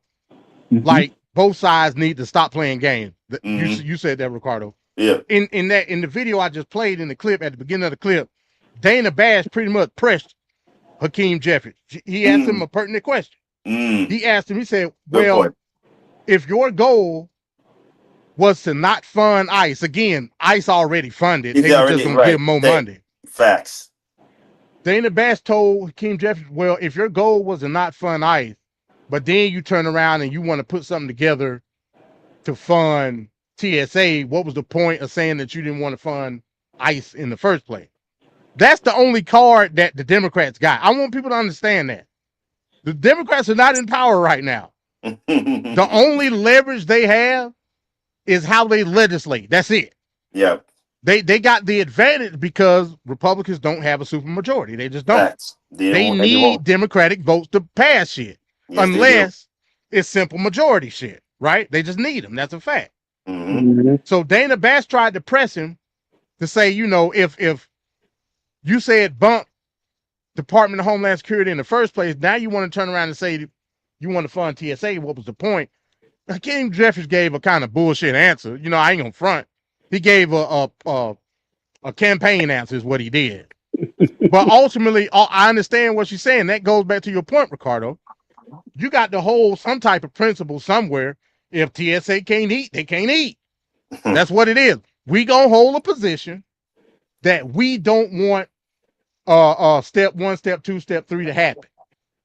like both sides need to stop playing games. You said that, Ricardo. Yeah. In the video I just played in the clip at the beginning of the clip, Dana Bash pretty much pressed Hakeem Jeffries. He asked him a pertinent question. He asked him. He said, "Well, if your goal was to not fund ICE. Again, ICE already funded. They were just going to give more money." Facts. Dana Bash told Hakeem Jeffries, well, if your goal was to not fund ICE, but then you turn around and you want to put something together to fund TSA, what was the point of saying that you didn't want to fund ICE in the first place? That's the only card that the Democrats got. I want people to understand that. The Democrats are not in power right now. The only leverage they have is how they legislate. That's it. Yeah. They got the advantage because Republicans don't have a supermajority. They just don't. They need Democratic votes to pass shit. Yes, unless it's simple majority shit, right? They just need them. That's a fact. So Dana Bash tried to press him to say, if you said bump Department of Homeland Security in the first place, now you want to turn around and say you want to fund TSA. What was the point? Hakeem Jeffries gave a kind of bullshit answer. I ain't gonna front. He gave a campaign answer is what he did. But ultimately, I understand what she's saying. That goes back to your point, Ricardo. You got to hold some type of principle somewhere. If TSA can't eat, they can't eat. That's what it is. We gonna hold a position that we don't want step 1, step 2, step 3 to happen,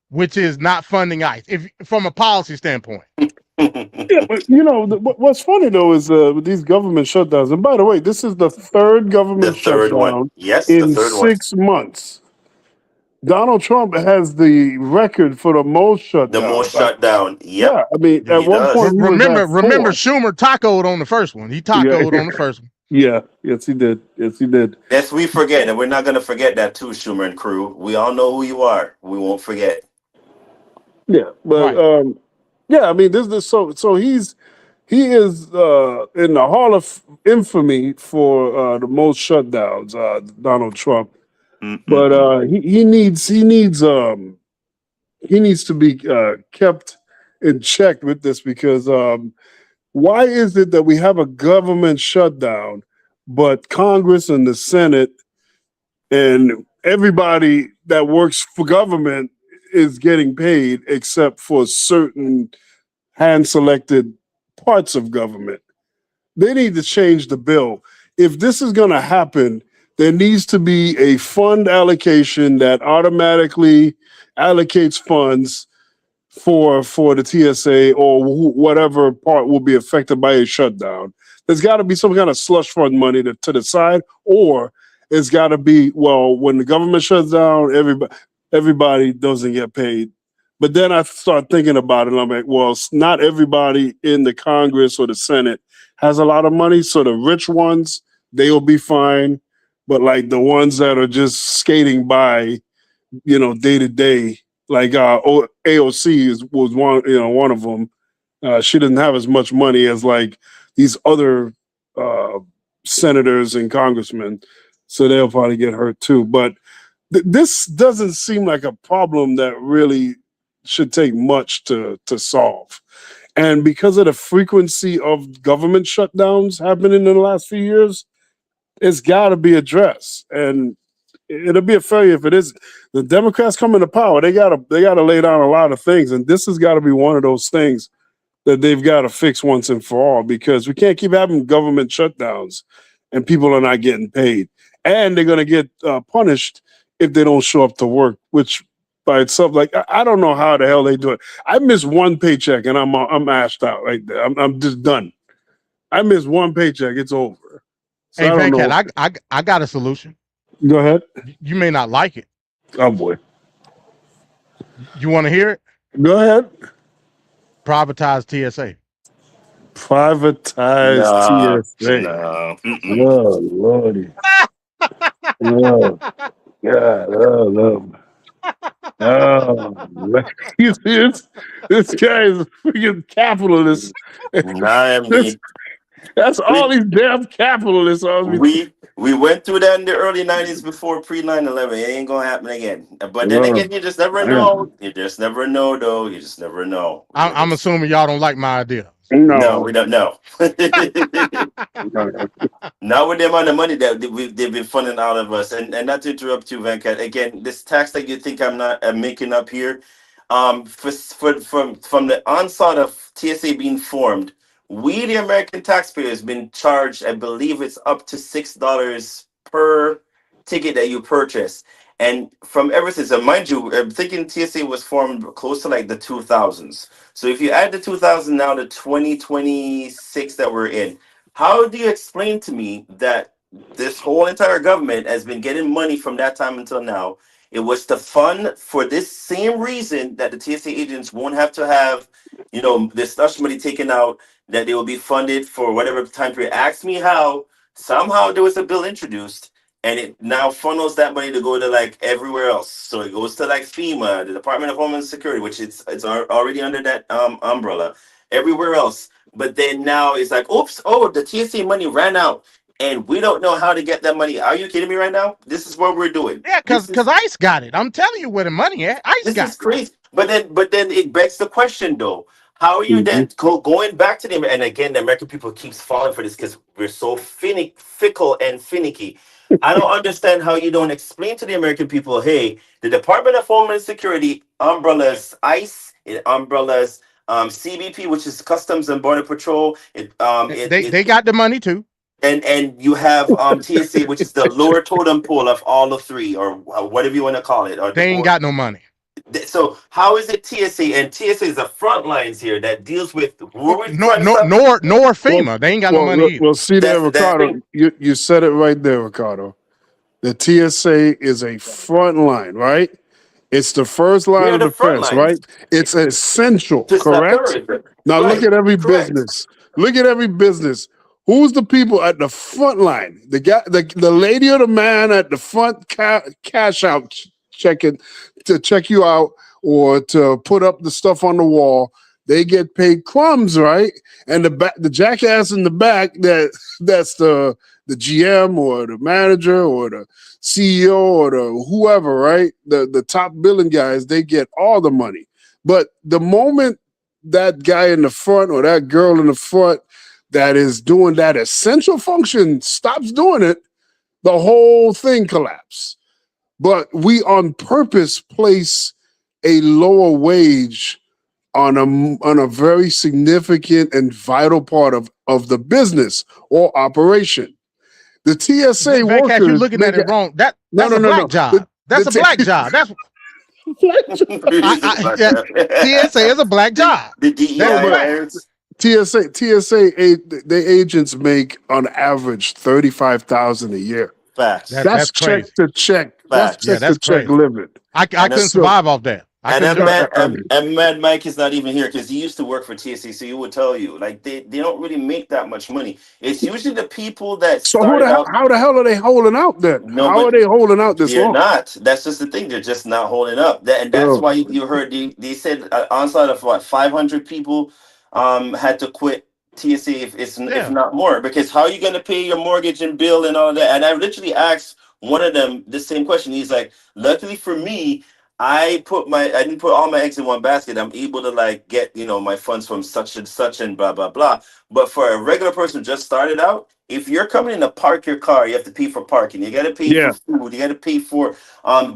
which is not funding ICE. If from a policy standpoint. Yeah, but what's funny though is with these government shutdowns. And by the way, this is the third government shutdown in 6 months. Donald Trump has the record for the most shutdown. The most shutdown. Yep. Yeah, I mean, at one point, remember Schumer tacoed on the first one. He tacoed on the first one. Yeah, yes, he did. Yes, he did. Yes, we forget, and we're not going to forget that too, Schumer and crew. We all know who you are. We won't forget. Yeah, but yeah, I mean, so he is in the Hall of Infamy for the most shutdowns, Donald Trump. But he needs to be kept in check with this because why is it that we have a government shutdown, but Congress and the Senate and everybody that works for government is getting paid except for certain hand-selected parts of government. They need to change the bill. If this is going to happen, there needs to be a fund allocation that automatically allocates funds for the TSA or whatever part will be affected by a shutdown. There's got to be some kind of slush fund money to the side, or it's got to be, well, when the government shuts down, everybody doesn't get paid. But then I start thinking about it, and I'm like, well, not everybody in the Congress or the Senate has a lot of money, so the rich ones, they will be fine. But like the ones that are just skating by, day to day, like AOC was one of them. She doesn't have as much money as like these other senators and congressmen, so they'll probably get hurt too. But this doesn't seem like a problem that really should take much to solve. And because of the frequency of government shutdowns happening in the last few years, it's got to be addressed. And it'll be a failure if it is. The Democrats come into power, they gotta lay down a lot of things, and this has got to be one of those things that they've got to fix once and for all, because we can't keep having government shutdowns and people are not getting paid, and they're gonna get punished if they don't show up to work, which by itself, like I don't know how the hell they do it. I miss one paycheck and I'm ashed out right there. I'm just done. I miss one paycheck, it's over. So Hey, I don't know. Van Cat, I got a solution. Go ahead. You may not like it. Oh boy. You want to hear it? Go ahead. Privatize TSA. Privatize TSA. No. Oh Lordy. Oh God. Oh Lord. Oh, man. You see, this guy is a freaking capitalist. That's all these damn capitalists are. We went through that in the early 90s before pre-9/11. It ain't gonna happen again. But then again, you just never know. You just never know, though. You just never know. I'm assuming y'all don't like my idea. No, we don't know. Not with the amount of money that they've been funding out of us. And not to interrupt you, Venkat. Again, this tax that you think I'm making up here, from the onset of TSA being formed, we, the American taxpayers, been charged, I believe it's up to $6 per ticket that you purchase. And from ever since, mind you, I'm thinking TSA was formed close to like the 2000s. So if you add the 2000 now to 2026 that we're in, how do you explain to me that this whole entire government has been getting money from that time until now? It was to fund for this same reason that the TSA agents won't have to have, this slush money taken out, that they will be funded for whatever time period. Ask me how. Somehow there was a bill introduced, and it now funnels that money to go to like everywhere else. So it goes to like FEMA, the Department of Homeland Security, which it's already under that umbrella, everywhere else. But then now it's like, oops, the TSA money ran out, and we don't know how to get that money. Are you kidding me right now? This is what we're doing. Yeah, because ICE got it. I'm telling you where the money at. ICE got it. This is crazy. But then it begs the question, though. How are you then going back to them? And again, the American people keeps falling for this because we're so fickle and finicky. I don't understand how you don't explain to the American people, hey, the Department of Homeland Security umbrellas ICE, it umbrellas CBP, which is Customs and Border Patrol. They got the money too. And you have TSA, which is the lower totem pole of all the three, or whatever you want to call it. Or they ain't got no money. So how is it TSA, and TSA is the front lines here that deals with nor FEMA. They ain't got no money either. Well, see there, Ricardo. You said it right there, Ricardo. The TSA is a front line, right? It's the first line of defense, right? It's essential, correct? Now look at every business. Look at every business. Who's the people at the front line? The guy, the lady or the man at the front cash out checking to check you out or to put up the stuff on the wall. They get paid crumbs, right? And the jackass in the back that's the GM or the manager or the CEO or the whoever, right? The top billing guys, they get all the money. But the moment that guy in the front or that girl in the front that is doing that essential function stops doing it, the whole thing collapses. but we on purpose place a lower wage on a very significant and vital part of the business or operation. The TSA Van workers. Cash, you're looking at it wrong. That's a black job. That's a black job. That's TSA is a black job. The DEI. TSA, the agents make on average $35,000 a year. Facts. That's check crazy. to check. Facts. That's check to check living. I couldn't survive off that. And Mad Mike is not even here because he used to work for TSA, so he would tell you like they don't really make that much money. It's usually the people that. So how the hell are they holding out then? How are they holding out this they're long? not. That's just the thing. They're just not holding up. And that's why you heard they said onslaught of what 500 people had to quit TSA if not more, because how are you going to pay your mortgage and bill and all that? And I literally asked one of them the same question. He's like, luckily for me, I didn't put all my eggs in one basket. I'm able to like get, my funds from such and such and blah, blah, blah. But for a regular person who just started out, if you're coming in to park your car, you have to pay for parking. You got to pay for food. You got to pay for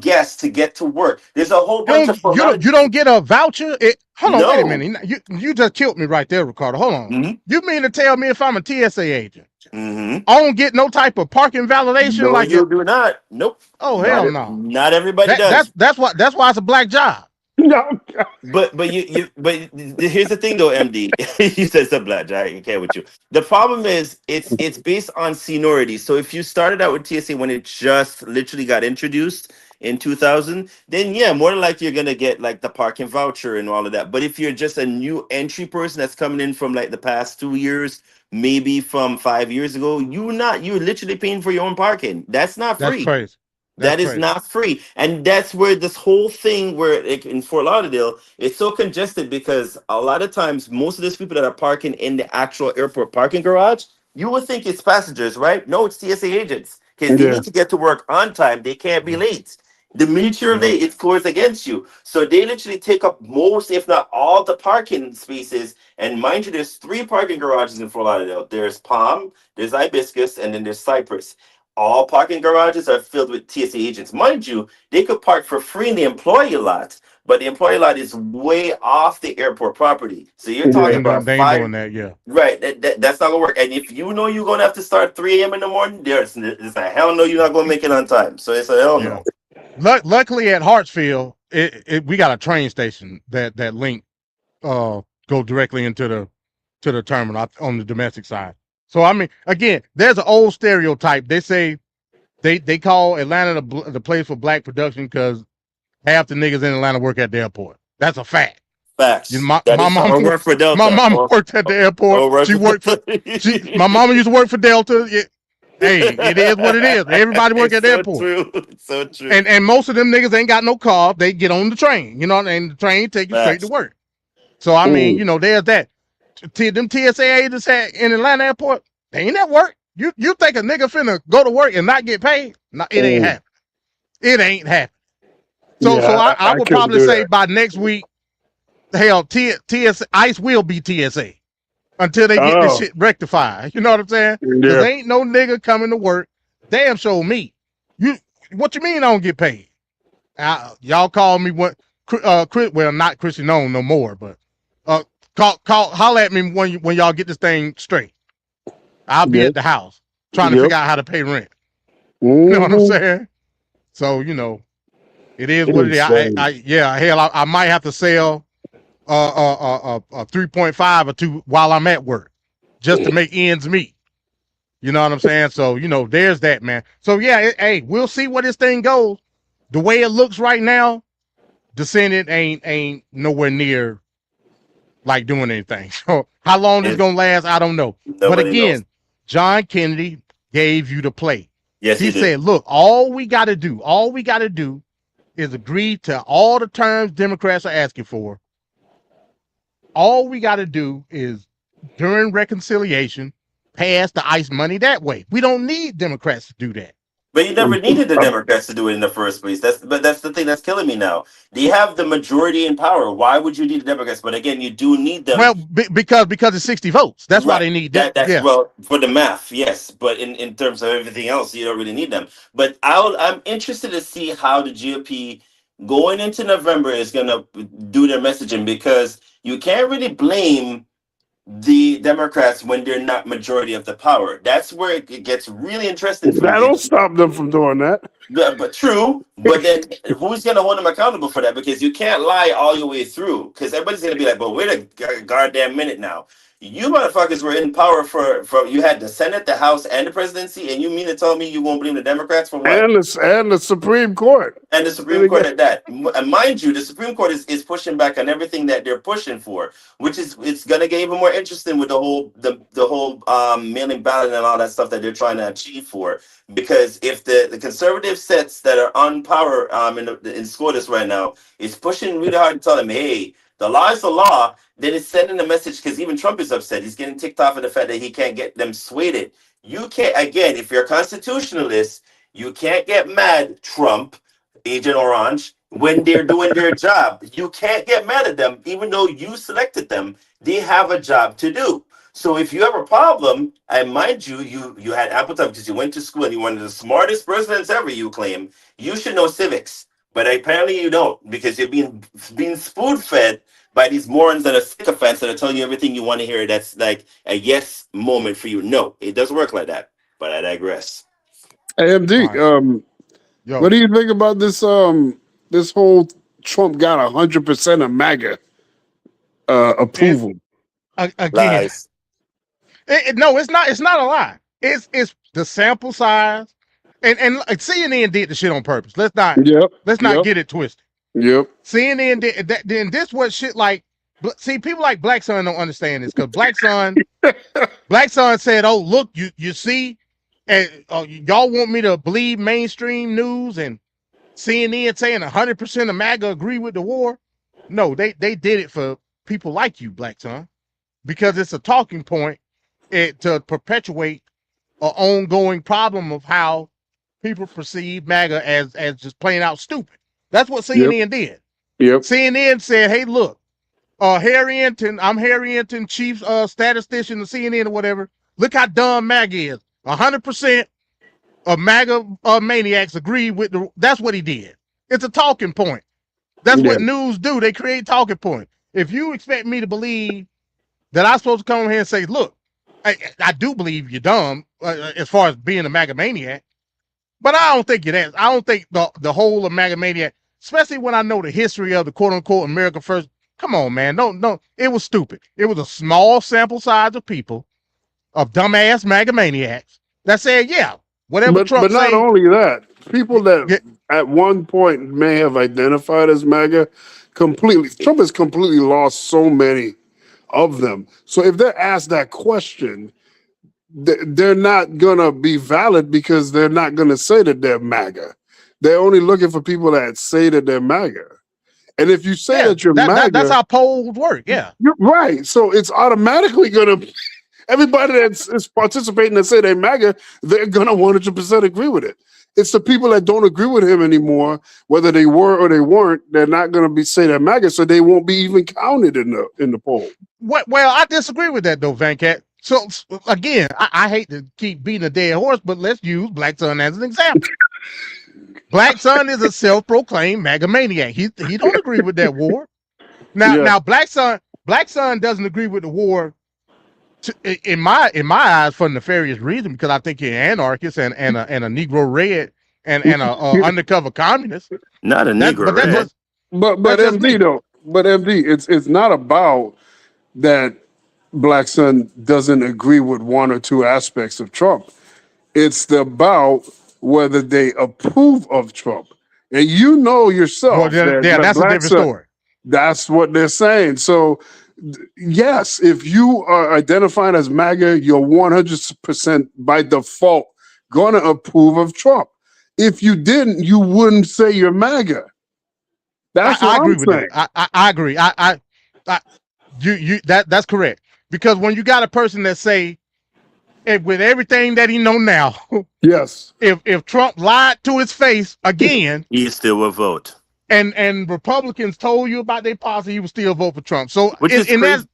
gas to get to work. There's a whole bunch of you don't get a voucher. Hold on, wait a minute. You just killed me right there, Ricardo. Hold on. Mm-hmm. You mean to tell me if I'm a TSA agent, I don't get no type of parking validation? No, like you do not. Nope. Oh hell no. Not everybody does. That's why it's a black job. No. But here's the thing though, MD. He says a black job. I can't with you. The problem is it's based on seniority. So if you started out with TSA when it just literally got introduced in 2000, then more than likely you're gonna get like the parking voucher and all of that. But if you're just a new entry person that's coming in from like the past 2 years, maybe from 5 years ago, you're literally paying for your own parking. That's not free. That's crazy. That is not free. And that's where this whole thing where in Fort Lauderdale, it's so congested because a lot of times most of these people that are parking in the actual airport parking garage, you would think it's passengers, right? No, it's TSA agents because they need to get to work on time. They can't be late. The minute you're late, it scores against you. So they literally take up most, if not all, the parking spaces. And mind you, there's 3 parking garages in Fort Lauderdale. There's Palm, there's Hibiscus, and then there's Cypress. All parking garages are filled with TSA agents. Mind you, they could park for free in the employee lot, but the employee lot is way off the airport property. So you're talking about they ain't doing that, right? That's not gonna work. And if you know you're gonna have to start 3 a.m. in the morning, there's a hell no, you're not gonna make it on time. So it's a hell no. Luckily at Hartsfield, we got a train station that link go directly into the terminal on the domestic side. So I mean, again, there's an old stereotype. They say they call Atlanta the place for black production because half the niggas in Atlanta work at the airport. That's a fact. Facts. My mom worked for Delta. My mama worked at the airport. She worked for. My mama used to work for Delta. Hey, it is what it is. Everybody work at the airport. True. It's so true. And most of them niggas ain't got no car. They get on the train, and the train take you straight to work. So I mean, there's that. Them TSA agents in Atlanta airport, they ain't at work. You think a nigga finna go to work and not get paid? No, it ain't happening. It ain't happening. So I would probably say by next week, hell, TSA ICE will be TSA until they get this shit rectified. You know what I'm saying? Because ain't no nigga coming to work. Damn sure me. What you mean I don't get paid? Y'all call me well, not Christian Known no more, but holler at me when y'all get this thing straight. I'll be at the house trying to figure out how to pay rent. You know what I'm saying? So it is what it is. I might have to sell a 3.5 or 2 while I'm at work just to make ends meet. You know what I'm saying? So there's that, man. So hey, we'll see where this thing goes. The way it looks right now, the Senate ain't nowhere near like doing anything. So how long this gonna last, I don't know. But again, John Kennedy gave you the play. Yes, he said, look, all we gotta do is agree to all the terms Democrats are asking for. All we gotta do is during reconciliation, pass the ICE money that way. We don't need Democrats to do that. But you never needed the Democrats to do it in the first place. That's the thing that's killing me now. They have the majority in power. Why would you need the Democrats? But again, you do need them. Well, because it's 60 votes. That's why they need that. That's Yeah. well for the math, yes. But in terms of everything else, you don't really need them. But I'm interested to see how the GOP going into November is going to do their messaging, because you can't really blame the Democrats when they're not majority of the power. That's where it gets really interesting. That don't stop them from doing that. But true. But then who's going to hold them accountable for that? Because you can't lie all your way through. Because everybody's going to be like, "But wait a goddamn minute now. You motherfuckers were in power for you had the Senate, the House, and the presidency, and you mean to tell me you won't blame the Democrats for what?" And the Supreme Court. And the Supreme Court at that. And mind you, the Supreme Court is pushing back on everything that they're pushing for, which is it's gonna get even more interesting with the whole mailing ballot and all that stuff that they're trying to achieve for. Because if the conservative sets that are on power in SCOTUS right now is pushing really hard to tell them, hey, the law is the law, then it's sending a message, because even Trump is upset. He's getting ticked off at the fact that he can't get them swayed. You can't, again, if you're a constitutionalist, you can't get mad, Trump, Agent Orange, when they're doing their job. You can't get mad at them, even though you selected them. They have a job to do. So if you have a problem, and mind you, you had ample time because you went to school and you're one of the smartest presidents ever, you claim, you should know civics. But apparently you don't, because you're being spoon-fed by these morons that are sycophants that are telling you everything you want to hear. That's like a yes moment for you. No, it doesn't work like that. But I digress. AMD, what do you think about this? This whole Trump got 100% of MAGA approval. Again, no, it's not. It's not a lie. It's the sample size, and like CNN did the shit on purpose. Let's not get it twisted. Yep. CNN did that. Then this what shit like. See, people like Black Sun don't understand this, because Black Sun said, "Oh, look, you see, and y'all want me to believe mainstream news and CNN saying 100% of MAGA agree with the war." No, they did it for people like you, Black Sun, because it's a talking point to perpetuate an ongoing problem of how people perceive MAGA as just plain out stupid. That's what CNN did. Yep. CNN said, "Hey, look, Harry Enton, I'm Harry Enton, chief statistician of CNN or whatever. Look how dumb MAGA is. 100% of MAGA maniacs agree with the." That's what he did. It's a talking point. That's what news do. They create talking point. If you expect me to believe that I'm supposed to come here and say, "Look, I do believe you're dumb," as far as being a MAGA maniac, but I don't think you're that. I don't think the whole of MAGA maniac, especially when I know the history of the quote unquote America First. Come on, man. No, it was stupid. It was a small sample size of people, of dumbass MAGA maniacs that said, yeah, whatever Trump But not say, only that, people that at one point may have identified as MAGA Trump has completely lost so many of them. So if they're asked that question, they're not going to be valid, because they're not going to say that they're MAGA. They're only looking for people that say that they're MAGA. And if you say that you're MAGA, that's how polls work. Yeah, you're right. So it's automatically going to, everybody that's participating that say they're MAGA, they're going to 100% agree with it. It's the people that don't agree with him anymore, whether they were or they weren't, they're not going to be say they're MAGA, so they won't be even counted in the poll. Well, I disagree with that though, Venkat. So again, I hate to keep beating a dead horse, but let's use Black Sun as an example. Black Sun is a self-proclaimed MAGA maniac. He don't agree with that war. Now Black Sun doesn't agree with the war in my eyes for nefarious reason, because I think you're an anarchist and a Negro Red and a undercover communist. Not a Negro Red. But MD though. But MD, it's not about that Black Sun doesn't agree with one or two aspects of Trump. It's about whether they approve of Trump. And you know yourself that's a different story. That's what they're saying. So yes, if you are identifying as MAGA, you're 100% by default going to approve of Trump. If you didn't, you wouldn't say you're MAGA. That's what I agree I'm with saying. that. I agree. That's correct. Because when you got a person that say with everything that he know now, Yes. if Trump lied to his face again, He still will vote. and Republicans told you about their policy, he would still vote for Trump. So Which is in crazy.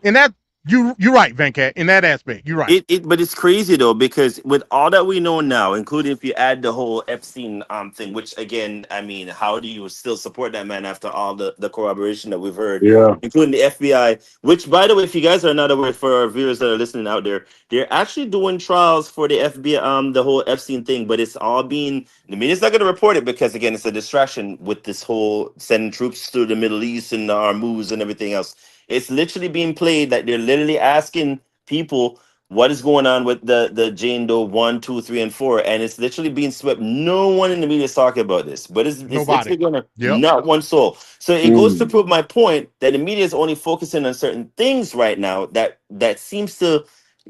that you're right, Venkat, in that aspect, you're right. But it's crazy though, because with all that we know now, including if you add the whole Epstein thing, which again, I mean, how do you still support that man after all the corroboration that we've heard, Yeah. including the FBI, which by the way, if you guys are not aware, for our viewers that are listening out there, they're actually doing trials for the FBI, the whole Epstein thing, but it's all being, the media's not going to report it because again, it's a distraction with this whole sending troops to the Middle East and our moves and everything else. It's literally being played that they're literally asking people what is going on with the Jane Doe 1, 2, 3, and 4, and it's literally being swept. No one in the media is talking about this, but it's literally gonna not one soul. So it goes to prove my point that the media is only focusing on certain things right now that seems to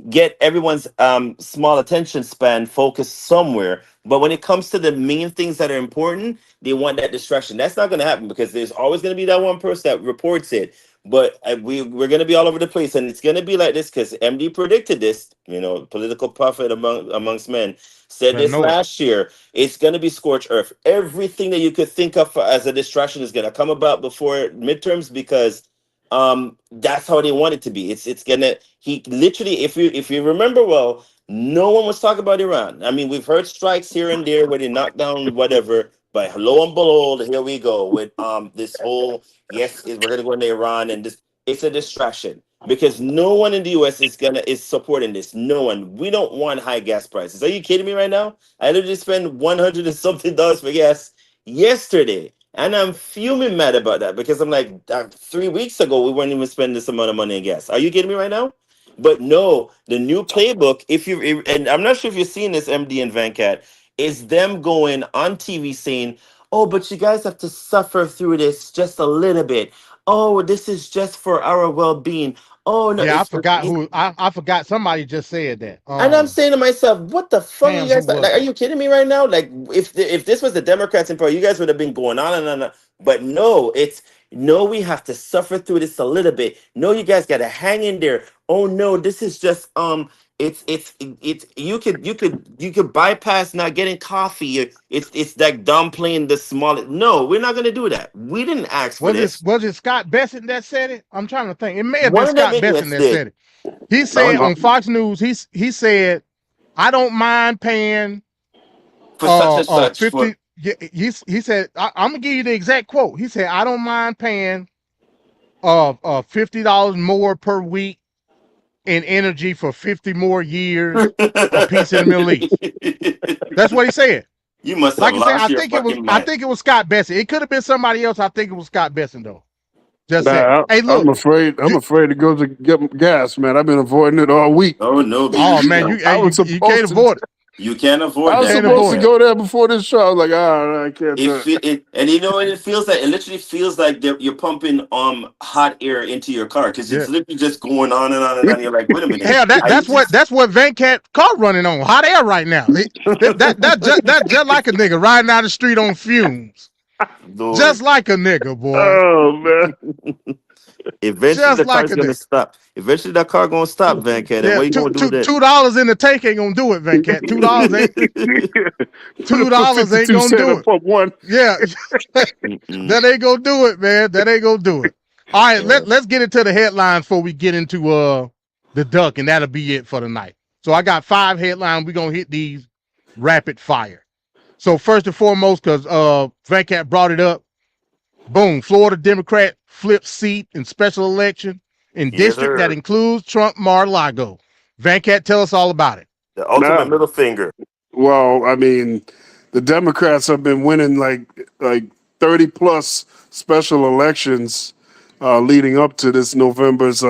get everyone's small attention span focused somewhere. But when it comes to the main things that are important, they want that distraction. That's not going to happen because there's always going to be that one person that reports it. But we're going to be all over the place, and it's going to be like this because MD predicted this. You know, political prophet amongst men said this last year. It's going to be scorched earth. Everything that you could think of as a distraction is going to come about before midterms because that's how they want it to be. It's gonna. He literally, if you remember well, no one was talking about Iran. I mean, we've heard strikes here and there where they knock down whatever. But lo and behold, here we go with this whole we're gonna go into Iran and this. It's a distraction because no one in the U.S. is supporting this. No one. We don't want high gas prices. Are you kidding me right now? I literally spent $100 and something for gas yesterday, and I'm fuming mad about that because I'm like 3 weeks ago we weren't even spending this amount of money on gas. Are you kidding me right now? But no, the new playbook. And I'm not sure if you've seen this, MD and Venkat. Is them going on TV saying, oh, but you guys have to suffer through this just a little bit. Oh, this is just for our well-being. Oh, no. Yeah, I forgot somebody just said that. And I'm saying to myself, what the fuck are you guys like? Are you kidding me right now? Like, if this was the Democrats in power, you guys would have been going on and on. But no, we have to suffer through this a little bit. No, you guys got to hang in there. Oh no, this is just it's you could bypass not getting coffee. It's like downplaying the small. No, we're not gonna do that. We didn't ask for this. Was it Scott Bessent that said it? I'm trying to think. It may have been Scott Bessent that said it. He said on Fox News, he said, I don't mind paying for such and such 50. He said, I'm gonna give you the exact quote. He said, I don't mind paying $50 more per week in energy for 50 more years of peace in the Middle East. That's what he said. You must have like lost I your think it was. fucking I mind. think it was Scott Bessent. It could have been somebody else. I think it was Scott Bessent though. Just Nah, saying. Hey, look. I'm afraid to go to get gas, man. I've been avoiding it all week. Oh no, baby. Oh man, you can't avoid it. You can't avoid I was that. supposed to go there before this show. I was like, I can't do it. And you know what it feels like? It literally feels like you're pumping hot air into your car because it's literally just going on and on and on. You're like, wait a minute. Hell, that's what Venkat car running on hot air right now. That's just like a nigga riding down the street on fumes. Lord. Just like a nigga, boy. Oh man. Eventually Just the like car's a gonna nigga. stop. Eventually that car gonna stop, Venkat. Yeah, What you gonna do with that? $2 in the tank ain't gonna do it, Venkat. $2 ain't $2 ain't gonna do it. Pump one. Yeah, that ain't gonna do it, man. That ain't gonna do it. All right, let's get into the headlines before we get into the duck, and that'll be it for the night. So I got 5 headlines. We're gonna hit these rapid fire. So first and foremost, because Venkat brought it up, boom, Florida Democrat flips seat in special election in district that includes Trump Mar-a-Lago. Venkat, tell us all about it. The ultimate middle finger. Well, I mean, the Democrats have been winning like 30 plus special elections leading up to this November's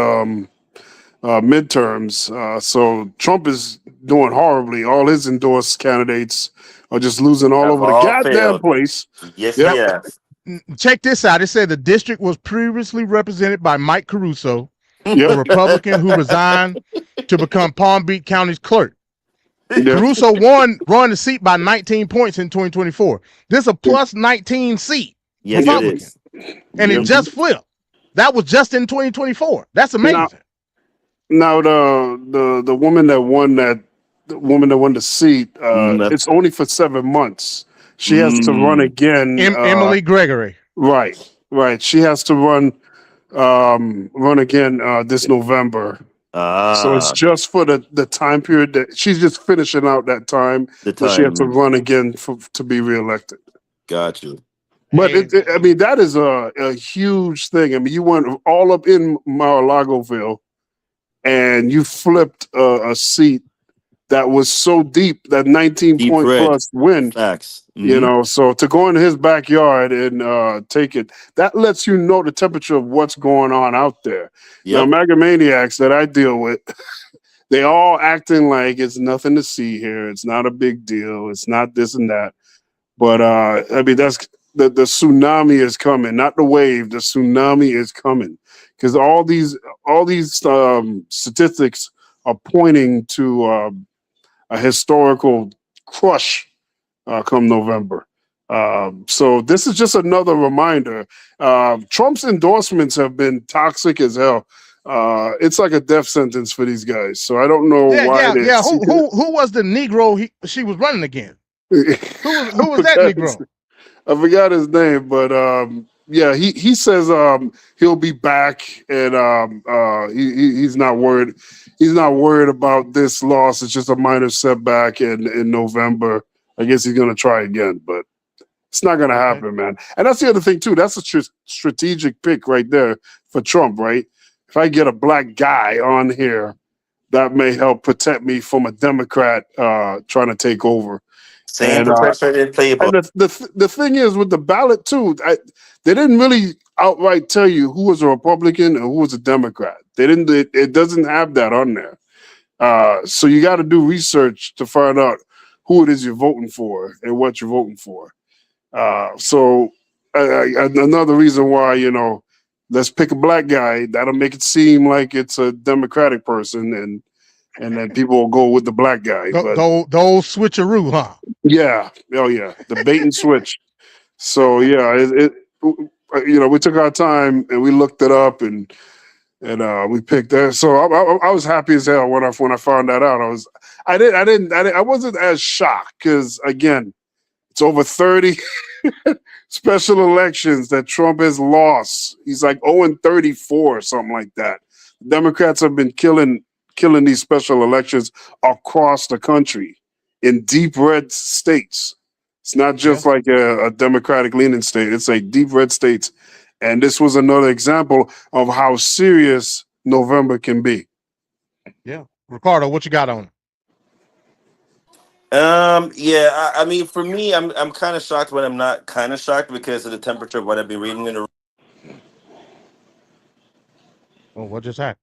midterms. So Trump is doing horribly. All his endorsed candidates are just losing all over the goddamn place. Yes, Yep. yes. Check this out. It said the district was previously represented by Mike Caruso, Yep. a Republican who resigned to become Palm Beach County's clerk. Yep. Caruso won the seat by 19 points in 2024. This is a plus 19 seat. Yes, Republican. it is. And it just flipped. That was just in 2024. That's amazing. now the woman that won the seat, it's only for 7 months. She has to run again. Emily Gregory. Right. She has to run again this November. So it's just for the time period that she's just finishing out that time. The She has to time. run again to be reelected. Got you. But I mean, that is a huge thing. I mean, you went all up in Mar-a-Lagoville, and you flipped a seat that was so deep, that 19-point red. plus win. Facts. You know, so to go in his backyard and take it, that lets you know the temperature of what's going on out there. Now, MAGA maniacs that I deal with, they all acting like it's nothing to see here. It's not a big deal. It's not this and that. But I mean, that's the tsunami is coming, not the wave. The tsunami is coming because all these statistics are pointing to a historical crush come November. So this is just another reminder. Trump's endorsements have been toxic as hell. It's like a death sentence for these guys. So I don't know why. Who was the Negro she was running against? Who was that Negro? I forgot his name, but yeah, he says he'll be back, and he's not worried. He's not worried about this loss. It's just a minor setback in November. I guess he's gonna try again, but it's not gonna happen, man. And that's the other thing too. That's a strategic pick right there for Trump, right? If I get a black guy on here, that may help protect me from a Democrat trying to take over. Same professor didn't play about. And the thing is with the ballot too, they didn't really outright tell you who was a Republican and who was a Democrat. They didn't. It doesn't have that on there. So you got to do research to find out who it is you're voting for and what you're voting for. So another reason why, let's pick a black guy. That'll make it seem like it's a Democratic person, and then people will go with the black guy. Those switcheroo, huh? Yeah. Oh, yeah. The bait and switch. So, yeah, we took our time and we looked it up and we picked that. So I was happy as hell when I found that out. I wasn't as shocked because, again, it's over 30 special elections that Trump has lost. He's like 0-34 or something like that. Democrats have been killing these special elections across the country in deep red states. It's not just like a Democratic leaning state. It's like deep red states. And this was another example of how serious November can be. Yeah. Ricardo, what you got on it? Yeah, I mean, for me, I'm kind of shocked, but I'm not kind of shocked because of the temperature of what I've been reading in the. Oh, what just happened?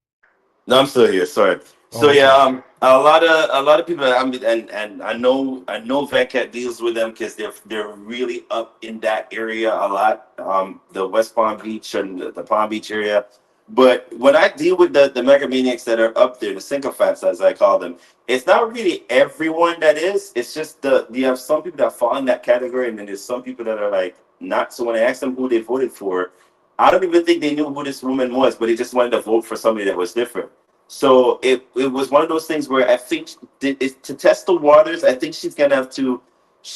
No, I'm still here. Sorry. So yeah, a lot of people. And I know Venkat deals with them because they're really up in that area a lot. The West Palm Beach and the Palm Beach area. But when I deal with the mega maniacs that are up there, the sycophants as I call them, it's not really everyone that is. It's just you have some people that fall in that category, and then there's some people that are like not. So when I ask them who they voted for, I don't even think they knew who this woman was, but they just wanted to vote for somebody that was different. So it was one of those things where I think to test the waters, I think she's gonna have to.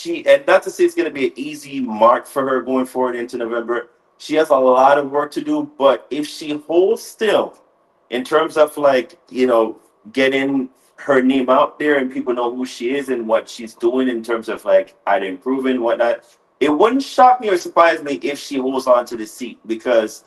And not to say it's gonna be an easy mark for her going forward into November. She has a lot of work to do, but if she holds still in terms of getting her name out there and people know who she is and what she's doing in terms of either improving and whatnot, it wouldn't shock me or surprise me if she holds on to the seat, because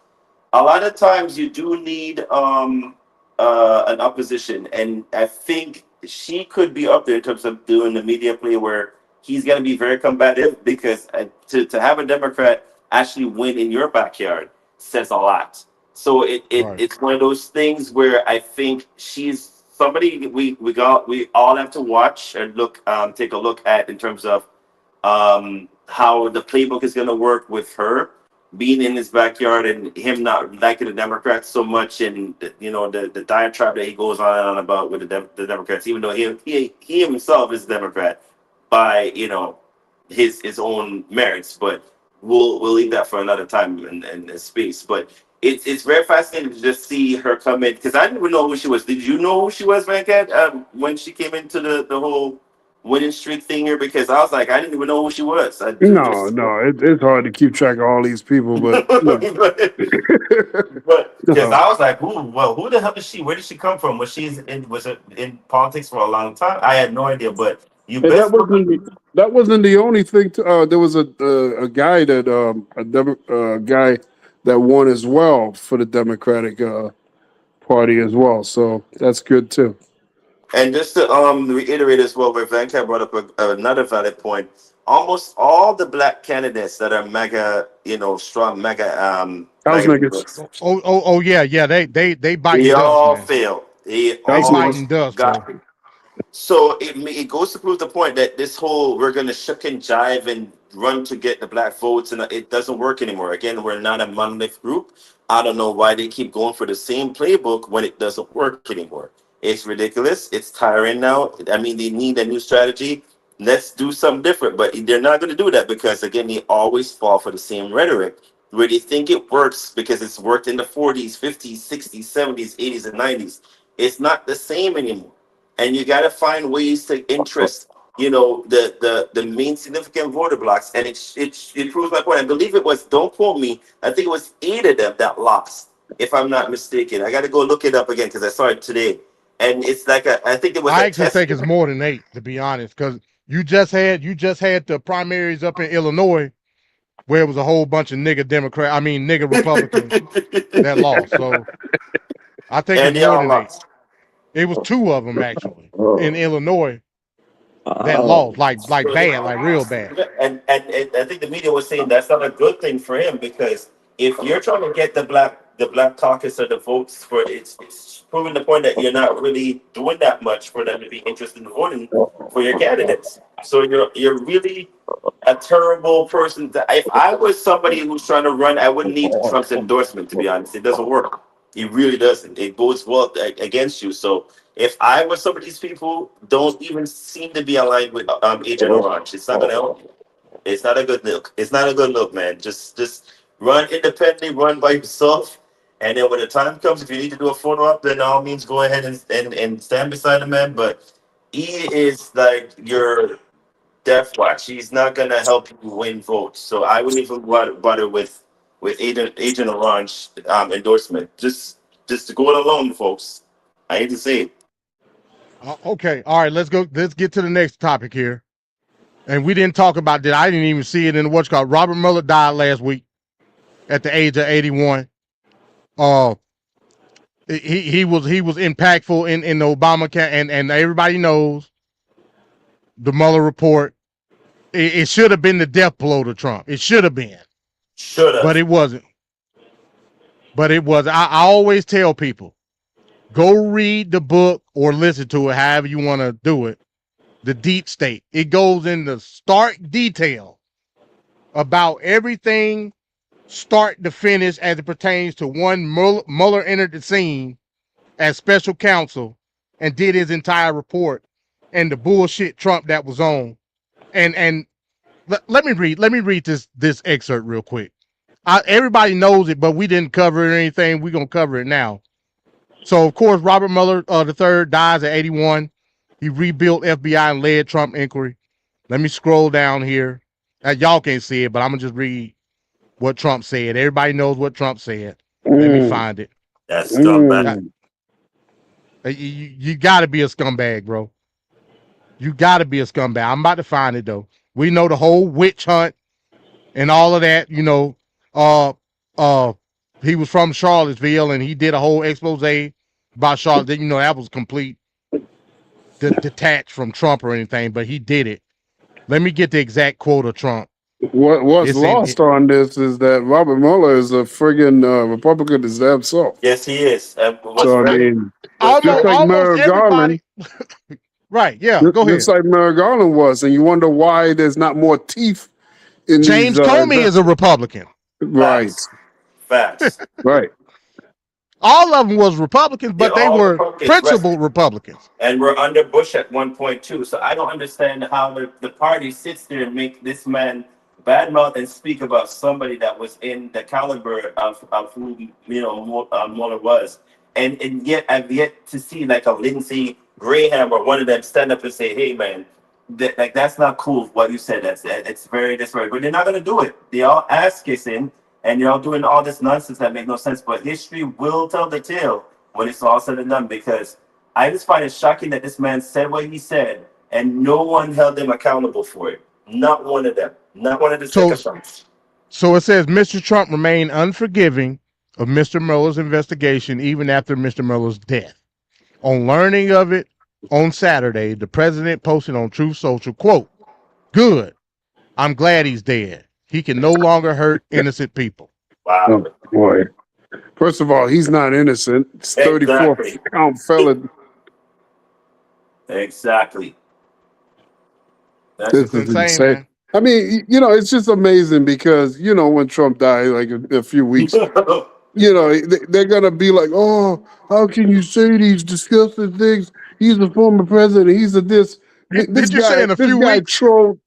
a lot of times you do need an opposition, and I think she could be up there in terms of doing the media play where he's going to be very combative, because to have a Democrat actually win in your backyard says a lot. So it's one of those things where I think she's somebody we all have to watch and take a look at in terms of how the playbook is going to work with her being in his backyard and him not liking the Democrats so much, and the diatribe that he goes on and on about with the Democrats, even though he himself is a Democrat by his own merits. But we'll leave that for another time and space. But it's very fascinating to just see her come in because I didn't even know who she was. Did you know who she was, Venkat, when she came into the whole winning streak thing here? Because I was like, I didn't even know who she was. I do No, just, no, it's hard to keep track of all these people, but no. but because I was like, who the hell is she? Where did she come from? Was it in politics for a long time? I had no idea. But you And best that wasn't the only thing. There was a guy that guy that won as well for the Democratic Party as well. So that's good too. And just to reiterate as well, where Venkat brought up another valid point, almost all the black candidates that are mega, strong mega Oh yeah. They bite they dust, all man. fail. They They all biting dust, bro. got. So it goes to prove the point that this whole we're gonna shuck and jive and run to get the black votes and it doesn't work anymore. Again, we're not a monolith group. I don't know why they keep going for the same playbook when it doesn't work anymore. It's ridiculous. It's tiring now. I mean, they need a new strategy. Let's do something different. But they're not going to do that because, again, they always fall for the same rhetoric where they think it works because it's worked in the 40s, 50s, 60s, 70s, 80s, and 90s. It's not the same anymore. And you got to find ways to interest, the main significant voter blocks. And it proves my point. I believe it was, don't quote me, I think it was 8 of them that lost, if I'm not mistaken. I got to go look it up again because I saw it today. And it's like I think it was. I actually think it's more than 8, to be honest, because you just had the primaries up in Illinois, where it was a whole bunch of nigga Republicans that lost. So I think it's more than 8. It was 2 of them actually in Illinois that lost, like bad, like real bad. And I think the media was saying that's not a good thing for him because if you're trying to get the black caucus or the votes for it's proving the point that you're not really doing that much for them to be interested in voting for your candidates. So you're really a terrible person. If I was somebody who's trying to run, I wouldn't need Trump's endorsement, to be honest. It doesn't work. It really doesn't. It bodes well against you. So if I was some of these people, don't even seem to be aligned with Agent Orange. It's not gonna help you. It's not a good look. It's not a good look, man. Just run independently, run by yourself. And then when the time comes, if you need to do a photo op, then all means go ahead and stand beside the man. But he is like your death watch. He's not gonna help you win votes. So I wouldn't even bother with Agent Orange endorsement. Just to go it alone, folks. I hate to say it. Okay, all right, let's go. Let's get to the next topic here. And we didn't talk about that. I didn't even see it in what's called. Robert Mueller died last week at the age of 81. He was impactful in the Obama and everybody knows the Mueller report. It should have been the death blow to Trump. It should have been. Should have. But it wasn't. I always tell people, go read the book or listen to it, however you want to do it. The Deep State. It goes into stark detail about everything start to finish as it pertains to one Mueller entered the scene as special counsel and did his entire report and the bullshit Trump that was on. And let me read this excerpt real quick. Everybody knows it, but we didn't cover it or anything. We're gonna cover it now. So of course, Robert Mueller III dies at 81. He rebuilt FBI and led Trump inquiry. Let me scroll down here. Y'all can't see it, but I'm gonna just read what Trump said. Everybody knows what Trump said. Let me find it. That's scumbag. You got to be a scumbag, bro. You got to be a scumbag. I'm about to find it, though. We know the whole witch hunt and all of that. He was from Charlottesville, and he did a whole expose about Charlotte. That was complete detached from Trump or anything, but he did it. Let me get the exact quote of Trump. What's lost on this is that Robert Mueller is a friggin' Republican his damn self. Yes, he is. So I mean, almost just like Merrick everybody. Garland, right? Yeah, go ahead. Just like Merrick Garland was, and you wonder why there's not more teeth in James Comey is a Republican. Right. Facts. Right. All of them was Republicans, but they were Republicans, principal Republicans. And we're under Bush at one point too. So I don't understand how the party sits there and make this man badmouth and speak about somebody that was in the caliber of who Mueller was, and yet I've yet to see like a Lindsey Graham or one of them stand up and say, "Hey, man, that's not cool. What you said, it's very disparate." But they're not gonna do it. They all ass kissing and you're all doing all this nonsense that make no sense. But history will tell the tale when it's all said and done, because I just find it shocking that this man said what he said and no one held him accountable for it. Not one of them. Not one of the sycophants. So it says Mr. Trump remained unforgiving of Mr. Mueller's investigation even after Mr. Mueller's death. On learning of it on Saturday, the president posted on Truth Social, quote, "Good. I'm glad he's dead. He can no longer hurt innocent people." Wow. Oh, boy. First of all, he's not innocent. It's 34 count felon. Exactly. This is insane. Man. I mean, it's just amazing because, when Trump died, like a few weeks, they're going to be like, "Oh, how can you say these disgusting things? He's a former president. He's a this." This guy trolled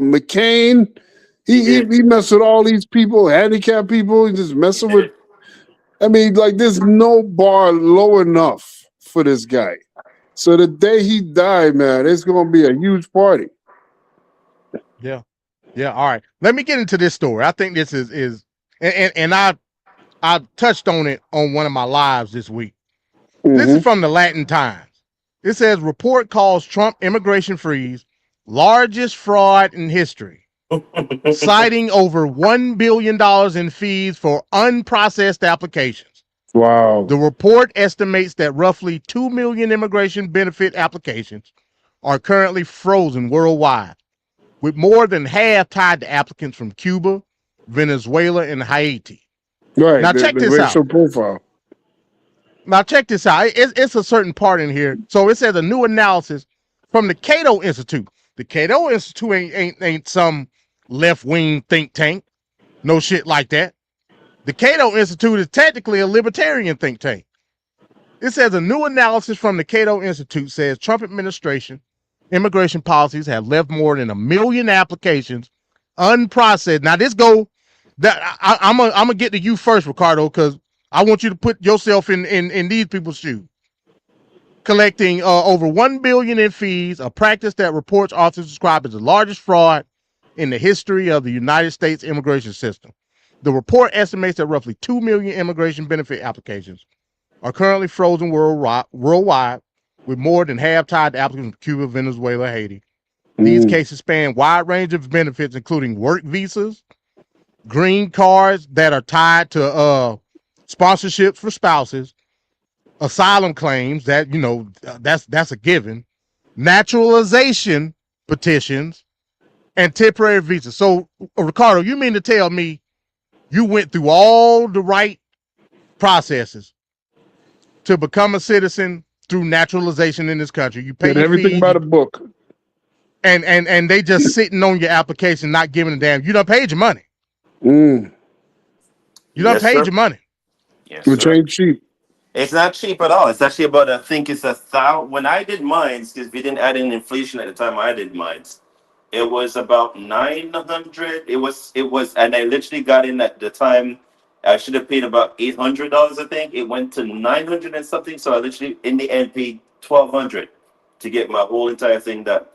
McCain. He messed with all these people, handicapped people. He just messing with. I mean, like, there's no bar low enough for this guy. So the day he died, man, it's going to be a huge party. Yeah. All right. Let me get into this story. I think this is and I touched on it on one of my lives this week. Mm-hmm. This is from the Latin Times. It says report calls Trump immigration freeze largest fraud in history, citing over $1 billion in fees for unprocessed applications. Wow. The report estimates that roughly 2 million immigration benefit applications are currently frozen worldwide, with more than half tied to applicants from Cuba, Venezuela, and Haiti. Right. Now check this out. Profile. Now check this out. It's a certain part in here. So it says a new analysis from the Cato Institute. The Cato Institute ain't some left-wing think tank. No shit like that. The Cato Institute is technically a libertarian think tank. It says a new analysis from the Cato Institute says Trump administration immigration policies have left more than 1 million applications unprocessed. Now I'm gonna get to you first, Ricardo, because I want you to put yourself in these people's shoes. Collecting over $1 billion in fees, a practice that reports authors describe as the largest fraud in the history of the United States immigration system. The report estimates that roughly 2 million immigration benefit applications are currently frozen worldwide, with more than half tied to applicants from Cuba, Venezuela, Haiti. These cases span a wide range of benefits, including work visas, green cards that are tied to sponsorships for spouses, asylum claims that, that's a given, naturalization petitions, and temporary visas. So, Ricardo, you mean to tell me you went through all the right processes to become a citizen through naturalization in this country? You paid everything by the book. And they just sitting on your application, not giving a damn. You done paid your money. You done paid your money. Yes, which ain't cheap. It's not cheap at all. It's actually about, I think it's 1,000. When I did mine, because we didn't add in inflation at the time I did mine, it was about 900. It was, and I literally got in at the time. I should have paid about $800, I think. It went to 900 and something. So I literally, in the end, paid $1,200 to get my whole entire thing done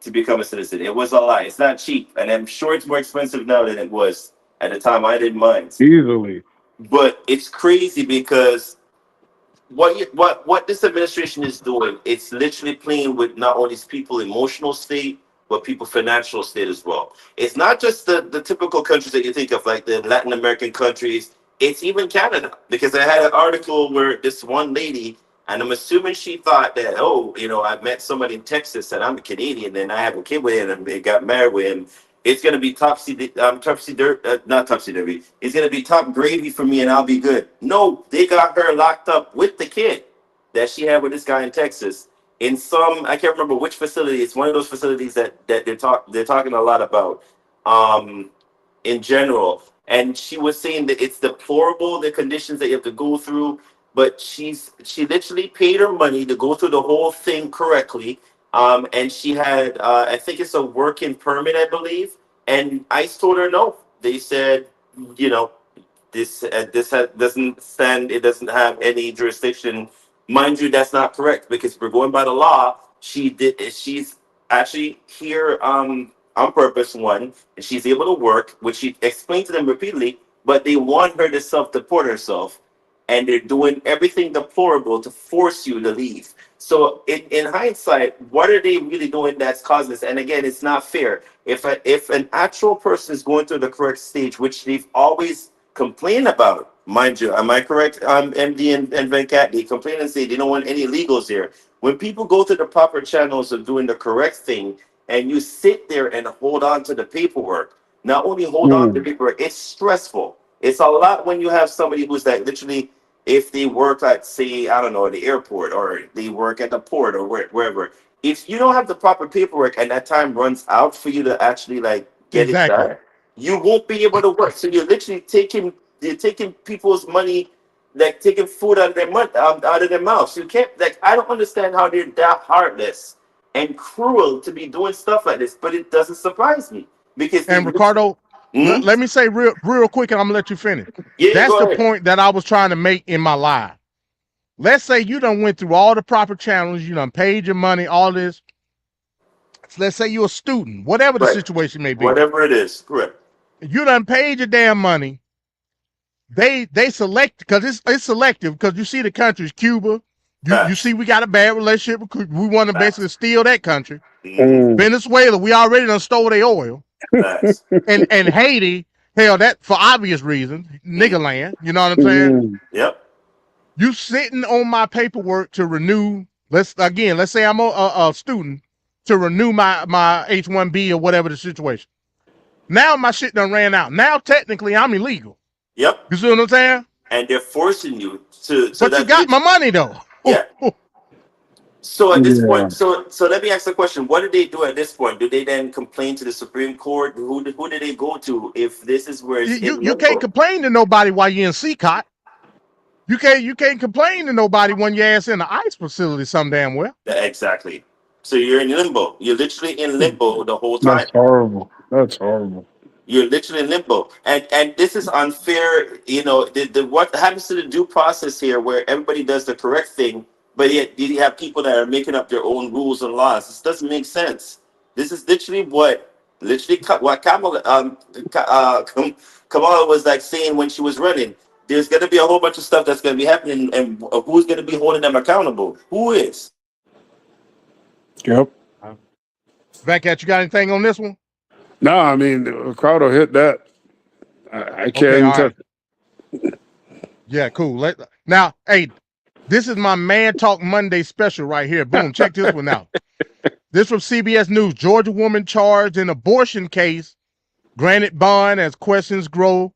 to become a citizen. It was a lie. It's not cheap, and I'm sure it's more expensive now than it was at the time I did mine. Easily. But it's crazy because what this administration is doing, it's literally playing with not only people's emotional state, but people's financial state as well. It's not just the typical countries that you think of, like the Latin American countries. It's even Canada, because I had an article where this one lady, and I'm assuming she thought that, I met somebody in Texas and I'm a Canadian and I have a kid with him and they got married with him. It's going to be not topsy-turvy. It's going to be top gravy for me and I'll be good. No, they got her locked up with the kid that she had with this guy in Texas in some, I can't remember which facility. It's one of those facilities that they're talking a lot about in general. And she was saying that it's deplorable, the conditions that you have to go through, but she literally paid her money to go through the whole thing correctly. And she had, I think it's a working permit, I believe. And ICE told her no. They said, you know, doesn't stand. It doesn't have any jurisdiction. Mind you, that's not correct because we're going by the law. She's actually here on purpose. One, and she's able to work, which she explained to them repeatedly. But they want her to self-deport herself, and they're doing everything deplorable to force you to leave. So in hindsight, what are they really doing that's causing this? And again, it's not fair. If an actual person is going through the correct stage, which they've always complained about, mind you, am I correct, MD and Venkat? They complain and say they don't want any illegals here. When people go to the proper channels of doing the correct thing, and you sit there and hold on to the paperwork, not only hold on to the paperwork, it's stressful. It's a lot when you have somebody who's like literally, if they work at, say, I don't know, the airport, or they work at the port, or wherever. If you don't have the proper paperwork and that time runs out for you to actually like get it done, you won't be able to work. So you're literally taking people's money, like taking food out of their out of their mouths. You can't, like, I don't understand how they're that heartless and cruel to be doing stuff like this, but it doesn't surprise me because. And Ricardo, let me say real quick, and I'm gonna let you finish. Yeah, that's go the ahead. point that I was trying to make in my live. Let's say you done went through all the proper channels, you done paid your money, all this. Let's say you're a student, whatever the situation may be. Whatever it is, correct. You done paid your damn money. They select, because it's selective, because you see the countries, Cuba, you see we got a bad relationship. We want to basically steal that country. Venezuela, we already done stole their oil. and Haiti, hell, that for obvious reasons, nigga land. You know what I'm saying? Yep. You sitting on my paperwork to renew. Let's say I'm a student to renew my H-1B or whatever the situation. Now my shit done ran out. Now technically I'm illegal. Yep. You see what I'm saying? And they're forcing you to. But you got my money though. Yeah. So at this point, so let me ask the question: what do they do at this point? Do they then complain to the Supreme Court? Who do they go to if this is where it's you can't complain to nobody while you're in CCOT. You can't complain to nobody when your ass in the ICE facility some damn well. Exactly. So you're in limbo. You're literally in limbo the whole time. That's horrible. That's horrible. You're literally in limbo, and this is unfair. You know, what happens to the due process here, where everybody does the correct thing, but yet you have people that are making up their own rules and laws. This doesn't make sense. This is literally what Kamala was like saying when she was running. There's going to be a whole bunch of stuff that's going to be happening, and who's going to be holding them accountable? Who is? Yep. Venkat, you got anything on this one? No, I mean, Ricardo hit that. I can't even touch it. Yeah, cool. Now, hey, this is my Man Talk Monday special right here. Boom, check this one out. This from CBS News. Georgia woman charged in abortion case, granted bond as questions grow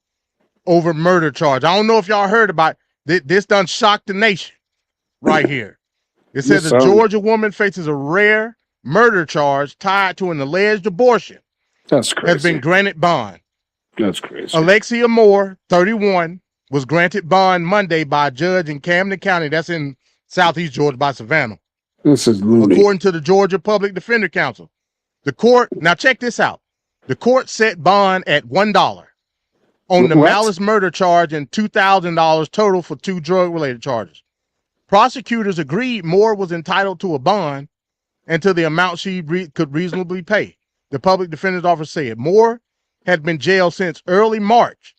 over murder charge. I don't know if y'all heard about it. This done shocked the nation right here. It says a Georgia woman faces a rare murder charge tied to an alleged abortion. That's crazy. Has been granted bond. That's crazy. Alexia Moore, 31, was granted bond Monday by a judge in Camden County. That's in southeast Georgia by Savannah. This is loony. According to the Georgia Public Defender Council. The court, now check this out. The court set bond at $1 on the malice murder charge and $2,000 total for 2 drug-related charges. Prosecutors agreed Moore was entitled to a bond and to the amount she could reasonably pay. The public defender's office said Moore had been jailed since early March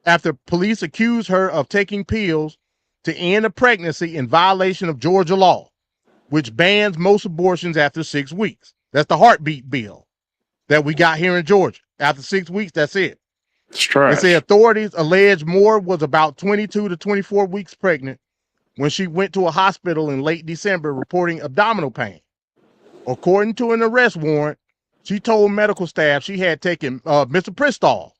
after police accused her of taking pills to end a pregnancy in violation of Georgia law, which bans most abortions after 6 weeks. That's the heartbeat bill that we got here in Georgia. After 6 weeks, that's it. It's trash. They say authorities allege Moore was about 22 to 24 weeks pregnant when she went to a hospital in late December reporting abdominal pain. According to an arrest warrant, she told medical staff she had taken Mifepristol,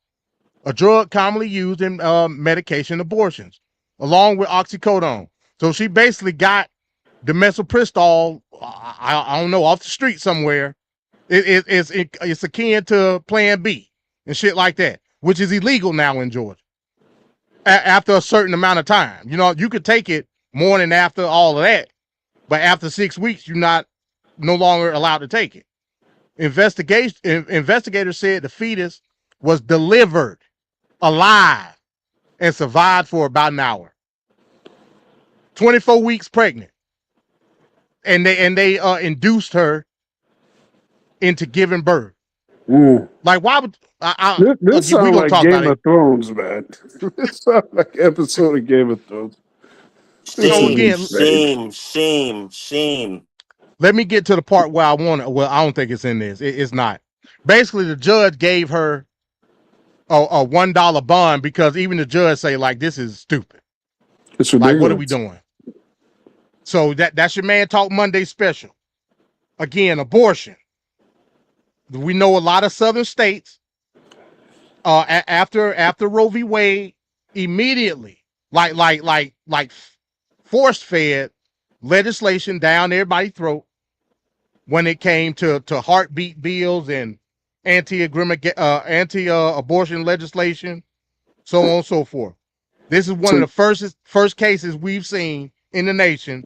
a drug commonly used in medication abortions, along with oxycodone. So she basically got the Mifepristol, I don't know, off the street somewhere. It's akin to Plan B and shit like that, which is illegal now in Georgia after a certain amount of time. You know, you could take it morning after all of that, but after 6 weeks, you're no longer allowed to take it. Investigators said the fetus was delivered alive and survived for about an hour. 24 weeks pregnant. And they induced her into giving birth. Like, why would This we sounds gonna like talk Game about it? of Thrones, man. This sounds like an episode of Game of Thrones. Shame. Let me get to the part where I want to. Well, I don't think it's in this. It's not. Basically, the judge gave her a $1 bond because even the judge say, like, this is stupid. It's like, ridiculous. what are we doing? So that's your Man Talk Monday special. Again, abortion. We know a lot of southern states after Roe v. Wade immediately like force fed legislation down everybody's throat when it came to heartbeat bills and anti-abortion legislation, so on and so forth. This is one of the first cases we've seen in the nation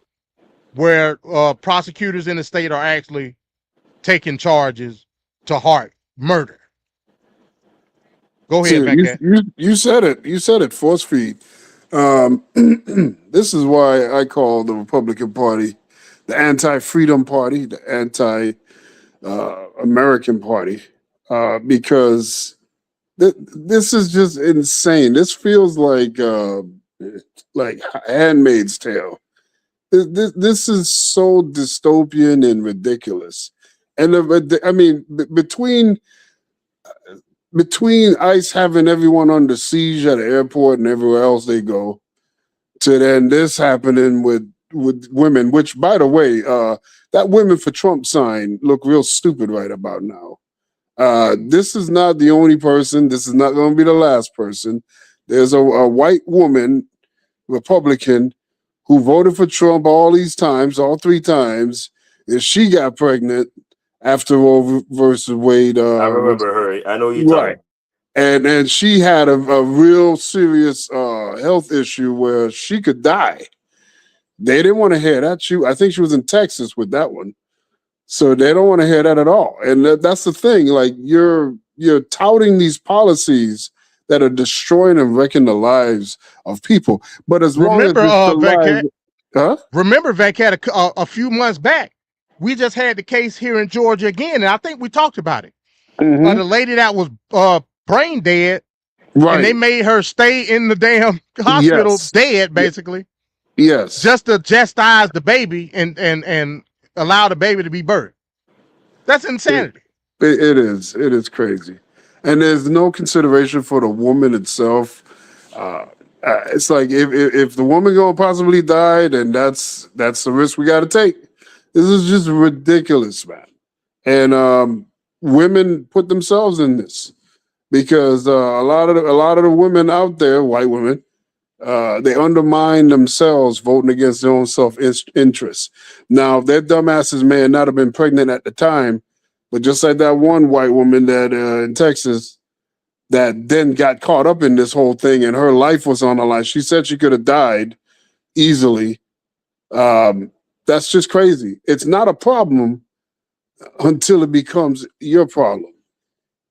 where prosecutors in the state are actually taking charges to heart murder. Go ahead, Venkat. You said it. You said it. Force feed. This is why I call the Republican Party the anti-freedom party, the anti-American party, because this is just insane. This feels like Handmaid's Tale. This is so dystopian and ridiculous. And I mean, between ICE having everyone under siege at the airport and everywhere else they go, to then this happening with women, which, by the way, that Women for Trump sign look real stupid right about now. This is not the only person. This is not going to be the last person. There's a white woman, Republican, who voted for Trump all these times, all 3 times, and she got pregnant after Roe versus Wade. I remember her. I know you're talking. And she had a real serious health issue where she could die. They didn't want to hear that. I think she was in Texas with that one. So they don't want to hear that at all. And that's the thing. Like, you're touting these policies that are destroying and wrecking the lives of people. But as long as remember, Venkat, a few months back, we just had the case here in Georgia again, and I think we talked about it. Mm-hmm. The lady that was brain dead, right, and they made her stay in the damn hospital dead, basically. Yes. Just to chastise the baby and allow the baby to be birthed. That's insanity. It is. It is crazy. And there's no consideration for the woman itself. It's like if the woman gonna possibly die, then that's the risk we got to take. This is just ridiculous, man. And women put themselves in this because a lot of the women out there, white women, they undermine themselves voting against their own self-interest. Now, their dumbasses may not have been pregnant at the time, but just like that one white woman that in Texas that then got caught up in this whole thing and her life was on the line. She said she could have died easily. That's just crazy. It's not a problem until it becomes your problem.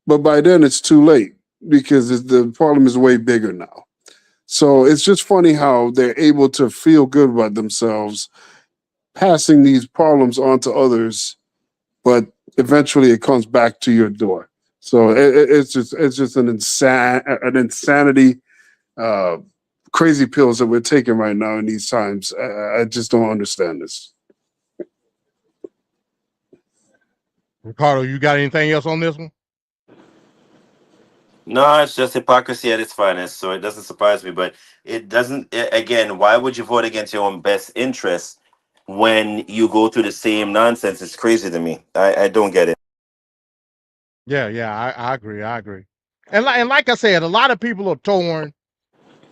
But by then it's too late because the problem is way bigger now. So it's just funny how they're able to feel good about themselves, passing these problems on to others, but eventually it comes back to your door. So it's just an insanity, crazy pills that we're taking right now in these times. I just don't understand this. Ricardo, you got anything else on this one? No, it's just hypocrisy at its finest. So it doesn't surprise me, but it doesn't. Again, why would you vote against your own best interests when you go through the same nonsense? It's crazy to me. I don't get it. Yeah, I agree. And like I said, a lot of people are torn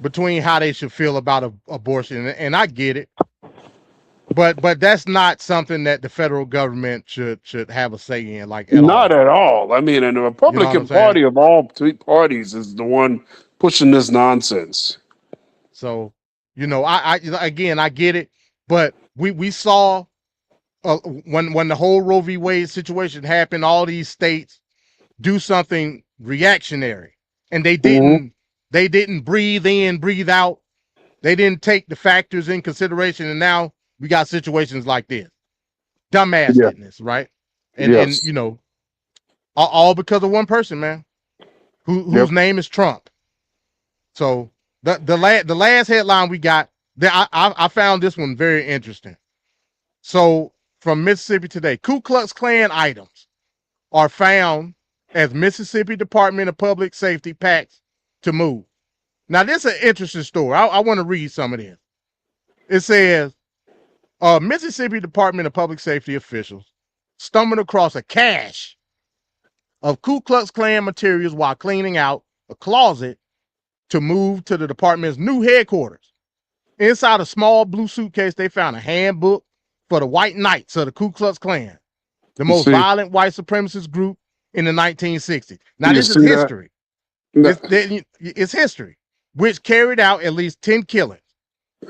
between how they should feel about abortion, and I get it. But that's not something that the federal government should have a say in, like Not at all. I mean, and the Republican Party of all 3 parties is the one pushing this nonsense. So, I get it, but we saw when the whole Roe v. Wade situation happened, all these states do something reactionary, and they didn't breathe in, breathe out. They didn't take the factors in consideration, and now we got situations like this. Dumbass goodness, right? And you know, all because of one person, man, whose name is Trump. So the last headline we got, I found this one very interesting. So from Mississippi Today, Ku Klux Klan items are found as Mississippi Department of Public Safety packs to move. Now, this is an interesting story. I want to read some of this. It says, Mississippi Department of Public Safety officials stumbled across a cache of Ku Klux Klan materials while cleaning out a closet to move to the department's new headquarters. Inside a small blue suitcase, they found a handbook for the White Knights of the Ku Klux Klan, the most violent white supremacist group in the 1960s. Now, this is history. It's history, which carried out at least 10 killings.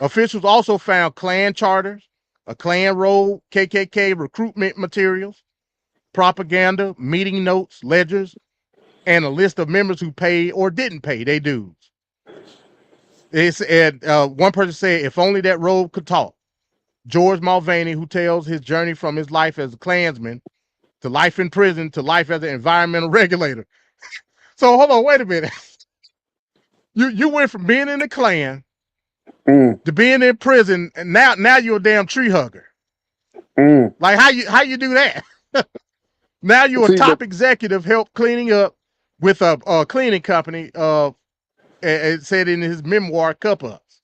Officials also found Klan charters, a Klan roll, KKK recruitment materials, propaganda, meeting notes, ledgers, and a list of members who paid or didn't pay their dues. One person said, if only that roll could talk. George Mulvaney, who tells his journey from his life as a Klansman to life in prison to life as an environmental regulator. So hold on, wait a minute. You went from being in the Klan to being in prison, and now you're a damn tree hugger. Like how you do that? Now you're a top executive, help cleaning up with a cleaning company. It said in his memoir, Cup Ups.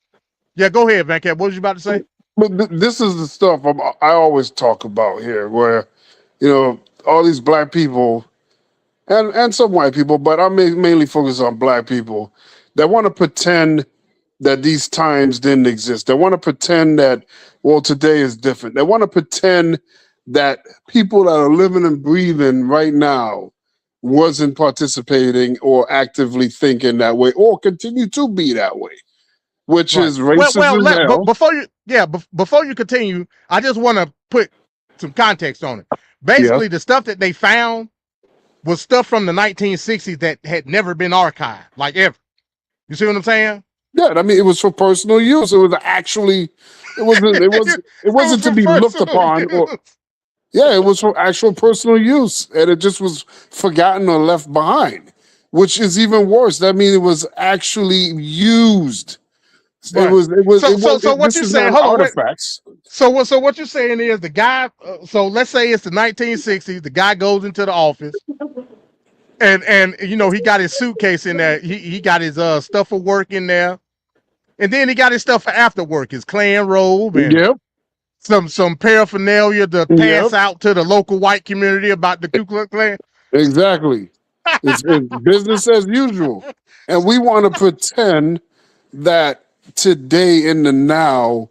Yeah, go ahead, Van Cat. What was you about to say? But this is the stuff I always talk about here, where, you know, all these black people and some white people, but I'm mainly focused on black people that want to pretend that these times didn't exist. They want to pretend that, well, today is different. They want to pretend that people that are living and breathing right now wasn't participating or actively thinking that way or continue to be that way, which is racism. Before you continue, I just want to put some context on it. Basically, the stuff that they found was stuff from the 1960s that had never been archived, like ever. You see what I'm saying? Yeah, I mean, it was for personal use. It was actually, it wasn't to be looked upon. It was for actual personal use, and it just was forgotten or left behind, which is even worse. That means it was actually used. Right. So what you're saying? Hold on. Artifacts. So what you're saying is the guy. So let's say it's the 1960s. The guy goes into the office, and you know he got his suitcase in there. He got his stuff for work in there, and then he got his stuff for after work. His Klan robe and some paraphernalia to pass out to the local white community about the Ku Klux Klan. Exactly. It's business as usual, and we want to pretend that today in the now,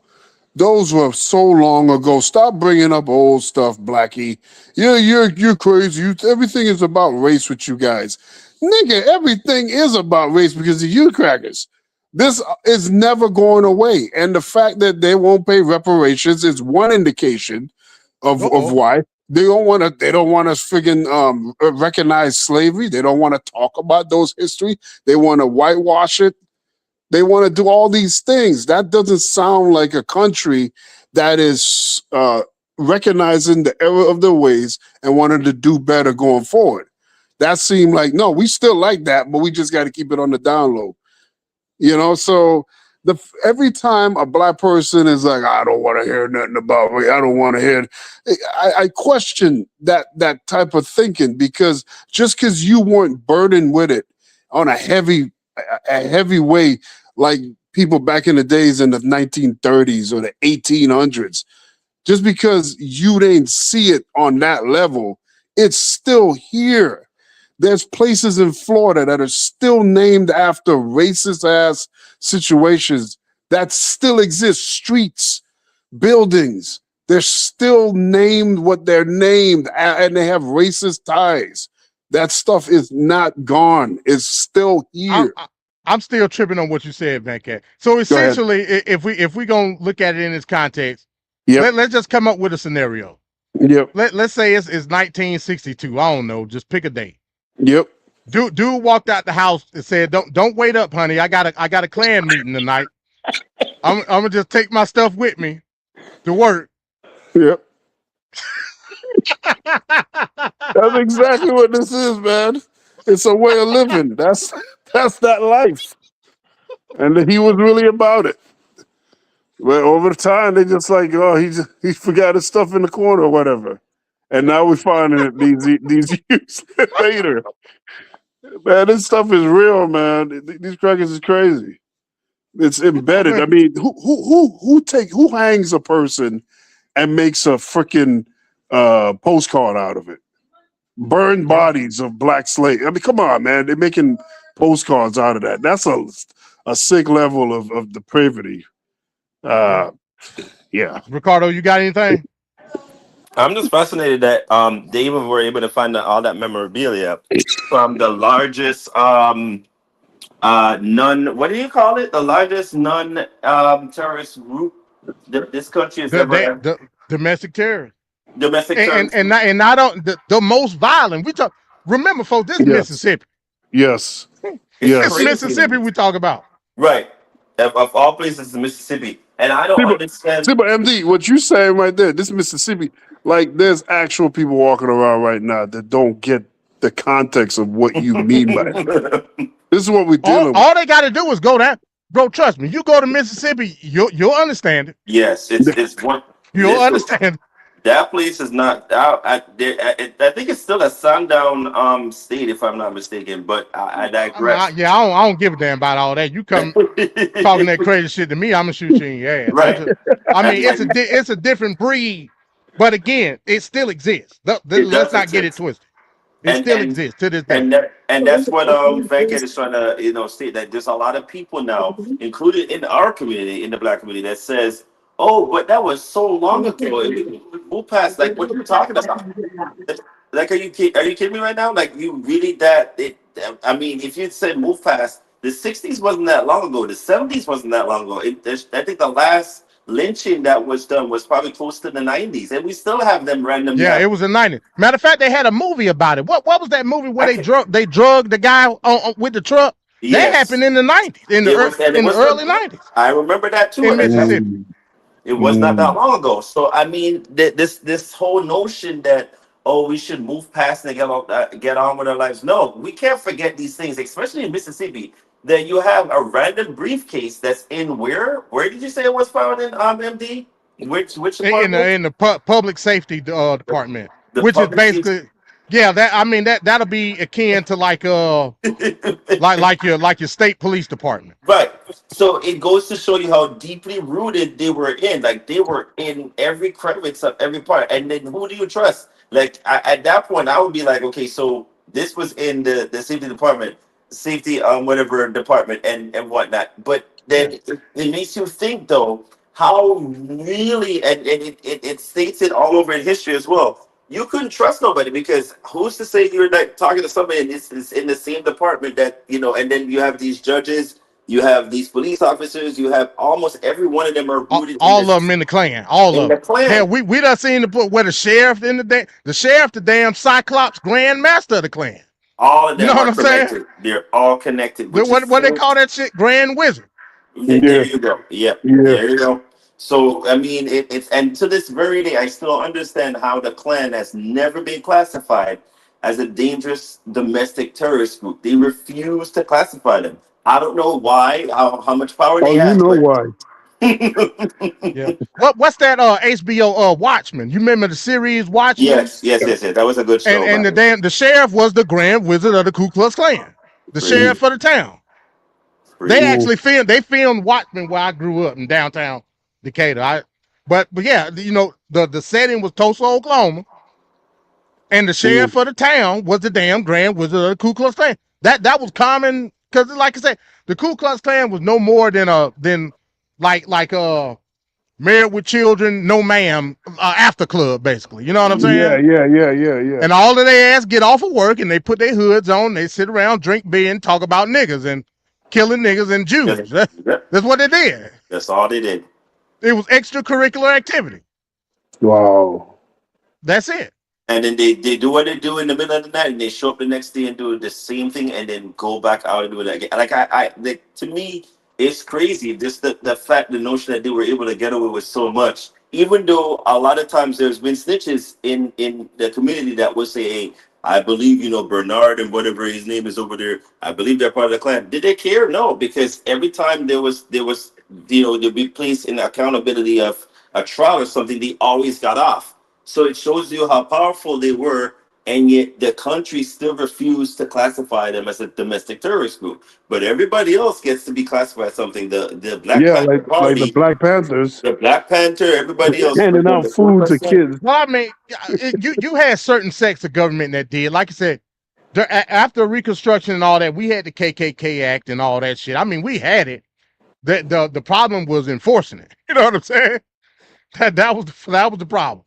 those were so long ago. Stop bringing up old stuff, Blackie. You're crazy. Everything is about race with you guys. Nigga, everything is about race because of you crackers. This is never going away. And the fact that they won't pay reparations is one indication of why. They don't want us friggin' recognize slavery. They don't want to talk about those history. They want to whitewash it. They want to do all these things. That doesn't sound like a country that is recognizing the error of their ways and wanting to do better going forward. That seemed like, no, we still like that, but we just got to keep it on the down low. You know, so every time a black person is like, I don't want to hear nothing about me. I don't want to hear. I question that type of thinking, because just because you weren't burdened with it on a heavy way, like people back in the days in the 1930s or the 1800s, just because you didn't see it on that level, it's still here. There's places in Florida that are still named after racist ass situations that still exist. Streets, buildings, they're still named what they're named, and they have racist ties. That stuff is not gone. It's still here. I'm still tripping on what you said, Van Cat. So essentially, if we gonna look at it in this context, let's just come up with a scenario. Yep. Let's say it's 1962. I don't know. Just pick a date. Yep. Dude walked out the house and said, "Don't wait up, honey. I got a Klan meeting tonight. I'm gonna just take my stuff with me to work." Yep. That's exactly what this is, man. It's a way of living. That's that life. And he was really about it. But over time, they just like, oh, he forgot his stuff in the corner or whatever. And now we're finding it these years later. Man, this stuff is real, man. These crackers is crazy. It's embedded. I mean, who hangs a person and makes a freaking postcard out of it? Burned bodies of black slaves. I mean, come on, man. They're making postcards out of that. That's a sick level of depravity. Yeah. Ricardo, you got anything? I'm just fascinated that they even were able to find all that memorabilia from the largest non, what do you call it? The largest non terrorist group this country has ever had. The domestic terrorist. Domestic terrorist. And not on the most violent. We talk. Remember, folks, this is Mississippi. Yes. It's Mississippi we talk about. Right. Of all places in Mississippi. And I don't understand. See, but MD, what you saying right there, this Mississippi, like there's actual people walking around right now that don't get the context of what you mean by it. This is what we're dealing with. All they got to do is go there. Bro, trust me, you go to Mississippi, you'll understand it. Yes, it's one. You'll understand. That place is not out. I think it's still a sundown state, if I'm not mistaken. But I digress. I don't give a damn about all that. You come talking that crazy shit to me, I'm gonna shoot you in your ass. Right. I mean, it's a different breed, but again, it still exists. Let's not get it twisted. It still exists to this day. And that's what Venkat is trying to state, that there's a lot of people now, included in our community, in the black community, that says, "Oh, but that was so long ago. Move past, like, what are you talking about? Like, are you kidding me right now? Like, you really I mean, if you said move past, the 60s wasn't that long ago. The 70s wasn't that long ago. I think the last lynching that was done was probably close to the 90s, and we still have them random. Yeah, it was the 90s. Matter of fact, they had a movie about it. What was that movie where they drugged the guy with the truck? Yes. That happened in the 90s, in the early 90s. I remember that too. In Mississippi. It was not that long ago. So I mean, this whole notion that, oh, we should move past and get on with our lives. No, we can't forget these things, especially in Mississippi. That you have a random briefcase that's in where did you say it was found in, MD? Which department? In the public safety department, which is basically that'll be akin to like your state police department. Right. So it goes to show you how deeply rooted they were in. Like, they were in every crevice of every part. And then who do you trust? Like, at that point, I would be like, okay, so this was in the safety department, whatever department and whatnot. But then it makes you think, though, how really, and it states it all over in history as well. You couldn't trust nobody, because who's to say you're like talking to somebody and it's in the same department that, and then you have these judges, you have these police officers, you have almost every one of them are rooted all of them in the Klan. All of them. Hell, we done seen where the sheriff the damn Cyclops Grand Master of the Klan. All of them are connected. Saying? They're all connected. What they call that shit? Grand Wizard. Yeah, there you go. Yeah, there you go. So, I mean, it's, and to this very day, I still understand how the Klan has never been classified as a dangerous domestic terrorist group. They refuse to classify them. I don't know why, how much power they have. You know why. Yeah. What's that HBO Watchmen? You remember the series Watchmen? Yes. That was a good show. And the sheriff was the Grand Wizard of the Ku Klux Klan. The sheriff of the town. They actually filmed Watchmen where I grew up in downtown Decatur. But yeah, the setting was Tulsa, Oklahoma, and the sheriff of the town was the damn Grand Wizard of the Ku Klux Klan. That was common, because, like I said, the Ku Klux Klan was no more than Married with Children, No Ma'am, after club, basically. You know what I'm saying? Yeah. And all of their ass get off of work and they put their hoods on. They sit around, drink beer, and talk about niggas and killing niggas and Jews. That's what they did. That's all they did. It was extracurricular activity. Wow. That's it. And then they do what they do in the middle of the night, and they show up the next day and do the same thing, and then go back out and do it again. Like to me, it's crazy. Just the notion that they were able to get away with so much, even though a lot of times there's been snitches in the community that will say, "Hey, I believe Bernard and whatever his name is over there. I believe they're part of the clan." Did they care? No, because every time there was they'd be placed in accountability of a trial or something, they always got off. So it shows you how powerful they were, and yet the country still refused to classify them as a domestic terrorist group. But everybody else gets to be classified as something. The Black Panther Party, like the Black Panthers, the Black Panther, everybody else handing out food to kids. Well, I mean, you had certain sects of government that did. Like I said, after Reconstruction and all that, we had the KKK Act and all that shit. I mean, we had it. The problem was enforcing it. You know what I'm saying? That was the problem.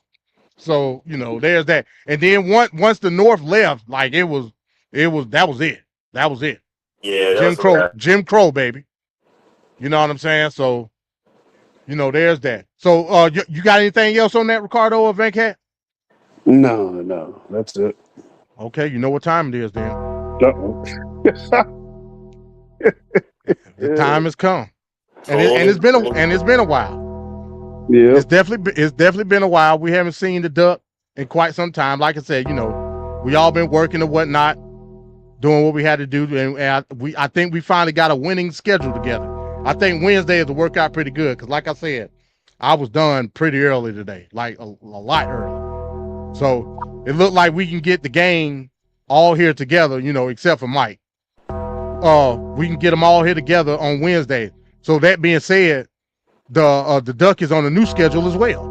So, there's that. And then once the North left, like that was it. That was it. Yeah, Jim Crow, baby. You know what I'm saying? So, there's that. So, you got anything else on that, Ricardo or Venkat? No, that's it. Okay, you know what time it is then. The time has come, and it's been a while. Yeah, it's definitely been a while. We haven't seen the duck in quite some time. Like I said, we all been working and whatnot, doing what we had to do, and I think we finally got a winning schedule together. I think Wednesday is to work out pretty good because, like I said, I was done pretty early today, like a lot early. So it looked like we can get the gang all here together, except for Mike. We can get them all here together on Wednesday. So that being said, the duck is on a new schedule as well.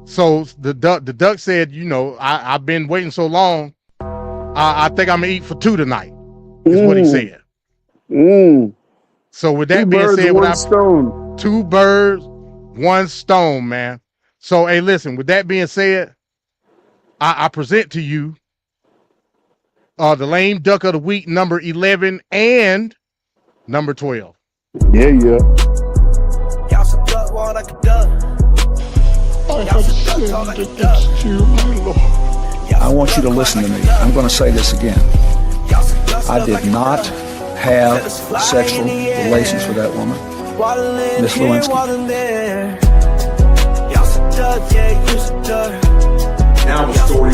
So the duck said, I've been waiting so long. I think I'm gonna eat for 2 tonight. Is what he said. So with that being said, 2 birds, 1 stone, man. So hey, listen. With that being said, I present to you the lame duck of the week, number 11 and number 12. Yeah. I want you to listen to me. I'm going to say this again. I did not have sexual relations with that woman, Miss Lewinsky. Now a story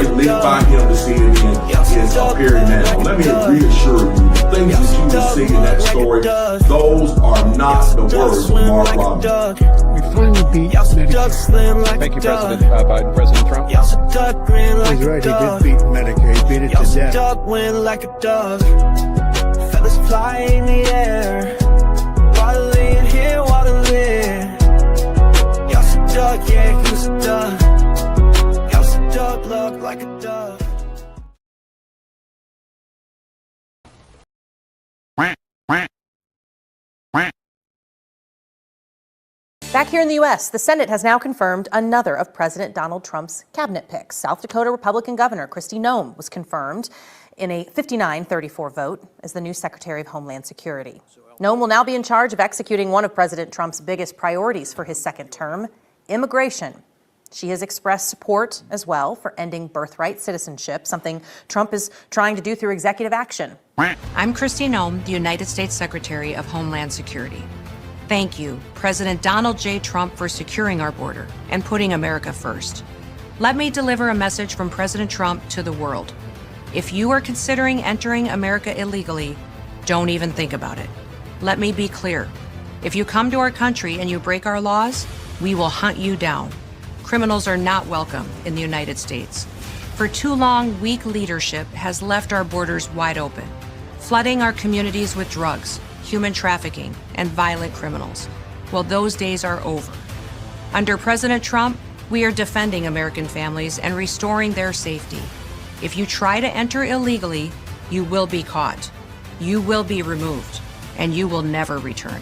leaked by him to CNN is appearing now. Let me reassure you, the things that you will see in that story, those are not the words of Mark Robinson. We finally beat Medicaid. Thank you, President Biden. President Trump. He's right, he did beat Medicaid, he beat it to death. Duck went like a dove. Feathers fly in the air. Water laying here, water laying. Y'all should duck, yeah, he was a duck. Dog look like a dove. Back here in the U.S., the Senate has now confirmed another of President Donald Trump's cabinet picks. South Dakota Republican Governor Kristi Noem was confirmed in a 59-34 vote as the new Secretary of Homeland Security. Noem will now be in charge of executing one of President Trump's biggest priorities for his second term, immigration. She has expressed support as well for ending birthright citizenship, something Trump is trying to do through executive action. I'm Kristi Noem, the United States Secretary of Homeland Security. Thank you, President Donald J. Trump, for securing our border and putting America first. Let me deliver a message from President Trump to the world. If you are considering entering America illegally, don't even think about it. Let me be clear. If you come to our country and you break our laws, we will hunt you down. Criminals are not welcome in the United States. For too long, weak leadership has left our borders wide open, flooding our communities with drugs, human trafficking, and violent criminals. Well, those days are over. Under President Trump, we are defending American families and restoring their safety. If you try to enter illegally, you will be caught, you will be removed, and you will never return.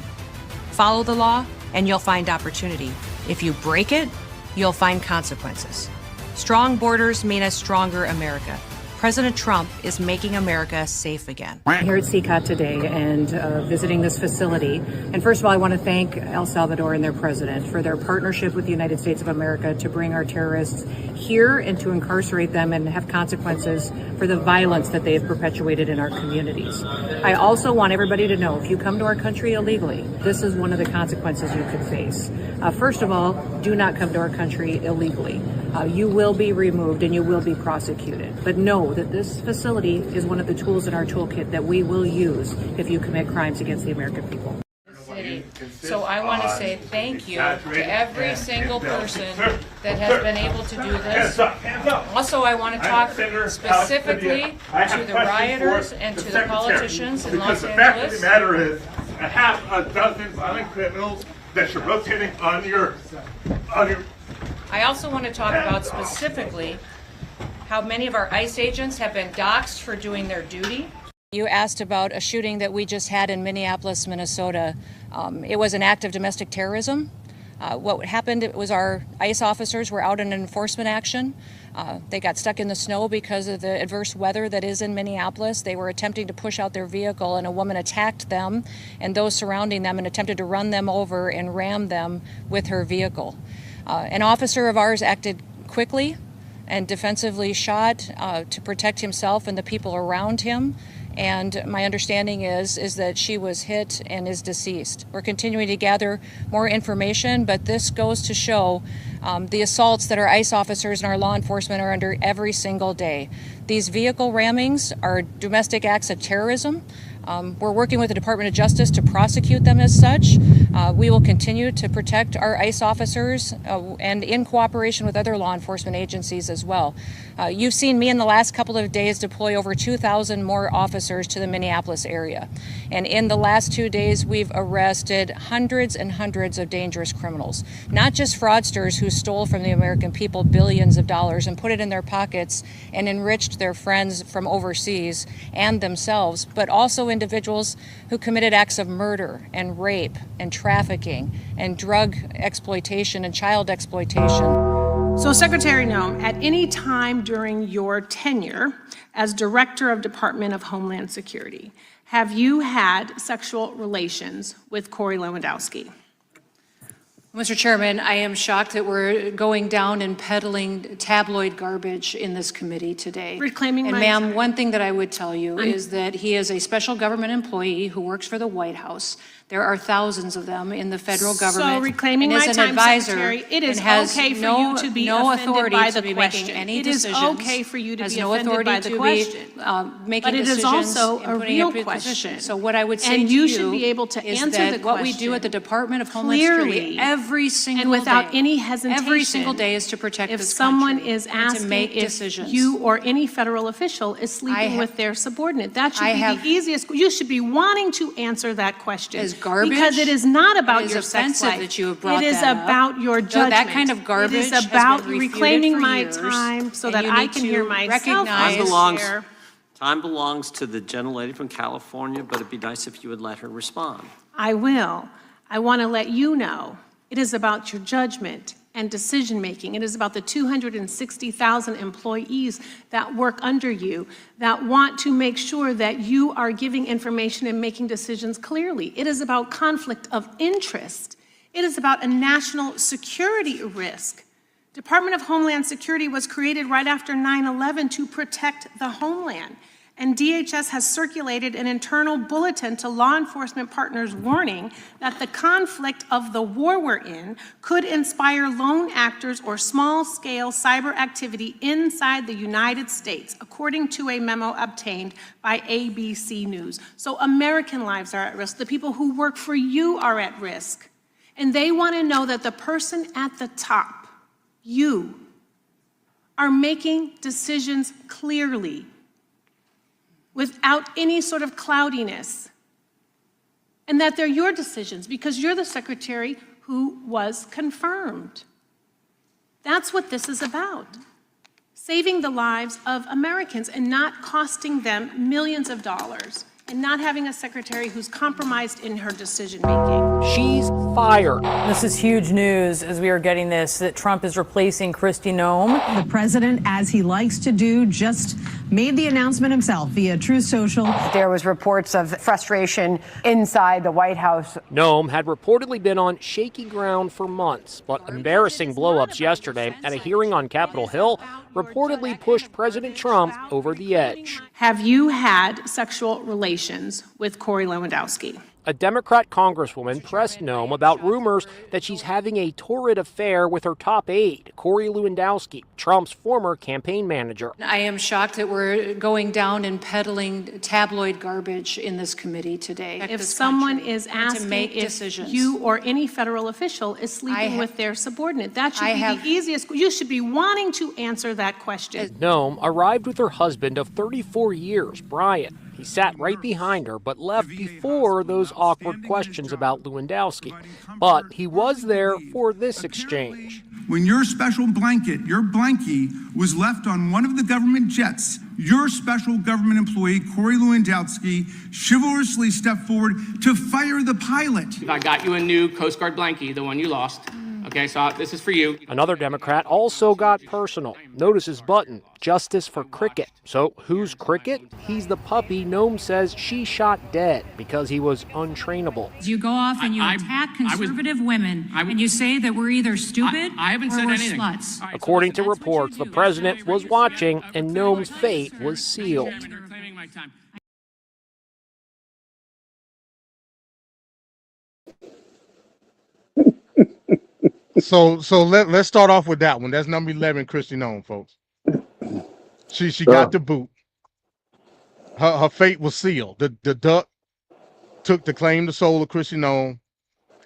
Follow the law, and you'll find opportunity. If you break it, you'll find consequences. Strong borders mean a stronger America. President Trump is making America safe again. Here at CCOT today and visiting this facility. And first of all, I want to thank El Salvador and their president for their partnership with the United States of America to bring our terrorists here and to incarcerate them and have consequences for the violence that they have perpetuated in our communities. I also want everybody to know, if you come to our country illegally, this is one of the consequences you could face. First of all, do not come to our country illegally. You will be removed and you will be prosecuted. But know that this facility is one of the tools in our toolkit that we will use if you commit crimes against the American people. So I want to say thank you to every single person that has been able to do this. Also, I want to talk specifically to the rioters and to the politicians in Los Angeles. The fact of the matter is, a half a dozen violent criminals that you're rotating on your. I also want to talk about specifically how many of our ICE agents have been doxxed for doing their duty. You asked about a shooting that we just had in Minneapolis, Minnesota. It was an act of domestic terrorism. What happened was our ICE officers were out in an enforcement action. They got stuck in the snow because of the adverse weather that is in Minneapolis. They were attempting to push out their vehicle, and a woman attacked them and those surrounding them and attempted to run them over and ram them with her vehicle. An officer of ours acted quickly and defensively shot to protect himself and the people around him. And my understanding is that she was hit and is deceased. We're continuing to gather more information, but this goes to show the assaults that our ICE officers and our law enforcement are under every single day. These vehicle rammings are domestic acts of terrorism. We're working with the Department of Justice to prosecute them as such. We will continue to protect our ICE officers and in cooperation with other law enforcement agencies as well. You've seen me in the last couple of days deploy over 2,000 more officers to the Minneapolis area. And in the last 2 days, we've arrested hundreds and hundreds of dangerous criminals, not just fraudsters who stole from the American people billions of dollars and put it in their pockets and enriched their friends from overseas and themselves, but also individuals who committed acts of murder and rape and trafficking and drug exploitation and child exploitation. So, Secretary Noem, at any time during your tenure as Director of Department of Homeland Security, have you had sexual relations with Corey Lewandowski? Mr. Chairman, I am shocked that we're going down and peddling tabloid garbage in this committee today. Reclaiming and my ma'am, time. one thing that I would tell you is that he is a special government employee who works for the White House. There are thousands of them in the federal government. So, reclaiming and my is an time, advisor Secretary, it is and has okay for no, you to be no offended authority by to the be question. making any It is decisions. okay for you to has be no offended authority by the to question. be making But it is decisions also and a putting real up your question. position. So what I would say And to you should be able to is answer that the what we do question at the Department of Homeland clearly Security every single and without day, any hesitation. every single day is to protect if this someone country is and asking to make if decisions. you or any federal official is sleeping with their subordinate, that should I be have- the easiest. You should be wanting to answer that question. Is garbage? Because it is not about It is your sex offensive life. that you have brought It is that up. about your So judgment. that kind of garbage It is has about been refuted reclaiming for my years, time so and that you I need can to hear myself. recognize- Time belongs to the gentlelady from California, but it'd be nice if you would let her respond. I will. I want to let you know it is about your judgment and decision making. It is about the 260,000 employees that work under you that want to make sure that you are giving information and making decisions clearly. It is about conflict of interest. It is about a national security risk. Department of Homeland Security was created right after 9/11 to protect the homeland. And DHS has circulated an internal bulletin to law enforcement partners warning that the conflict of the war we're in could inspire lone actors or small-scale cyber activity inside the United States, according to a memo obtained by ABC News. So American lives are at risk. The people who work for you are at risk. And they want to know that the person at the top, you, are making decisions clearly, without any sort of cloudiness, and that they're your decisions because you're the secretary who was confirmed. That's what this is about. Saving the lives of Americans and not costing them millions of dollars and not having a secretary who's compromised in her decision making. she's fired. This is huge news as we are getting this, that Trump is replacing Kristi Noem. The president, as he likes to do, just made the announcement himself via Truth Social. There was reports of frustration inside the White House. Noem had reportedly been on shaky ground for months, but embarrassing blowups yesterday at a hearing on Capitol Hill reportedly pushed President Trump over the edge. Have you had sexual relations with Corey Lewandowski? A Democrat congresswoman pressed Noem about rumors that she's having a torrid affair with her top aide, Corey Lewandowski, Trump's former campaign manager. I am shocked that we're going down and peddling tabloid garbage in this committee today. If someone is asking make if decisions. you or any federal official is sleeping with their subordinate, that should be the easiest. You should be wanting to answer that question. Noem arrived with her husband of 34 years, Brian. He sat right behind her, but left before those awkward questions about Lewandowski. But he was there for this exchange. When your special blanket, your blankie, was left on one of the government jets, your special government employee, Corey Lewandowski, chivalrously stepped forward to fire the pilot. I got you a new Coast Guard blankie, the one you lost. Okay, so this is for you. Another Democrat also got personal. Notice his button, Justice for Cricket. So who's Cricket? He's the puppy Noem says she shot dead because he was untrainable. You go off and you attack conservative women, and you say that we're either stupid I haven't or said we're anything. sluts. According to reports, the president was watching and Noem's fate was sealed. So let's start off with that one. That's number 11, Kristi Noem, folks. She got the boot. Her fate was sealed. The duck took the claim to soul of Kristi Noem.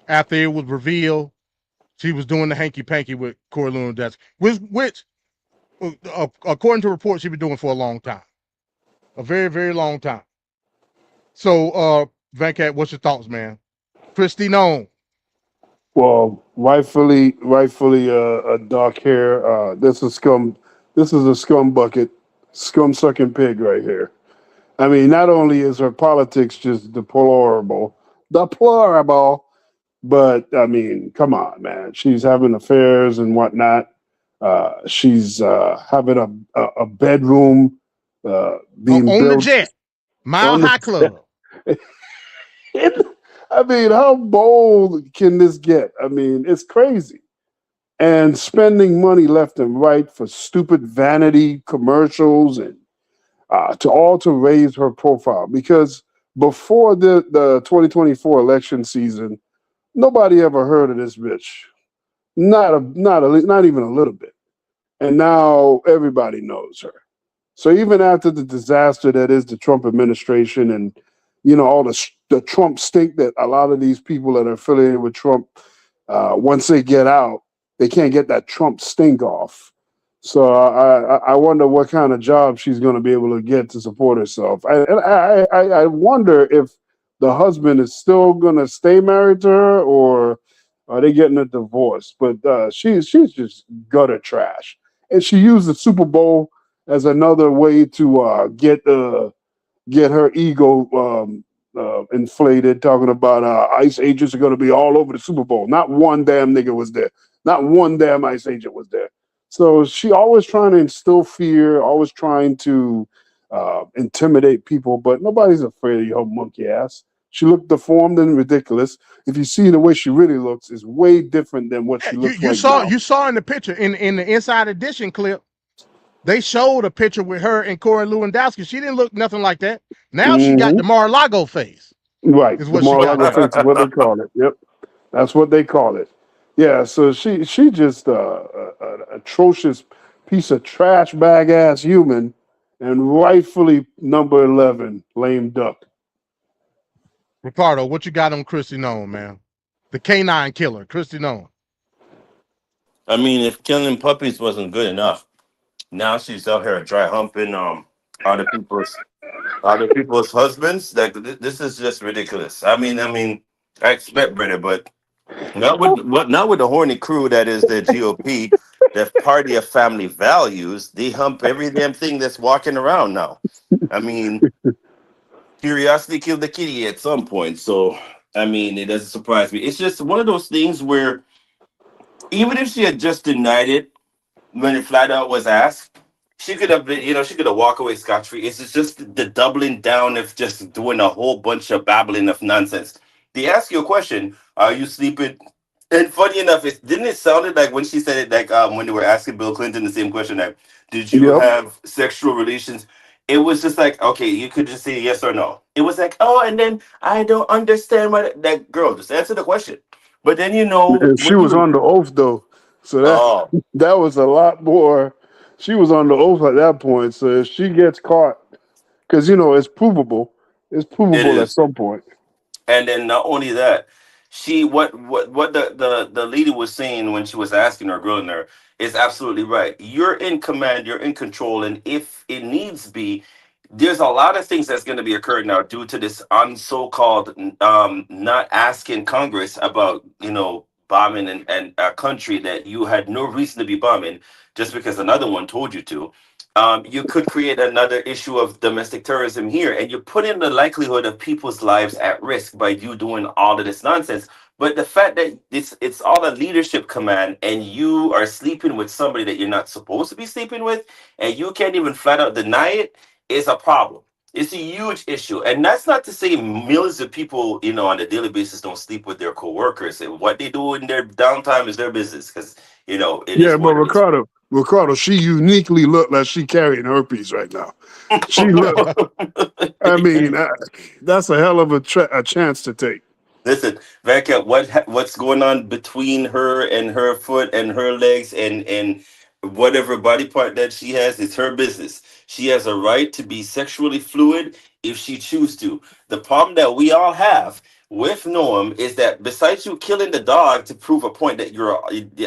After it was revealed, she was doing the hanky panky with Corey Lewandowski, which according to reports, she's been doing for a long time, a very, very long time. So, Venkat, what's your thoughts, man? Kristi Noem. Well, rightfully, a dark hair. This is a scum bucket, scum sucking pig right here. I mean, not only is her politics just deplorable, but I mean, come on, man. She's having affairs and whatnot. She's having a bedroom being on built the jet, Mile High Club. I mean, how bold can this get? I mean, it's crazy. And spending money left and right for stupid vanity commercials and to raise her profile. Because before the 2024 election season, nobody ever heard of this bitch. Not even a little bit. And now everybody knows her. So even after the disaster that is the Trump administration and all the Trump stink that a lot of these people that are affiliated with Trump, once they get out, they can't get that Trump stink off. So I wonder what kind of job she's going to be able to get to support herself. I wonder if the husband is still going to stay married to her or are they getting a divorce? But she's just gutter trash. And she used the Super Bowl as another way to get her ego inflated, talking about ICE agents are going to be all over the Super Bowl. Not one damn nigga was there. Not one damn ICE agent was there. So she always trying to instill fear, always trying to intimidate people, but nobody's afraid of your monkey ass. She looked deformed and ridiculous. If you see the way she really looks, is way different than what she looks like now. You saw in the picture, in the Inside Edition clip, they showed a picture with her and Corey Lewandowski. She didn't look nothing like that. Now she got the Mar-a-Lago face. Right. Is The what she got. Mar-a-Lago face is what they call it. Yep. That's what they call it. Yeah, so she just an atrocious piece of trash bag ass human and rightfully number 11, lame duck. Ricardo, what you got on Kristi Noem, man? The canine killer, Kristi Noem. I mean, if killing puppies wasn't good enough, now she's out here dry humping other people's husbands. Like this is just ridiculous. I mean, I expect better, but not with the horny crew that is the GOP, the party of family values. They hump every damn thing that's walking around now. I mean, curiosity killed the kitty at some point. So I mean, it doesn't surprise me. It's just one of those things where even if she had just denied it when it flat out was asked, she could have been, she could have walked away scot-free. It's just the doubling down of just doing a whole bunch of babbling of nonsense. They ask you a question, are you sleeping? And funny enough, didn't it sounded like when she said it, like when they were asking Bill Clinton the same question, like, did you Yep. have sexual relations? It was just like, okay, you could just say yes or no. It was like, oh, and then I don't understand what that girl, just answer the question. But then And she when was you on the oath though, so that oh that was a lot more. She was on the oath at that point, so if she gets caught, because it's provable. It's it provable at is. some point. And then not only that, she what the lady was saying when she was asking her, grilling her, is absolutely right. You're in command, you're in control, and if it needs be, there's a lot of things that's going to be occurring now due to this so-called not asking Congress about bombing and a country that you had no reason to be bombing just because another one told you to. You could create another issue of domestic terrorism here, and you put in the likelihood of people's lives at risk by you doing all of this nonsense. But the fact that it's all a leadership command, and you are sleeping with somebody that you're not supposed to be sleeping with, and you can't even flat out deny it, is a problem. It's a huge issue, and that's not to say millions of people, on a daily basis, don't sleep with their coworkers. And what they do in their downtime is their business, because it Yeah, is but what it is. Ricardo, she uniquely looked like she carrying herpes right now. She looked. I mean, that's a hell of a chance to take. Listen, Vanka, what's going on between her and her foot and her legs and whatever body part that she has, it's her business. She has a right to be sexually fluid if she chooses to. The problem that we all have with Noam is that besides you killing the dog to prove a point that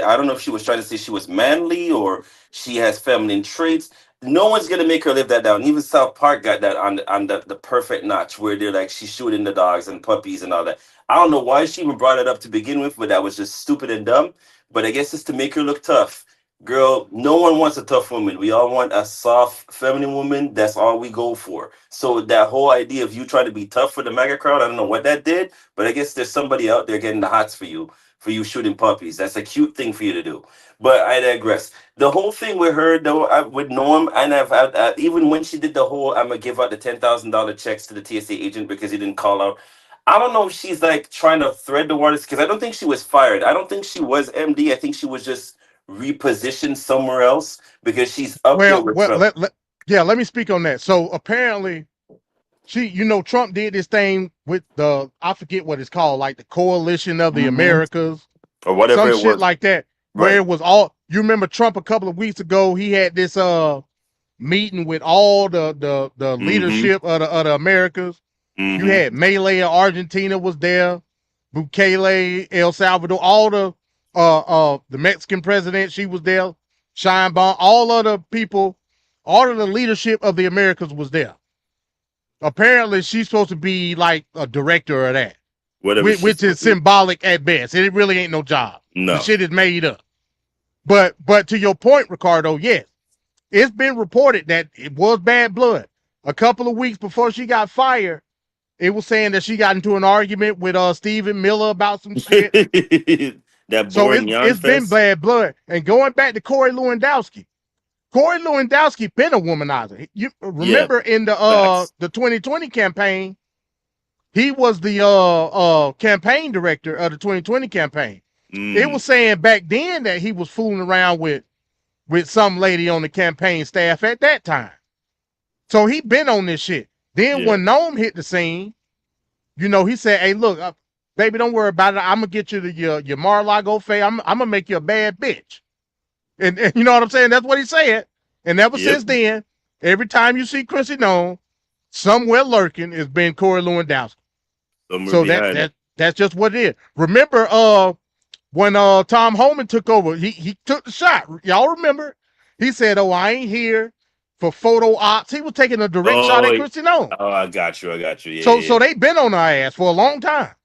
I don't know if she was trying to say she was manly or she has feminine traits. No one's gonna make her live that down. Even South Park got that on the perfect notch where they're like she's shooting the dogs and puppies and all that. I don't know why she even brought it up to begin with, but that was just stupid and dumb. But I guess it's to make her look tough. Girl, no one wants a tough woman. We all want a soft, feminine woman. That's all we go for. So that whole idea of you trying to be tough for the MAGA crowd, I don't know what that did, but I guess there's somebody out there getting the hots for you shooting puppies. That's a cute thing for you to do. But I digress. The whole thing with her, though, with Norm, and I've even when she did the whole, I'm gonna give out the $10,000 checks to the TSA agent because he didn't call out. I don't know if she's like trying to thread the waters because I don't think she was fired. I don't think she was MD. I think she was just repositioned somewhere else because she's up there with Trump. Let me speak on that. So apparently, Trump did this thing with I forget what it's called, like the Coalition of the Americas or whatever some it shit was. like that, where it was all. You remember Trump a couple of weeks ago? He had this meeting with all the leadership of the Americas. You had Milei of Argentina was there, Bukele, El Salvador, all the Mexican president, she was there, Sheinbaum, all of the people, all of the leadership of the Americas was there. Apparently, she's supposed to be like a director of that, which is symbolic at best. It really ain't no job. No, the shit is made up. But to your point, Ricardo, yes, it's been reported that it was bad blood. A couple of weeks before she got fired, it was saying that she got into an argument with Stephen Miller about some shit. So it's been bad blood. And going back to Corey Lewandowski been a womanizer. You remember in the 2020 campaign, he was the campaign director of the 2020 campaign. It was saying back then that he was fooling around with some lady on the campaign staff at that time. So he been on this shit. Then when Noam hit the scene, he said, "Hey, look, baby, don't worry about it. I'm gonna get you to your Mar-a-Lago Faye. I'm gonna make you a bad bitch." And you know what I'm saying? That's what he said. And ever since then, every time you see Chrissy Noam, somewhere lurking has been Corey Lewandowski. So that's just what it is. Remember, when Tom Homan took over, he took the shot. Y'all remember? He said, "Oh, I ain't here for photo ops." He was taking a direct shot at Chrissy Noam. Oh, I got you. Yeah, so they been on her ass for a long time.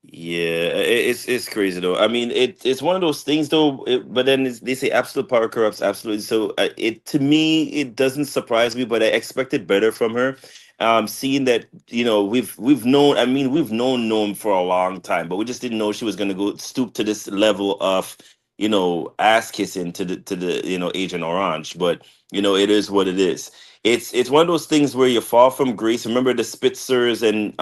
Yeah, it's crazy though. I mean, it's one of those things though. But then they say absolute power corrupts absolutely. So to me, it doesn't surprise me, but I expected better from her. seeing that, we've known, we've known Noam for a long time, but we just didn't know she was going to go stoop to this level of, ass kissing to the Agent Orange. But it is what it is. It's one of those things where you fall from grace. Remember the Spitzers and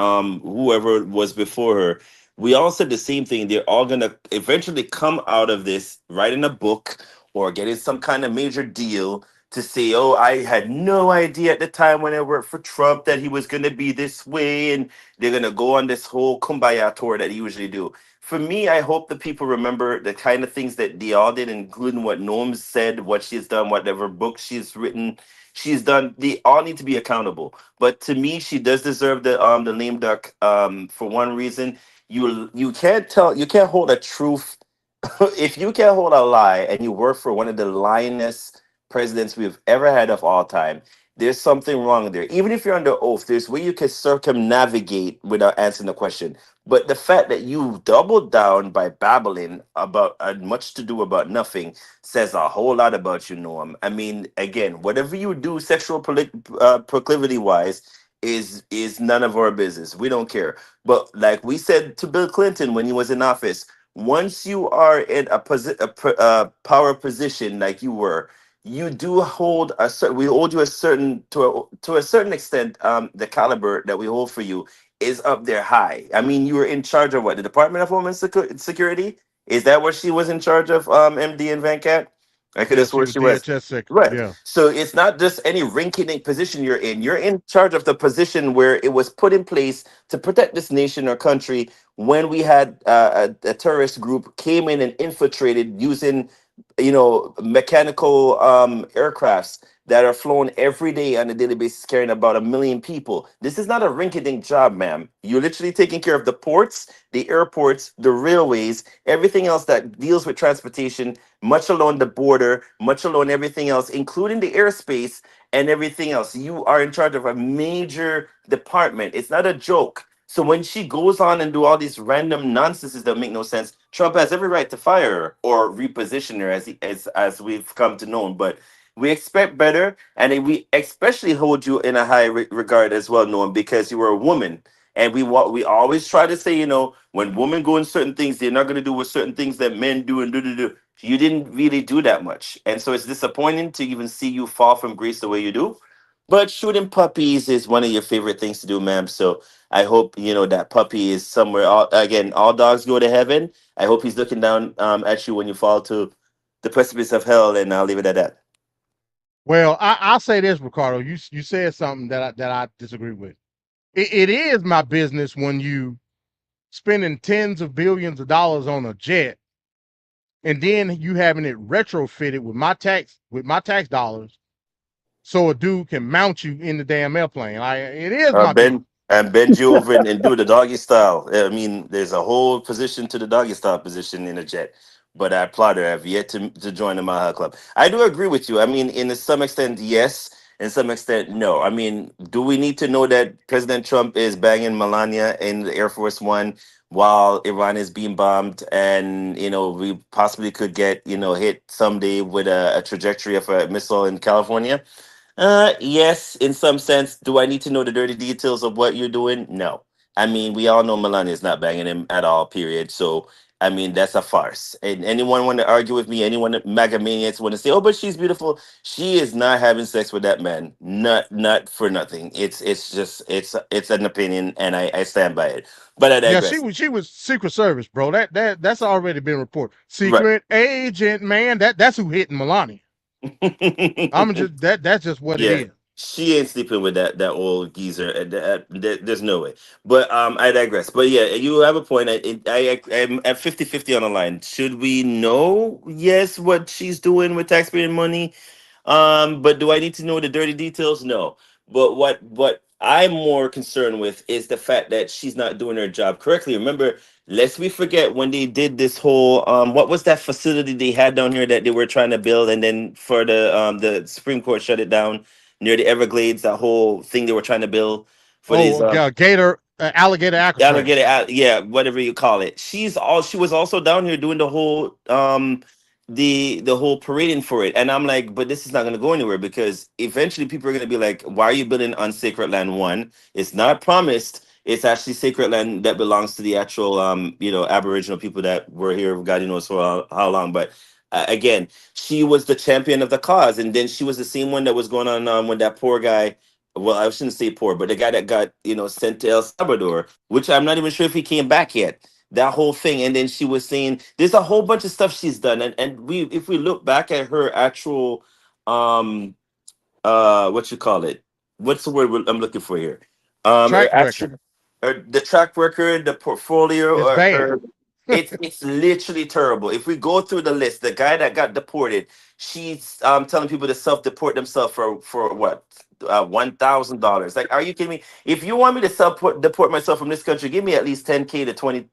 whoever was before her. We all said the same thing. They're all gonna eventually come out of this, writing a book or getting some kind of major deal to say, "Oh, I had no idea at the time when I worked for Trump that he was gonna be this way," and they're gonna go on this whole kumbaya tour that they usually do. For me, I hope the people remember the kind of things that they all did, including what Noam said, what she's done, whatever book she's written, she's done. They all need to be accountable. But to me, she does deserve the lame duck for one reason. You can't hold a truth if you can't hold a lie and you work for one of the lioness presidents we've ever had of all time. There's something wrong there. Even if you're under oath, there's where you can circumnavigate without answering the question. But the fact that you doubled down by babbling about much to do about nothing says a whole lot about you, Noam. Again, whatever you do, sexual proclivity wise, is none of our business. We don't care. But like we said to Bill Clinton when he was in office, once you are in a power position like you were, you do hold a certain. We hold you a certain to a certain extent. The caliber that we hold for you is up there high. You were in charge of what? The Department of Homeland Security? Is that what she was in charge of? MD and Venkat? I could have sworn she was. DHS secretary. Right. Yeah. So it's not just any rinky-dink position you're in. You're in charge of the position where it was put in place to protect this nation or country when we had a terrorist group came in and infiltrated using mechanical aircrafts that are flown every day on a daily basis, carrying about 1 million people. This is not a rinky-dink job, ma'am. You're literally taking care of the ports, the airports, the railways, everything else that deals with transportation, much alone the border, much alone everything else, including the airspace and everything else. You are in charge of a major department. It's not a joke. So when she goes on and do all these random nonsenses that make no sense, Trump has every right to fire her or reposition her, as we've come to know. But we expect better, and we especially hold you in a high regard as well, Noam, because you were a woman. And we always try to say, when women go in certain things, they're not going to do with certain things that men do and do. You didn't really do that much. And so it's disappointing to even see you fall from grace the way you do. But shooting puppies is one of your favorite things to do, ma'am. So I hope that puppy is somewhere. All dogs go to heaven. I hope he's looking down at you when you fall to the precipice of hell, and I'll leave it at that. Well, I'll say this, Ricardo. You said something that I disagree with. It is my business when you spending tens of billions of dollars on a jet, and then you having it retrofitted with my tax dollars, so a dude can mount you in the damn airplane. It is my business. And bend you over and do the doggy style. There's a whole position to the doggy style position in a jet. But I applaud her. I've yet to join the Maha Club. I do agree with you. In some extent, yes. In some extent, no. Do we need to know that President Trump is banging Melania in the Air Force One while Iran is being bombed, and we possibly could get hit someday with a trajectory of a missile in California? Yes, in some sense. Do I need to know the dirty details of what you're doing? No. We all know Melania is not banging him at all, period. So, that's a farce. And anyone want to argue with me, anyone, MAGA maniacs want to say, "Oh, but she's beautiful." She is not having sex with that man. Not for nothing. It's an opinion, and I stand by it. But I digress. Yeah, she was Secret Service, bro. That's already been reported. Secret agent, man. That's who hitting Melania. That's just what it is. She ain't sleeping with that old geezer. There's no way. But I digress. But yeah, you have a point. I'm at 50-50 on the line. Should we know, yes, what she's doing with taxpayer money? But do I need to know the dirty details? No. But what I'm more concerned with is the fact that she's not doing her job correctly. Remember, lest we forget when they did this whole what was that facility they had down here that they were trying to build, and then for the Supreme Court shut it down near the Everglades, that whole thing they were trying to build for these alligator aquaculture. Yeah, whatever you call it. She was also down here doing the whole the whole parading for it. And I'm like, but this is not going to go anywhere, because eventually people are going to be like, why are you building on sacred land? One, it's not promised. It's actually sacred land that belongs to the actual, Aboriginal people that were here, God knows for how long. But again, she was the champion of the cause. And then she was the same one that was going on when that poor guy, well, I shouldn't say poor, but the guy that got, sent to El Salvador, which I'm not even sure if he came back yet. That whole thing. And then she was saying there's a whole bunch of stuff she's done. And if we look back at her actual, what you call it? What's the word I'm looking for here? Track record. The track record, the portfolio, It's bad. It's literally terrible. If we go through the list, the guy that got deported, she's telling people to self-deport themselves for what? $1,000. Like, are you kidding me? If you want me to self-deport myself from this country, give me at least 10K to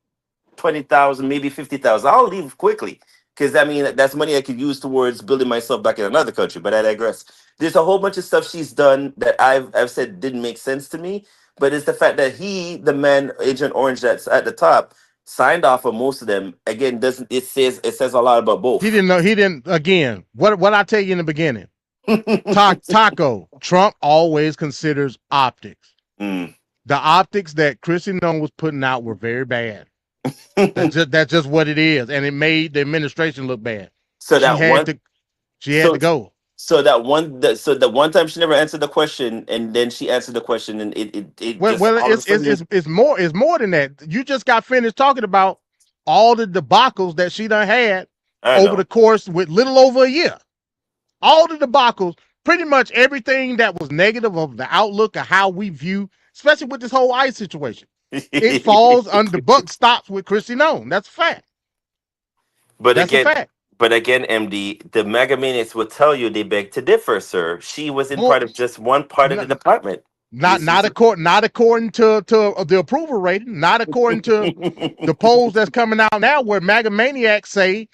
20,000, maybe 50,000. I'll leave quickly, because I mean that's money I could use towards building myself back in another country. But I digress. There's a whole bunch of stuff she's done that I've said didn't make sense to me. But it's the fact that the man, Agent Orange, that's at the top, signed off on most of them. Again, it says a lot about both. He didn't. Again, what I tell you in the beginning, Taco, Trump always considers optics. The optics that Kristi Noem was putting out were very bad. That's just what it is, and it made the administration look bad. So she had to go. So the one time she never answered the question, and then she answered the question, and it's more than that. You just got finished talking about all the debacles that she done had over the course with little over a year. All the debacles, pretty much everything that was negative of the outlook of how we view, especially with this whole ICE situation. It falls under the buck stops with Kristi Noem. That's a fact. That's a fact. But again, MD, the megamaniacs will tell you they beg to differ, sir. She was in part of just one part of the department. Not according to the approval rating, not according to the polls that's coming out now, where megamaniacs say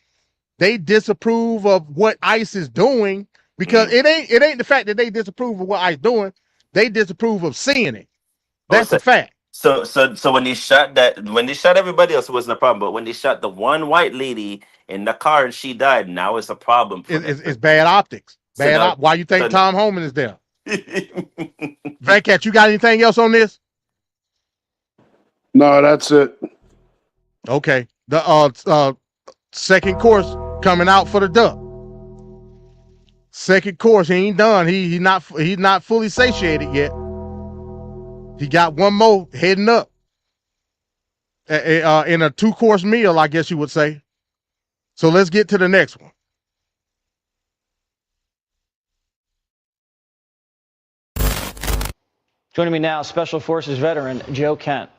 they disapprove of what ICE is doing, because it ain't the fact that they disapprove of what ICE doing, they disapprove of seeing it. That's a fact. So when they shot everybody else, it wasn't a problem. But when they shot the one white lady in the car and she died, now it's a problem. It's bad optics. Why you think Tom Homan is there? Vancat, you got anything else on this? No, that's it. Okay. The second course coming out for the duck. Second course, he ain't done. He's not fully satiated yet. He got one more heading up in a 2-course meal, I guess you would say. So let's get to the next one. Joining me now, Special Forces veteran Joe Kent.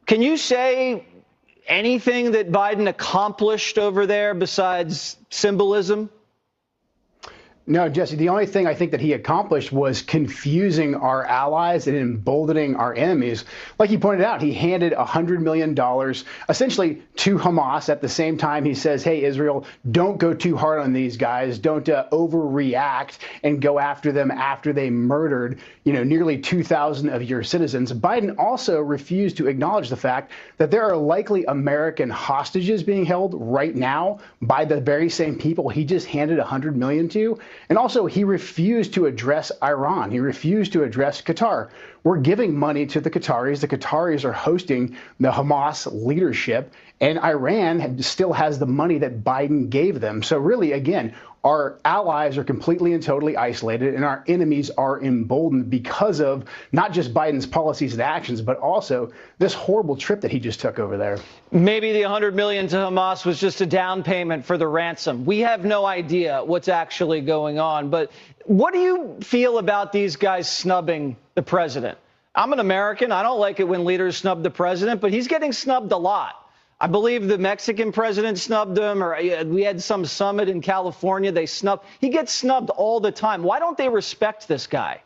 Can you say anything that Biden accomplished over there besides symbolism? No, Jesse, the only thing I think that he accomplished was confusing our allies and emboldening our enemies. Like you pointed out, he handed $100 million essentially to Hamas. At the same time, he says, hey, Israel, don't go too hard on these guys. Don't overreact and go after them after they murdered, nearly 2,000 of your citizens. Biden also refused to acknowledge the fact that there are likely American hostages being held right now by the very same people he just handed $100 million to. And also, he refused to address Iran. He refused to address Qatar. We're giving money to the Qataris. The Qataris are hosting the Hamas leadership, and Iran still has the money that Biden gave them. So really, again, our allies are completely and totally isolated, and our enemies are emboldened because of not just Biden's policies and actions, but also this horrible trip that he just took over there. Maybe the $100 million to Hamas was just a down payment for the ransom. We have no idea what's actually going on. But what do you feel about these guys snubbing the president? I'm an American. I don't like it when leaders snub the president, but he's getting snubbed a lot. I believe the Mexican president snubbed him, or we had some summit in California. They snubbed. He gets snubbed all the time. Why don't they respect this guy?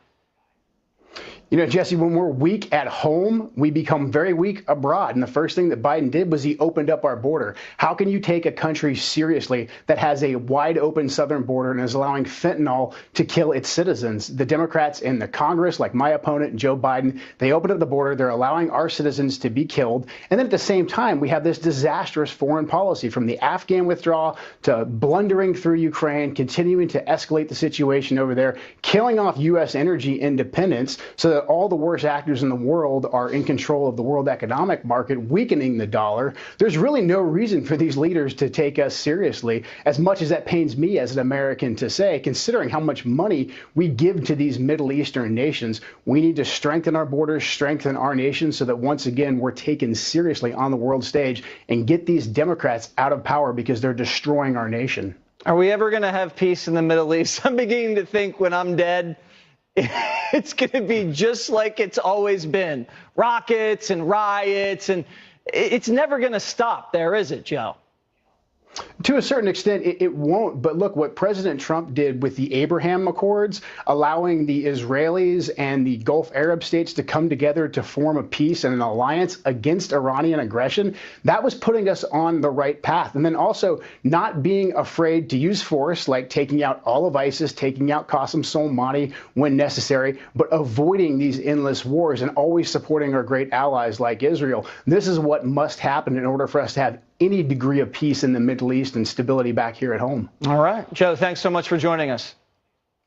You know, Jesse, when we're weak at home, we become very weak abroad. And the first thing that Biden did was he opened up our border. How can you take a country seriously that has a wide open southern border and is allowing fentanyl to kill its citizens? The Democrats in the Congress, like my opponent, Joe Biden, they opened up the border. They're allowing our citizens to be killed. And then at the same time, we have this disastrous foreign policy, from the Afghan withdrawal to blundering through Ukraine, continuing to escalate the situation over there, killing off U.S. energy independence so that all the worst actors in the world are in control of the world economic market, weakening the dollar. There's really no reason for these leaders to take us seriously, as much as that pains me as an American to say, considering how much money we give to these Middle Eastern nations. We need to strengthen our borders, strengthen our nation, so that once again, we're taken seriously on the world stage and get these Democrats out of power, because they're destroying our nation. Are we ever going to have peace in the Middle East? I'm beginning to think when I'm dead, it's going to be just like it's always been. Rockets and riots, and it's never going to stop there, is it, Joe? To a certain extent, it won't. But look, what President Trump did with the Abraham Accords, allowing the Israelis and the Gulf Arab states to come together to form a peace and an alliance against Iranian aggression, that was putting us on the right path. And then also not being afraid to use force, like taking out all of ISIS, taking out Qasem Soleimani when necessary, but avoiding these endless wars and always supporting our great allies like Israel. This is what must happen in order for us to have any degree of peace in the Middle East and stability back here at home. All right. Joe, thanks so much for joining us.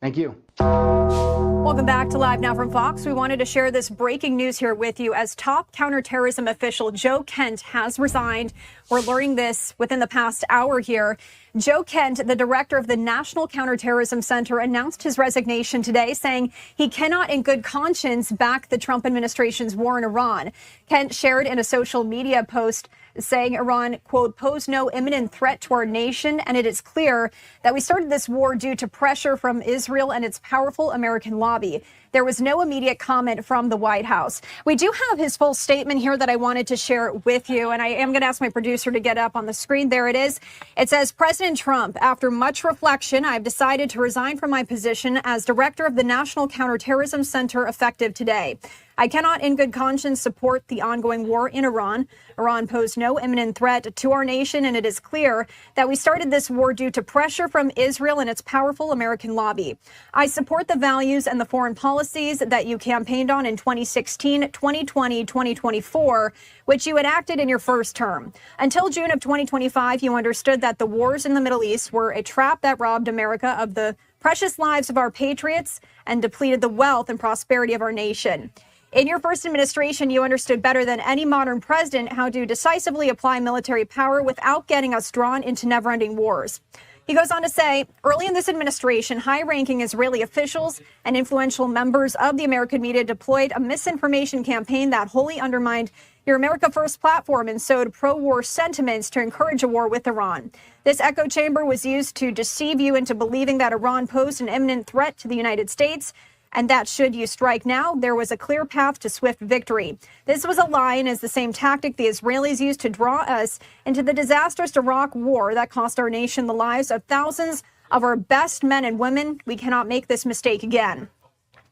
Thank you. Welcome back to Live Now from Fox. We wanted to share this breaking news here with you, as top counterterrorism official Joe Kent has resigned. We're learning this within the past hour here. Joe Kent, the director of the National Counterterrorism Center, announced his resignation today, saying he cannot in good conscience back the Trump administration's war in Iran. Kent shared in a social media post saying Iran, quote, posed no imminent threat to our nation, and it is clear that we started this war due to pressure from Israel and its powerful American lobby. There was no immediate comment from the White House. We do have his full statement here that I wanted to share with you, and I am going to ask my producer to get up on the screen. There it is. It says, President Trump, after much reflection, I've decided to resign from my position as director of the National Counterterrorism Center effective today. I cannot in good conscience support the ongoing war in Iran. Iran posed no imminent threat to our nation, and it is clear that we started this war due to pressure from Israel and its powerful American lobby. I support the values and the foreign policies that you campaigned on in 2016, 2020, 2024, which you enacted in your first term. Until June of 2025, you understood that the wars in the Middle East were a trap that robbed America of the precious lives of our patriots and depleted the wealth and prosperity of our nation. In your first administration, you understood better than any modern president how to decisively apply military power without getting us drawn into never-ending wars. He goes on to say, early in this administration, high-ranking Israeli officials and influential members of the American media deployed a misinformation campaign that wholly undermined your America First platform and sowed pro-war sentiments to encourage a war with Iran. This echo chamber was used to deceive you into believing that Iran posed an imminent threat to the United States, and that should you strike now, there was a clear path to swift victory. This was a lie and is the same tactic the Israelis used to draw us into the disastrous Iraq war that cost our nation the lives of thousands of our best men and women. We cannot make this mistake again.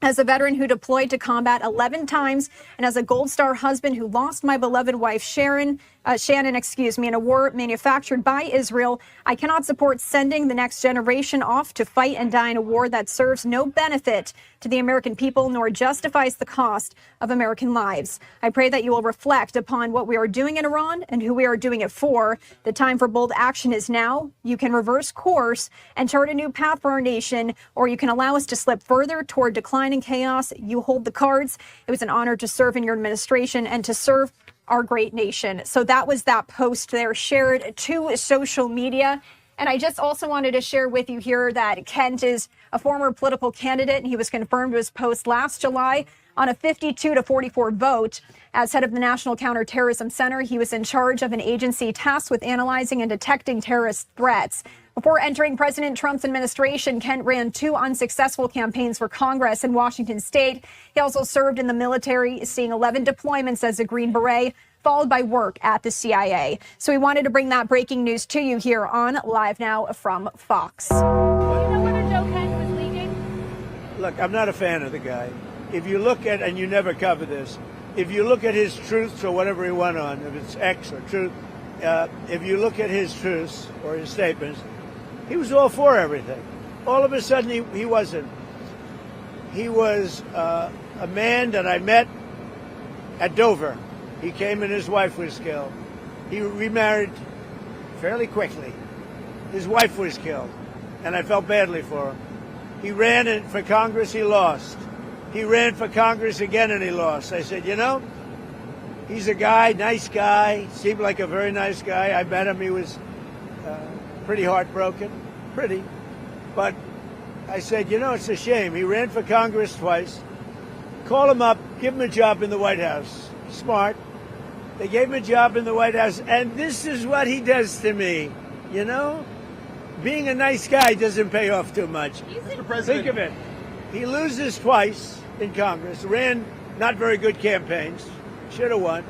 As a veteran who deployed to combat 11 times, and as a Gold Star husband who lost my beloved wife Shannon, in a war manufactured by Israel, I cannot support sending the next generation off to fight and die in a war that serves no benefit to the American people nor justifies the cost of American lives. I pray that you will reflect upon what we are doing in Iran and who we are doing it for. The time for bold action is now. You can reverse course and chart a new path for our nation, or you can allow us to slip further toward decline and chaos. You hold the cards. It was an honor to serve in your administration and to serve our great nation. So that was that post there shared to social media. And I just also wanted to share with you here that Kent is a former political candidate, and he was confirmed to his post last July on a 52-44 vote. As head of the National Counterterrorism Center, he was in charge of an agency tasked with analyzing and detecting terrorist threats. Before entering President Trump's administration, Kent ran 2 unsuccessful campaigns for Congress in Washington state. He also served in the military, seeing 11 deployments as a Green Beret, followed by work at the CIA. So we wanted to bring that breaking news to you here on Live Now from Fox. Do you know whether Joe Kent was leaking? Look, I'm not a fan of the guy. if you look at, and you never cover this, if you look at his truths or whatever he went on, if it's X or Truth, if you look at his truths or his statements, he was all for everything. All of a sudden, he wasn't. He was a man that I met at Dover. He came and his wife was killed. He remarried fairly quickly. His wife was killed, and I felt badly for him. He ran for Congress, he lost. He ran for Congress again and he lost. I said, you know, he's a guy, nice guy, seemed like a very nice guy. I met him, he was pretty heartbroken, but I said, you know, it's a shame. He ran for Congress twice. Call him up, give him a job in the White House. Smart. They gave him a job in the White House, and this is what he does to me, you know? Being a nice guy doesn't pay off too much. Think of it. He loses twice in Congress, ran not very good campaigns, should have won,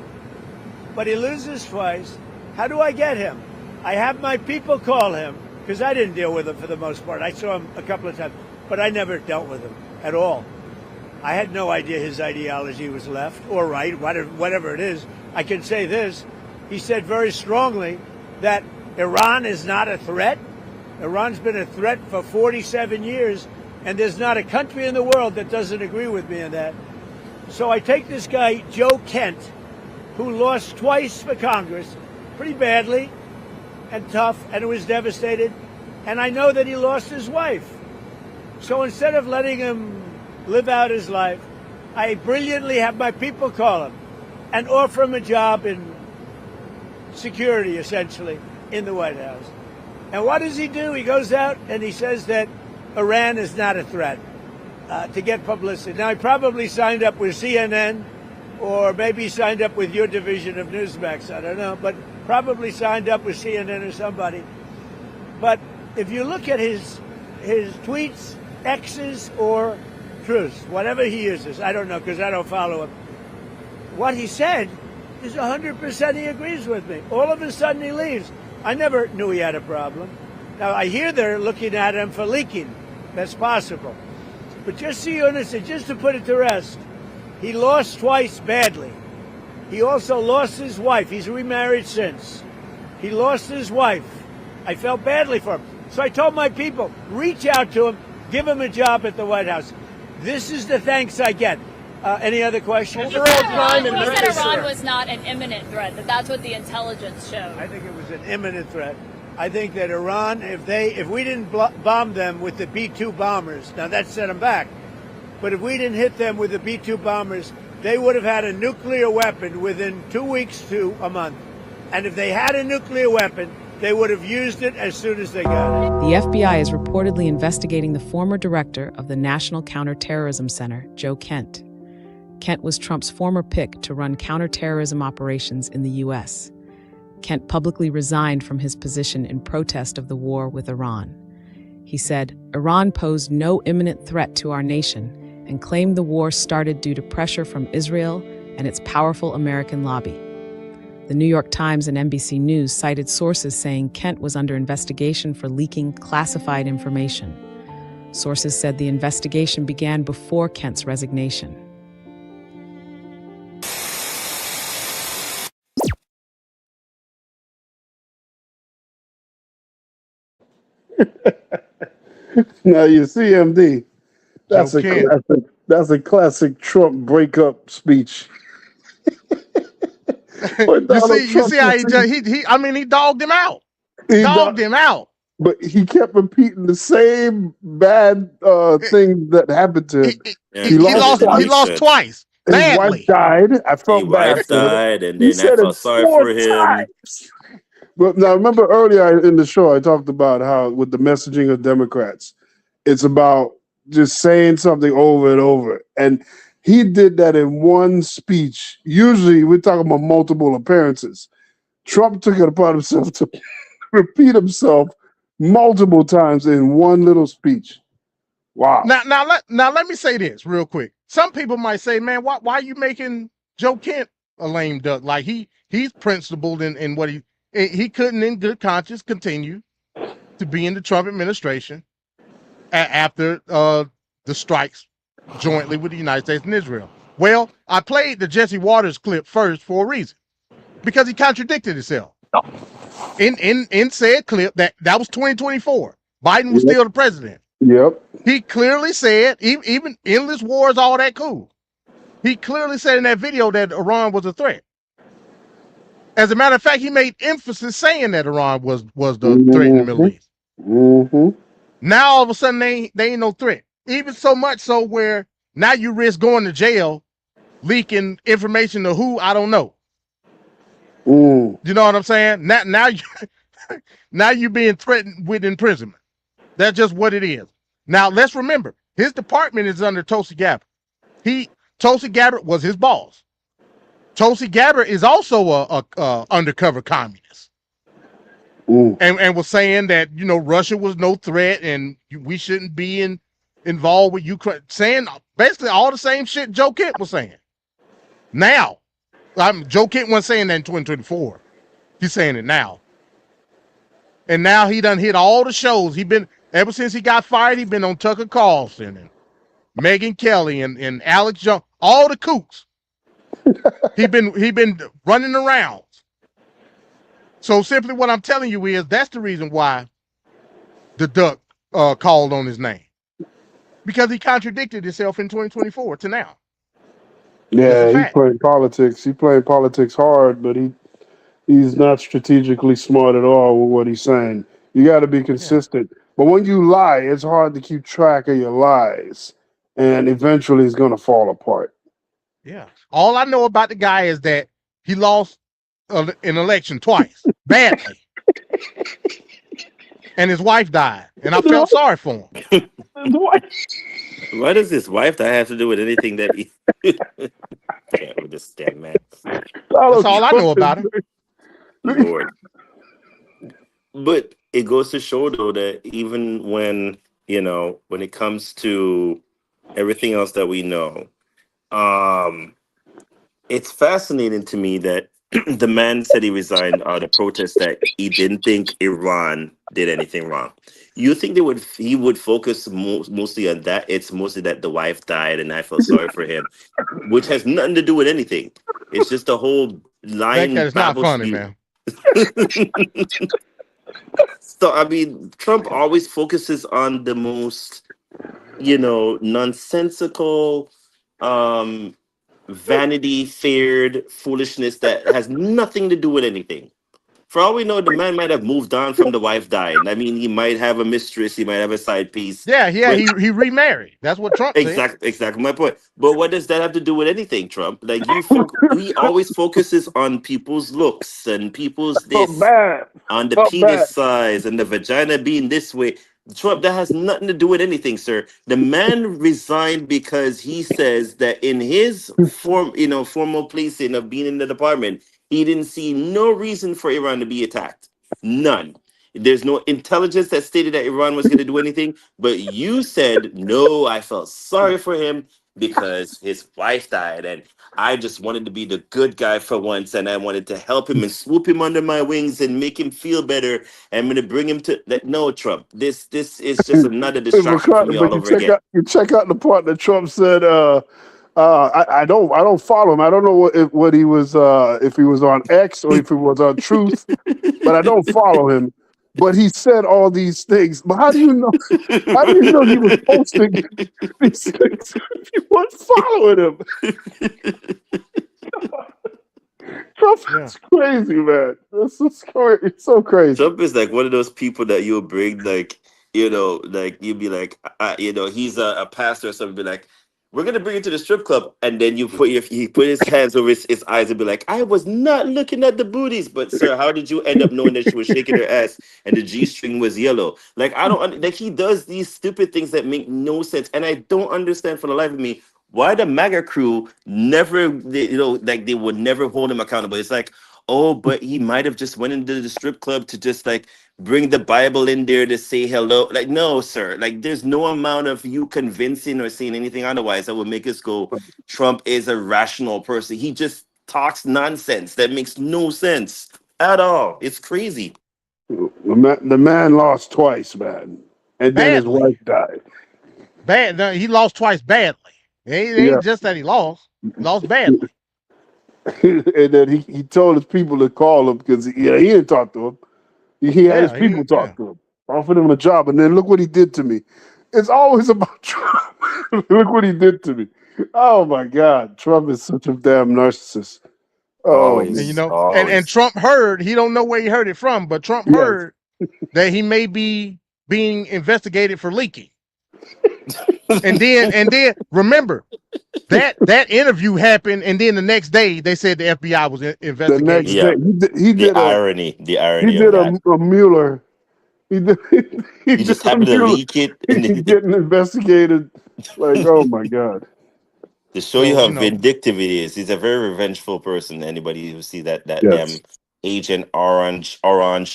but he loses twice. How do I get him? I have my people call him, because I didn't deal with him for the most part. I saw him a couple of times, but I never dealt with him at all. I had no idea his ideology was left or right, whatever it is. I can say this. He said very strongly that Iran is not a threat. Iran's been a threat for 47 years, and there's not a country in the world that doesn't agree with me on that. So I take this guy, Joe Kent, who lost twice for Congress, pretty badly and tough, and was devastated, and I know that he lost his wife. So instead of letting him live out his life, I brilliantly have my people call him and offer him a job in security, essentially, in the White House. And what does he do? He goes out and he says that Iran is not a threat to get publicity. Now, he probably signed up with CNN or maybe signed up with your division of Newsmax. I don't know, but probably signed up with CNN or somebody. But if you look at his tweets, X's or truths, whatever he uses, I don't know because I don't follow him. What he said is 100% he agrees with me. All of a sudden he leaves. I never knew he had a problem. Now, I hear they're looking at him for leaking. That's possible. But just so you understand, just to put it to rest, he lost twice badly. He also lost his wife. He's remarried since. He lost his wife. I felt badly for him. So I told my people, reach out to him, give him a job at the White House. This is the thanks I get. Any other questions? He said Iran was not an imminent threat, that's what the intelligence showed. I think it was an imminent threat. I think that Iran, if we didn't bomb them with the B-2 bombers, now that set them back, but if we didn't hit them with the B-2 bombers, they would have had a nuclear weapon within 2 weeks to a month. And if they had a nuclear weapon, they would have used it as soon as they got it. The FBI is reportedly investigating the former director of the National Counterterrorism Center, Joe Kent. Kent was Trump's former pick to run counterterrorism operations in the U.S. Kent publicly resigned from his position in protest of the war with Iran. He said, Iran posed no imminent threat to our nation and claimed the war started due to pressure from Israel and its powerful American lobby. The New York Times and NBC News cited sources saying Kent was under investigation for leaking classified information. Sources said the investigation began before Kent's resignation. Now you see, MD, that's a classic Trump breakup speech. You see how he dogged him out. He dogged him out. But he kept repeating the same bad thing that happened to him. He lost twice. His wife died. I felt bad. His wife died, and then I felt sorry for him. But now, remember earlier in the show, I talked about how with the messaging of Democrats, it's about just saying something over and over. And he did that in one speech. Usually, we're talking about multiple appearances. Trump took it upon himself to repeat himself multiple times in one little speech. Wow. Now let me say this real quick. Some people might say, man, why are you making Joe Kent a lame duck? Like he's principled in what he couldn't in good conscience continue to be in the Trump administration after the strikes jointly with the United States and Israel. Well, I played the Jesse Waters clip first for a reason, because he contradicted himself. In said clip, that was 2024. Biden was still the president. Yep. He clearly said, even endless wars, all that cool. He clearly said in that video that Iran was a threat. As a matter of fact, he made emphasis saying that Iran was the threat in the Middle East. Now all of a sudden they ain't no threat. Even so much so where now you risk going to jail, leaking information to who, I don't know. You know what I'm saying? Now you being threatened with imprisonment. That's just what it is. Now let's remember, his department is under Tulsi Gabbard. Tulsi Gabbard was his boss. Tulsi Gabbard is also a undercover communist, and was saying that Russia was no threat and we shouldn't be involved with Ukraine. Saying basically all the same shit Joe Kent was saying. Now, Joe Kent wasn't saying that in 2024. He's saying it now, and now he done hit all the shows. He been ever since he got fired. He been on Tucker Carlson and Megyn Kelly and Alex Jones, all the kooks. he been running around. So simply what I'm telling you is that's the reason why the duck called on his name, because he contradicted himself in 2024 to now. Yeah, he's playing politics. He playing politics hard, but he's not strategically smart at all with what he's saying. You got to be consistent. Yeah. But when you lie, it's hard to keep track of your lies, and eventually it's going to fall apart. Yeah. All I know about the guy is that he lost an election twice, badly. And his wife died. And I felt sorry for him. Why does his wife have to do with anything that he... Can't with this damn man. That's all I know about him. Lord. But it goes to show, though, that even when it comes to everything else that we know, it's fascinating to me that the man said he resigned out of protest, that he didn't think Iran did anything wrong. You think he would focus mostly on that? It's mostly that the wife died and I felt sorry for him, which has nothing to do with anything. It's just the whole line. That's not funny, man. So, I mean, Trump always focuses on the most, nonsensical, vanity-feared foolishness that has nothing to do with anything. For all we know, the man might have moved on from the wife dying. I mean, he might have a mistress, he might have a side piece. Yeah, he remarried. That's what Trump said. Exactly my point. But what does that have to do with anything, Trump? Like, he always focuses on people's looks and people's on the penis size and the vagina being this way. Trump, that has nothing to do with anything, sir. The man resigned because he says that in his formal placing of being in the department, he didn't see no reason for Iran to be attacked. None. There's no intelligence that stated that Iran was going to do anything. But you said, no, I felt sorry for him because his wife died. And I just wanted to be the good guy for once. And I wanted to help him and swoop him under my wings and make him feel better. I'm going to bring him to that. No, Trump, this is just another distraction for me all over again. You check out the part that Trump said, I don't follow him. I don't know what he was if he was on X or if he was on Truth, but I don't follow him. But he said all these things. But how do you know? How do you know he was posting these things if you weren't following him? Trump is crazy, man. This is crazy. It's so crazy. Trump is like one of those people that you'll bring, like you'll be like, he's a pastor or something, be like, we're gonna bring you to the strip club, and then he put his hands over his eyes and be like, I was not looking at the booties, but sir, how did you end up knowing that she was shaking her ass and the G-string was yellow? Like, I don't like, he does these stupid things that make no sense, and I don't understand for the life of me why the MAGA crew never, they would never hold him accountable. It's like, oh, but he might have just went into the strip club to just like bring the Bible in there to say hello. Like, no, sir. Like, there's no amount of you convincing or saying anything otherwise that would make us go, Trump is a rational person. He just talks nonsense that makes no sense at all. It's crazy. The man lost twice, man. And then his wife died. Bad. No, he lost twice badly. It Yeah. ain't just that he lost badly. And then he told his people to call him because he didn't talk to him. He had his people talk to him, offered him a job, and then look what he did to me. It's always about Trump. Look what he did to me. Oh my God, Trump is such a damn narcissist. Oh, And Always, and always. Trump heard, he don't know where he heard it from, but Trump Yes. heard that he may be being investigated for leaking. and then remember that interview happened, and then the next day they said the FBI was the investigating. next Yeah. day he The did a irony Mueller. He did You just a happen to Mueller. leak it He's getting investigated. Like, oh my God. to show you So, how vindictive it is. He's a very revengeful person. Anybody who see that Yes. damn Agent Orange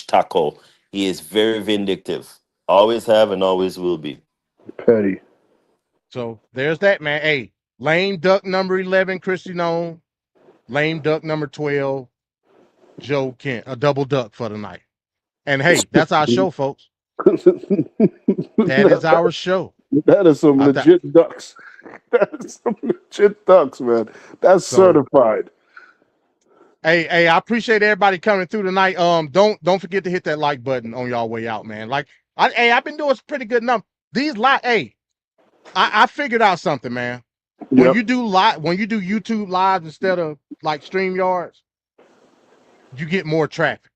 Taco, he is very vindictive. Always have and always will be. Petty. So there's that, man. Hey, lame duck number 11, Kristi Noem. Lame duck number 12, Joe Kent. A double duck for the night. And hey, that's our show, folks. That is our show. That is some legit ducks. That is some legit ducks, man. That's certified. Hey, I appreciate everybody coming through tonight. Don't forget to hit that like button on y'all way out, man. Like, I've been doing some pretty good numbers. These I figured out something, man. When you do YouTube lives instead of like StreamYards, you get more traffic.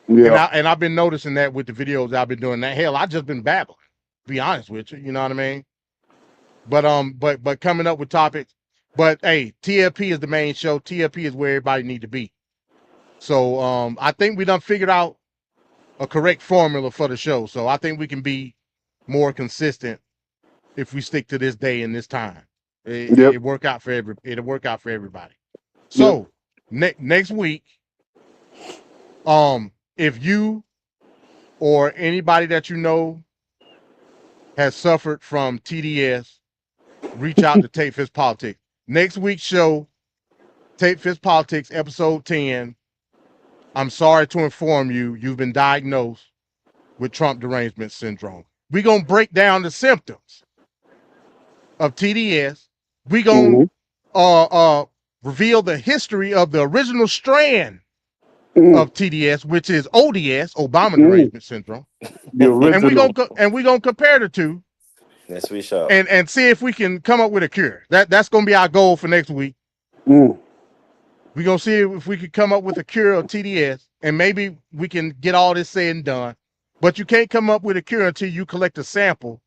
Yeah. And I've been noticing that with the videos I've been doing. That hell, I just been babbling. To be honest with you, you know what I mean. But coming up with topics. But hey, TLP is the main show. TLP is where everybody need to be. So I think we done figured out a correct formula for the show. So I think we can be more consistent if we stick to this day and this time. It'll work out for everybody. So next week, if you or anybody that you know has suffered from TDS, reach out to Tate Fist Politics. Next week's show, Tate Fist Politics, episode 10. I'm sorry to inform you, you've been diagnosed with Trump derangement syndrome. We're going to break down the symptoms of TDS. We're going to reveal the history of the original strand of TDS, which is ODS, Obama derangement syndrome. And we're gonna compare the two. Yes, we shall. And see if we can come up with a cure. That's gonna be our goal for next week. Mm. We're gonna see if we can come up with a cure of TDS, and maybe we can get all this said and done. But you can't come up with a cure until you collect a sample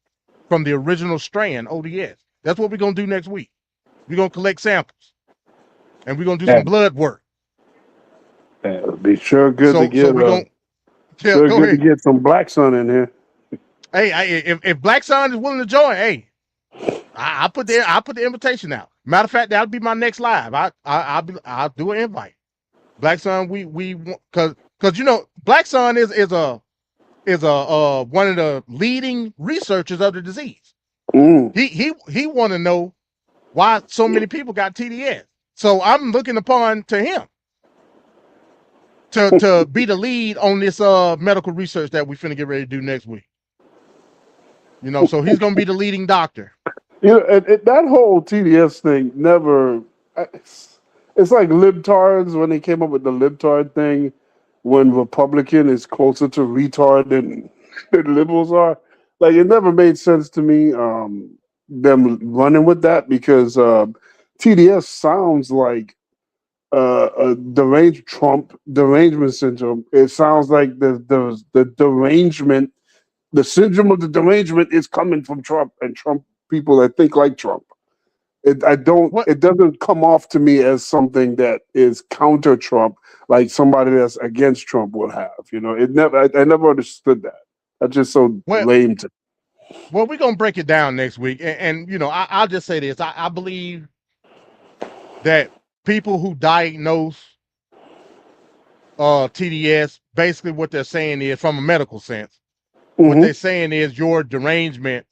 from the original strand, ODS. That's what we're gonna do next week. We're gonna collect samples, and we're gonna do some blood work. Be sure good to get to get some Black Sun in here. Hey, if Black Sun is willing to join, hey, I put the invitation out. Matter of fact, that'll be my next live. I'll do an invite. Black Sun, we because you know Black Sun is one of the leading researchers of the disease. He want to know why so many people got TDS. So I'm looking upon to him to be the lead on this medical research that we finna get ready to do next week. You know, so he's gonna be the leading doctor. You know, that whole TDS thing never. It's like libtards when they came up with the libtard thing. When Republican is closer to retard than liberals are, like it never made sense to me. Them running with that because TDS sounds like a derangement syndrome. It sounds like the derangement. The syndrome of the derangement is coming from Trump and Trump people that think like Trump. It doesn't come off to me as something that is counter Trump, like somebody that's against Trump would have. You know, I never understood that. That's just so lame to me. Well, we're gonna break it down next week, and you know, I'll just say this: I believe that people who diagnose TDS, basically what they're saying is, from a medical sense, what they're saying is your derangement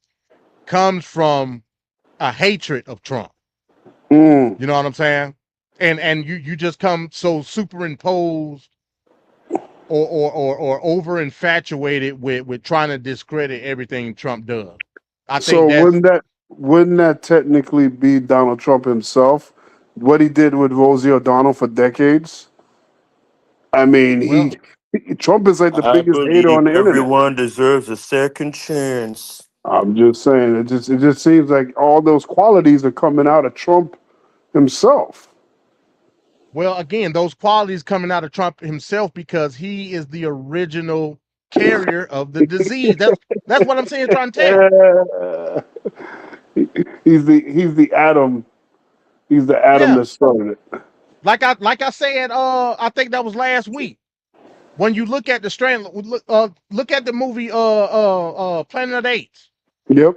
comes from a hatred of Trump. You know what I'm saying? And you just come so superimposed or over infatuated with trying to discredit everything Trump does. I think wouldn't that technically be Donald Trump himself? What he did with Rosie O'Donnell for decades? I mean, Trump is like the I biggest hater believe on the internet. everyone deserves a second chance. I'm just saying, it just seems like all those qualities are coming out of Trump himself. Well, again, those qualities coming out of Trump himself because he is the original carrier of the disease. That's what I'm saying, trying to tell you. He's the Adam. He's the Adam that started it. Like I said, I think that was last week. When you look at the strand, look at the movie Planet of the Apes. Yep.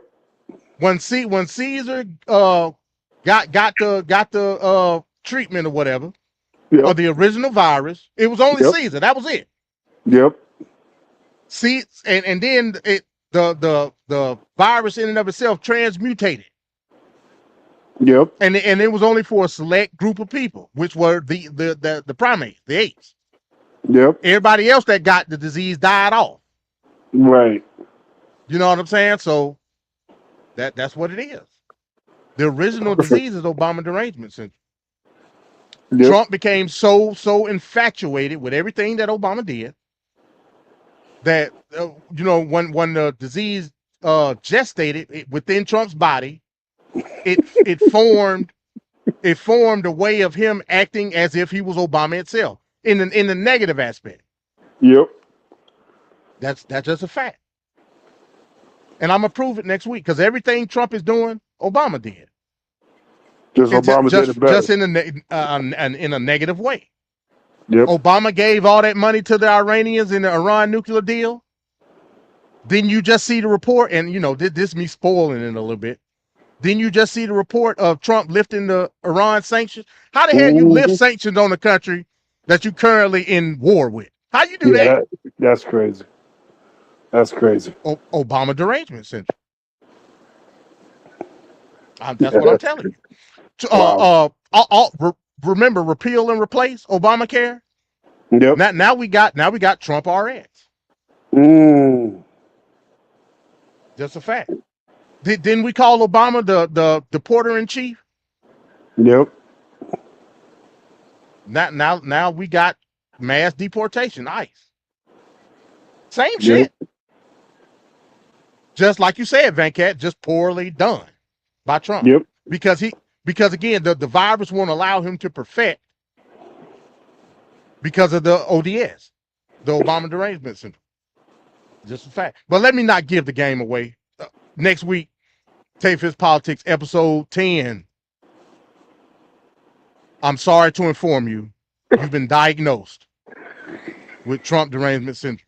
When Caesar got the treatment or whatever, or the original virus, it was only Caesar. That was it. Yep. See, and then the virus in and of itself transmutated. Yep. And it was only for a select group of people, which were the primates, the apes. Yep. Everybody else that got the disease died off. Right. You know what I'm saying? So that's what it is. The original disease is Obama derangement syndrome. Yep. Trump became so infatuated with everything that Obama did that when the disease gestated within Trump's body, it formed a way of him acting as if he was Obama itself in the negative aspect. Yep. That's just a fact. And I'm gonna prove it next week because everything Trump is doing, Obama did. Just Obama did it better. Just in a negative way. Yep. Obama gave all that money to the Iranians in the Iran nuclear deal. Didn't you just see the report? And this me spoiling it a little bit. Didn't you just see the report of Trump lifting the Iran sanctions? How the hell you lift sanctions on a country that you currently in war with? How you do that? That's crazy. That's crazy. Obama derangement syndrome. That's what I'm telling you. Wow. Remember, repeal and replace Obamacare. Yep. Now we got Trump RX. Just a fact. Didn't we call Obama the deporter in chief? Yep. Now we got mass deportation, ICE. Same shit. Just like you said, Venkat, just poorly done by Trump. Yep. Because again, the virus won't allow him to perfect because of the ODS, the Obama derangement syndrome. Just a fact. But let me not give the game away. Next week, Tate Fitz Politics, episode 10. I'm sorry to inform you, you've been diagnosed with Trump derangement syndrome.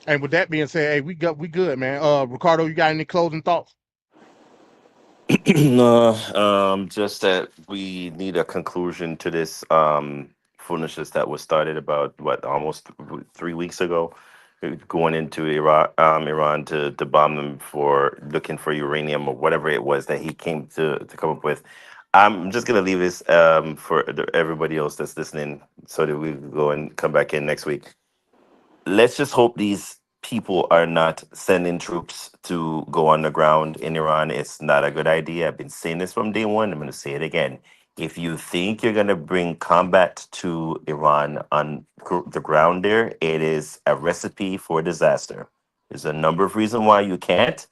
And with that being said, hey, we good, man. Ricardo, you got any closing thoughts? No, just that we need a conclusion to this foolishness that was started about almost 3 weeks ago, going into Iran to bomb them for looking for uranium or whatever it was that he came to come up with. I'm just gonna leave this for everybody else that's listening, so that we can go and come back in next week. Let's just hope these people are not sending troops to go on the ground in Iran. It's not a good idea. I've been saying this from day one. I'm going to say it again. If you think you're going to bring combat to Iran on the ground there, it is a recipe for disaster. There's a number of reasons why you can't.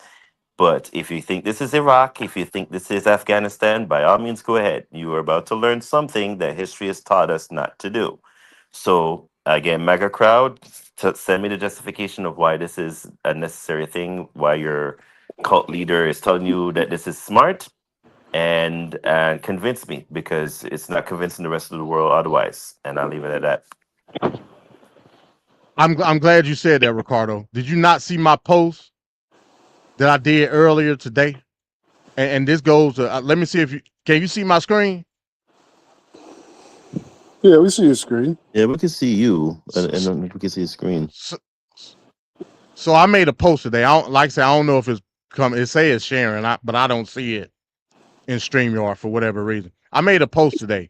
But if you think this is Iraq, if you think this is Afghanistan, by all means, go ahead. You are about to learn something that history has taught us not to do. So again, mega crowd, send me the justification of why this is a necessary thing, why your cult leader is telling you that this is smart, and convince me, because it's not convincing the rest of the world otherwise. And I'll leave it at that. I'm glad you said that, Ricardo. Did you not see my post that I did earlier today? And this goes to, let me see if can you see my screen? Yeah, we see your screen. Yeah, we can see you, and we can see your screen. So I made a post today. I don't know if it's coming. It says sharing, but I don't see it in StreamYard for whatever reason. I made a post today.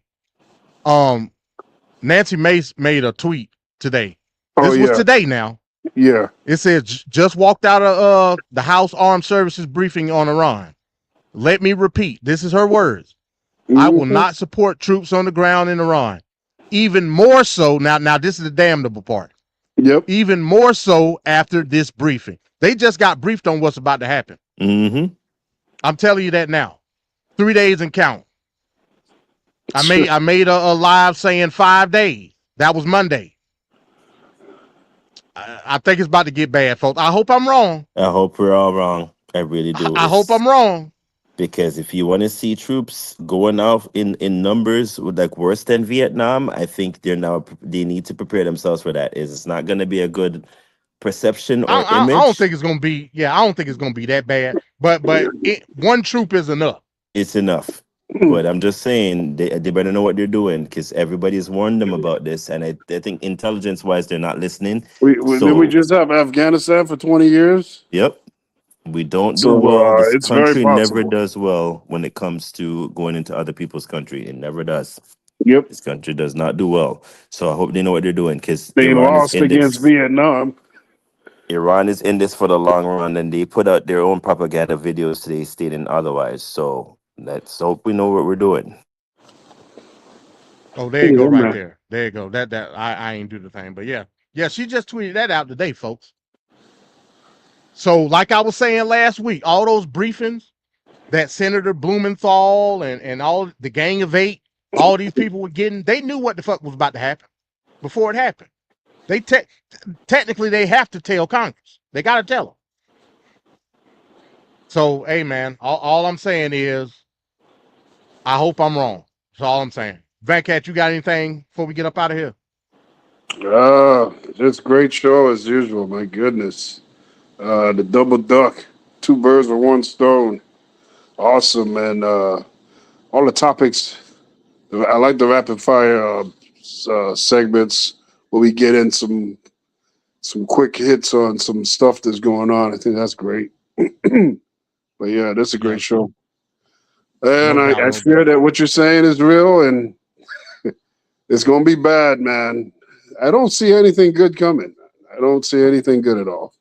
Nancy Mace made a tweet today. This was today now. Yeah. It says just walked out of the House Armed Services briefing on Iran. Let me repeat. This is her words. I will not support troops on the ground in Iran. Even more so now. This is the damnable part. Yep. Even more so after this briefing. They just got briefed on what's about to happen. Mm-hmm. I'm telling you that now. 3 days and count. I made a live saying 5 days. That was Monday. I think it's about to get bad, folks. I hope I'm wrong. I hope we're all wrong. I really do. I hope I'm wrong. Because if you want to see troops going off in numbers like worse than Vietnam, I think they need to prepare themselves for that. It's not going to be a good perception or image. I don't think it's going to be. Yeah, I don't think it's going to be that bad. But one troop is enough. It's enough. But I'm just saying they better know what they're doing because everybody's warned them about this, and I think intelligence-wise they're not listening. Didn't we just have Afghanistan for 20 years? Yep. We don't do well. This it's very country never possible. does well when it comes to going into other people's country. It never does. Yep. This country does not do well. So I hope they know what they're doing because They lost against Vietnam. Iran is in this for the long run, and they put out their own propaganda videos today stating otherwise. So let's hope we know what we're doing. Oh, there you go, right there. There you go. That I ain't do the thing, but yeah, she just tweeted that out today, folks. So, like I was saying last week, all those briefings that Senator Blumenthal and all the Gang of Eight, all these people were getting, they knew what the fuck was about to happen before it happened. They technically they have to tell Congress. They got to tell them. So, hey, man, all I'm saying is I hope I'm wrong. That's all I'm saying. Vancat, you got anything before we get up out of here? Just great show as usual. My goodness. The double duck, 2 birds with 1 stone. Awesome. And all the topics. I like the rapid fire segments where we get in some quick hits on some stuff that's going on. I think that's great. But yeah, that's a great show. And I fear that what you're saying is real and it's going to be bad, man. I don't see anything good coming. I don't see anything good at all.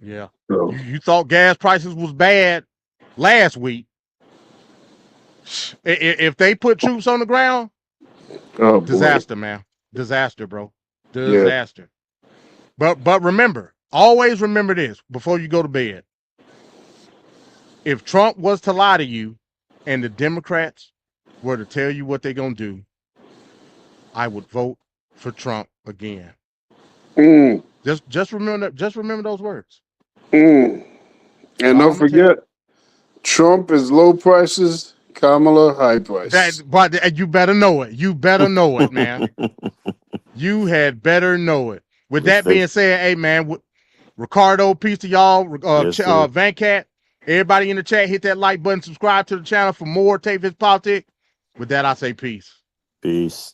Yeah. So. You thought gas prices was bad last week. If they put troops on the ground, disaster, man. Disaster, bro. Disaster. Yeah. But remember, always remember this before you go to bed. If Trump was to lie to you and the Democrats were to tell you what they're going to do, I would vote for Trump again. Just remember those words. And don't forget, Trump is low prices, Kamala high prices. But you better know it. You better know it, man. You had better know it. With that being said, hey, man, Ricardo, peace to y'all. Vancat, everybody in the chat, hit that like button, subscribe to the channel for more Take This Politics. With that, I say peace. Peace.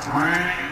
Right.